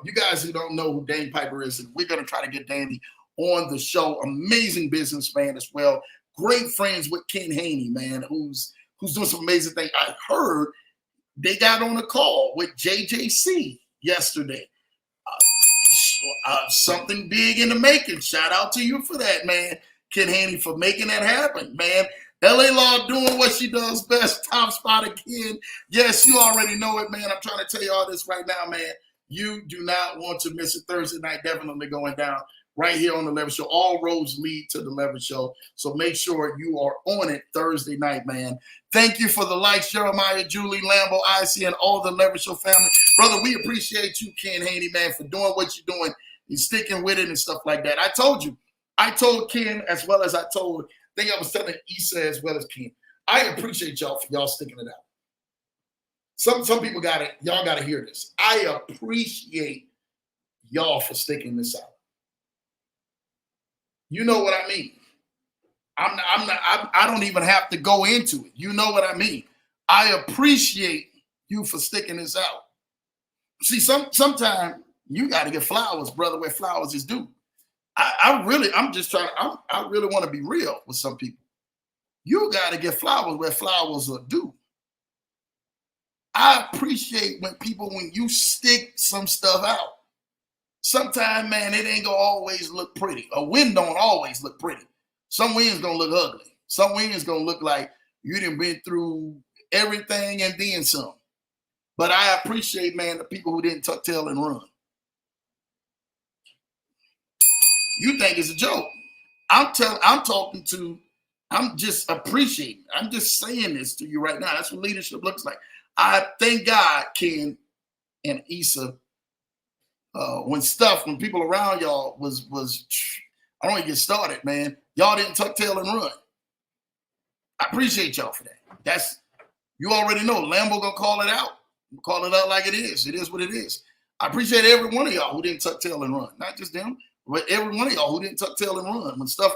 You guys who don't know who Danny Piper is, we're going to try to get Danny on the show. Amazing businessman as well. Great friends with Ken Haney, man, who's doing some amazing things. I heard they got on a call with JJC yesterday. Something big in the making. Shout out to you for that, man. Ken Haney, for making that happen, man. LA Law doing what she does best. Top spot again. Yes, you already know it, man. I'm trying to tell you all this right now, man. You do not want to miss a Thursday night, definitely going down right here on The Leverage Show. All roads lead to The Leverage Show. So make sure you are on it Thursday night, man. Thank you for the likes, Jeremiah, Julie, Lambo, Icy, and all the Leverage Show family. Brother, we appreciate you, Ken Haney, man, for doing what you're doing and sticking with it and stuff like that. I told Ken as well as I think I was telling Issa as well as Ken. I appreciate y'all for y'all sticking it out. Some people y'all gotta hear this. I appreciate y'all for sticking this out. You know what I mean. I don't even have to go into it. You know what I mean. I appreciate you for sticking this out. See, sometimes you got to get flowers, brother, where flowers is due. I really want to be real with some people. You got to get flowers where flowers are due. I appreciate when you stick some stuff out. Sometimes, man, it ain't gonna always look pretty. A win don't always look pretty. Some wins gonna look ugly. Some wins gonna look like you done been through everything and then some. But I appreciate, man, the people who didn't tuck tail and run. You think it's a joke. I'm just appreciating. I'm just saying this to you right now. That's what leadership looks like. I thank God, Ken and Issa, when people around y'all was I don't even get started, man. Y'all didn't tuck tail and run. I appreciate y'all for that. You already know. Lambo gonna call it out. Call it out like it is. It is what it is. I appreciate every one of y'all who didn't tuck tail and run. Not just them, but every one of y'all who didn't tuck tail and run. When stuff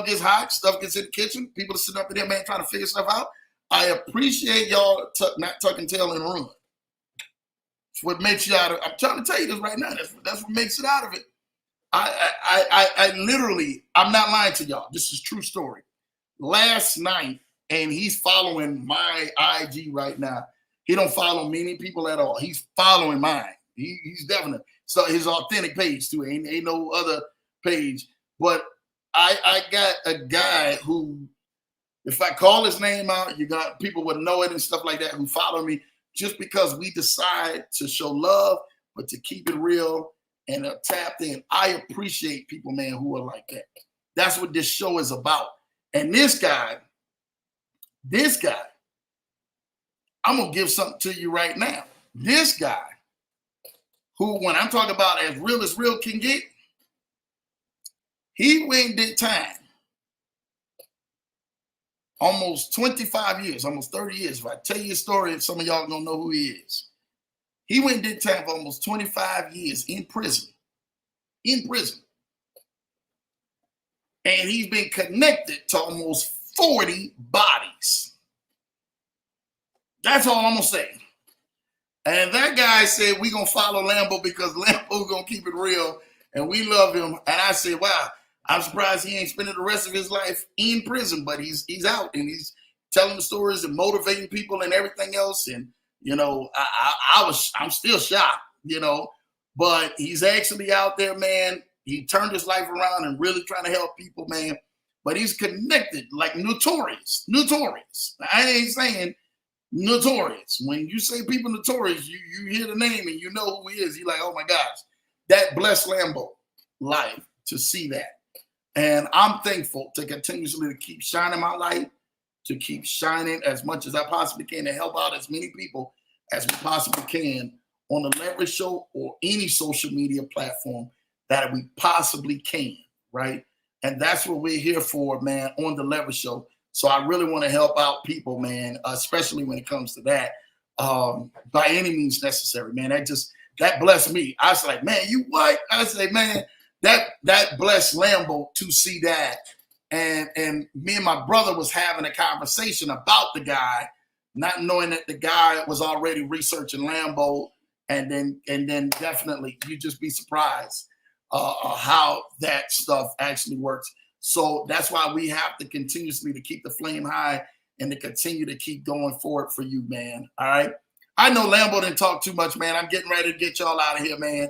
gets hot, stuff gets in the kitchen, people are sitting up there, man, trying to figure stuff out. I appreciate y'all not tucking tail and run. It's what makes you out of. I'm trying to tell you this right now. That's what makes it out of it. I literally, I'm not lying to y'all. This is true story. Last night, and he's following my IG right now. He don't follow many people at all. He's following mine. He's definitely so his authentic page too. Ain't no other page. But I got a guy who, if I call his name out, people would know it and stuff like that. Who follow me. just because we decide to show love, but to keep it real and tapped in. I appreciate people, man, who are like that. That's what this show is about. And this guy, I'm going to give something to you right now. This guy, who, when I'm talking about as real can get, he went and did time. Almost 25 years, almost 30 years. If I tell you a story, some of y'all don't know who he is. He went and did time for almost 25 years in prison. In prison. And he's been connected to almost 40 bodies. That's all I'm going to say. And that guy said, we're going to follow Lambo because Lambo's going to keep it real. And we love him. And I said, wow, I'm surprised he ain't spending the rest of his life in prison. But he's out and he's telling the stories and motivating people and everything else. And, you know, I'm still shocked, you know. But he's actually out there, man. He turned his life around and really trying to help people, man. But he's connected like notorious. I ain't saying notorious. When you say people notorious, you hear the name and you know who he is. You're like, oh my gosh, that blessed Lambo life to see that. And I'm thankful to continuously to keep shining my light, to keep shining as much as I possibly can to help out as many people as we possibly can on the Leverage Show or any social media platform that we possibly can, right? And that's what we're here for, man, on the Leverage Show. So I really want to help out people, man, especially when it comes to that, by any means necessary, man. That blessed me. I was like, man, you what? I say, man, that blessed Lambo to see that. And me and my brother was having a conversation about the guy, not knowing that the guy was already researching Lambo. And then definitely you just be surprised how that stuff actually works. So that's why we have to continuously to keep the flame high and to continue to keep going forward for you, man. All right. I know Lambo didn't talk too much, man. I'm getting ready to get y'all out of here, man.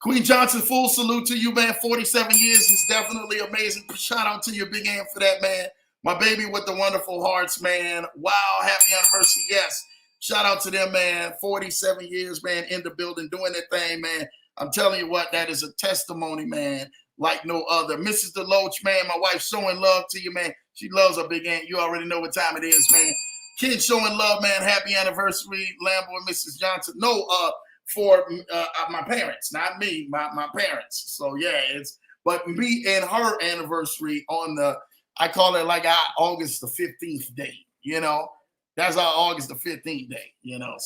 Queen Johnson, full salute to you, man. 47 years is definitely amazing. Shout out to your big aunt for that, man. My baby with the wonderful hearts, man. Wow, happy anniversary. Yes. Shout out to them, man. 47 years, man, in the building, doing their thing, man. I'm telling you what, that is a testimony, man, like no other. Mrs. Deloach, man, my wife showing love to you, man. She loves her big aunt. You already know what time it is, man. Kids showing love, man. Happy anniversary, Lambo and Mrs. Johnson. No, for my parents, not me, my parents. So, yeah, but me and her anniversary on I call it like August the 15th day, you know. That's our August the 15th day, you know.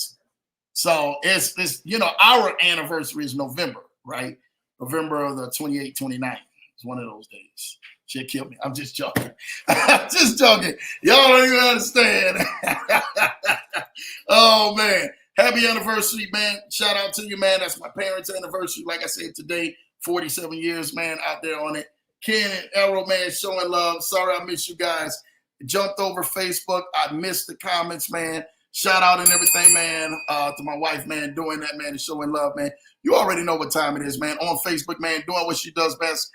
So it's you know, our anniversary is November, right? November of the 28th, 29th. It's one of those days. She'll kill me. I'm just joking. I'm just joking. Y'all don't even understand. Oh, man. Happy anniversary, man. Shout out to you, man. That's my parents' anniversary. Like I said, today, 47 years, man, out there on it. Ken and Arrow, man, showing love. Sorry I missed you guys. Jumped over Facebook. I missed the comments, man. Shout out and everything, man, to my wife, man, doing that, man, and showing love, man. You already know what time it is, man. On Facebook, man, doing what she does best.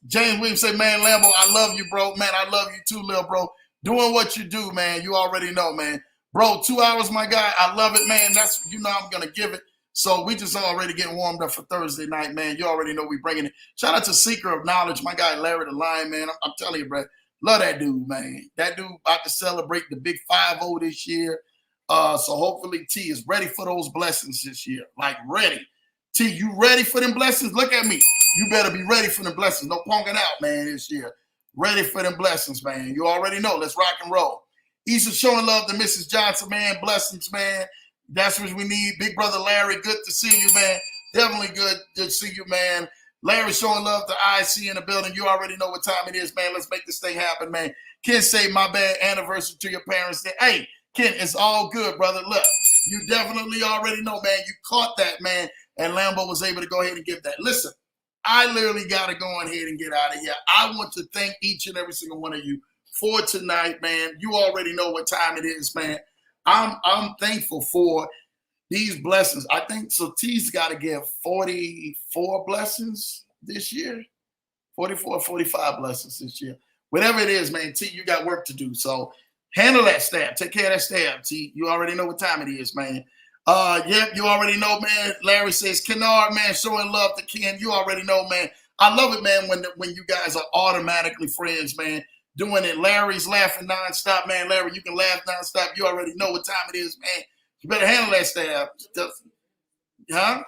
James Williams say, man, Lambo, I love you, bro. Man, I love you too, little bro. Doing what you do, man. You already know, man. Bro, 2 hours, my guy. I love it, man. That's, you know, I'm going to give it. So we just already getting warmed up for Thursday night, man. You already know we bringing it. Shout out to Seeker of Knowledge, my guy, Larry the Lion, man. I'm telling you, bro. Love that dude, man. That dude about to celebrate the big 5-0 this year. So hopefully T is ready for those blessings this year. Like ready. T, you ready for them blessings? Look at me. You better be ready for them blessings. No punking out, man, this year. Ready for them blessings, man. You already know. Let's rock and roll. Easter showing love to Mrs. Johnson, man. Blessings, man. That's what we need. Big brother Larry, good to see you, man. Definitely good to see you, man. Larry showing love to IC in the building. You already know what time it is, man. Let's make this thing happen, man. Ken say, my bad anniversary to your parents. Hey, Ken, it's all good, brother. Look, you definitely already know, man. You caught that, man. And Lambo was able to go ahead and get that. Listen, I literally got to go on ahead and get out of here. I want to thank each and every single one of you for tonight, man. You already know what time it is, man. I'm thankful for these blessings. I think so. T's got to get 44 blessings this year, 44, 45 blessings this year. Whatever it is, man, T, you got work to do. So Handle that stab. Take care of that stab. See, you already know what time it is, man. Yep, you already know, man. Larry says, Kennard, man, showing love to Ken. You already know, man. I love it, man, when you guys are automatically friends, man. Doing it. Larry's laughing nonstop, man. Larry, you can laugh nonstop. You already know what time it is, man. You better handle that stab. Huh?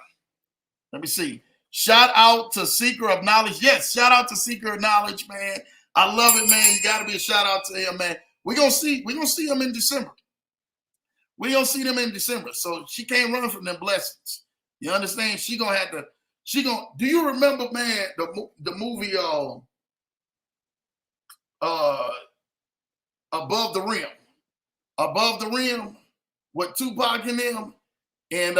Let me see. Shout out to Seeker of Knowledge. Yes, shout out to Seeker of Knowledge, man. I love it, man. You got to be a shout out to him, man. We're gonna see him in December. We're gonna see them in December. So she can't run from them blessings. You understand? Do you remember, man, the movie Above the Rim? Above the Rim with Tupac in them. And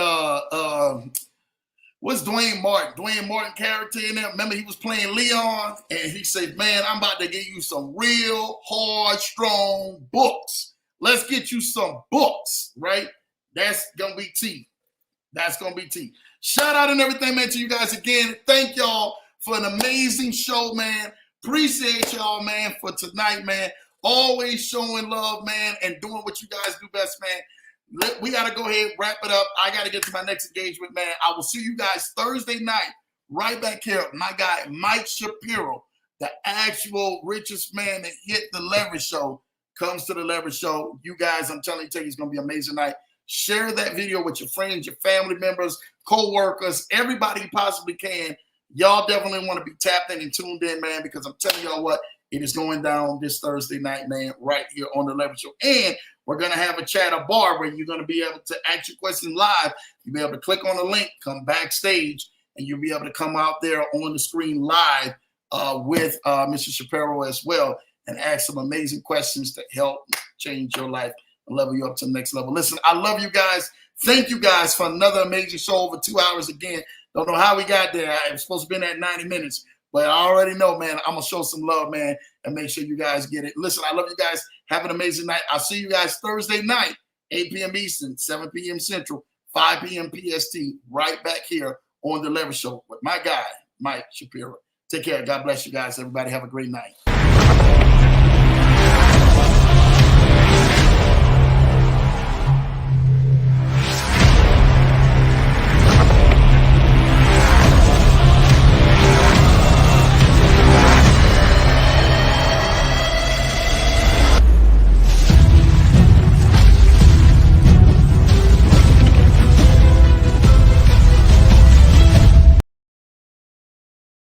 what's Dwayne Martin? Dwayne Martin character in there. Remember, he was playing Leon, and he said, man, I'm about to give you some real hard, strong books. Let's get you some books, right? That's going to be tea. That's going to be tea. Shout out and everything, man, to you guys again. Thank y'all for an amazing show, man. Appreciate y'all, man, for tonight, man. Always showing love, man, and doing what you guys do best, man. We got to go ahead and wrap it up. I got to get to my next engagement, man. I will see you guys Thursday night right back here. My guy, Mike Shapiro, the actual richest man that hit the Leverage Show, comes to the Leverage Show. You guys, I'm telling you, it's going to be an amazing night. Share that video with your friends, your family members, co-workers, everybody you possibly can. Y'all definitely want to be tapped in and tuned in, man, because I'm telling y'all what, it is going down this Thursday night, man, right here on the Leverage Show. And we're going to have a chat, a bar where you're going to be able to ask your questions live. You'll be able to click on the link, come backstage, and you'll be able to come out there on the screen live with Mr. Shapiro as well and ask some amazing questions to help change your life and level you up to the next level. Listen, I love you guys. Thank you guys for another amazing show over 2 hours again. Don't know how we got there. I was supposed to be at 90 minutes. But I already know, man, I'm going to show some love, man, and make sure you guys get it. Listen, I love you guys. Have an amazing night. I'll see you guys Thursday night, 8 p.m. Eastern, 7 p.m. Central, 5 p.m. PST, right back here on The Leverage Show with my guy, Mike Shapiro. Take care. God bless you guys. Everybody have a great night.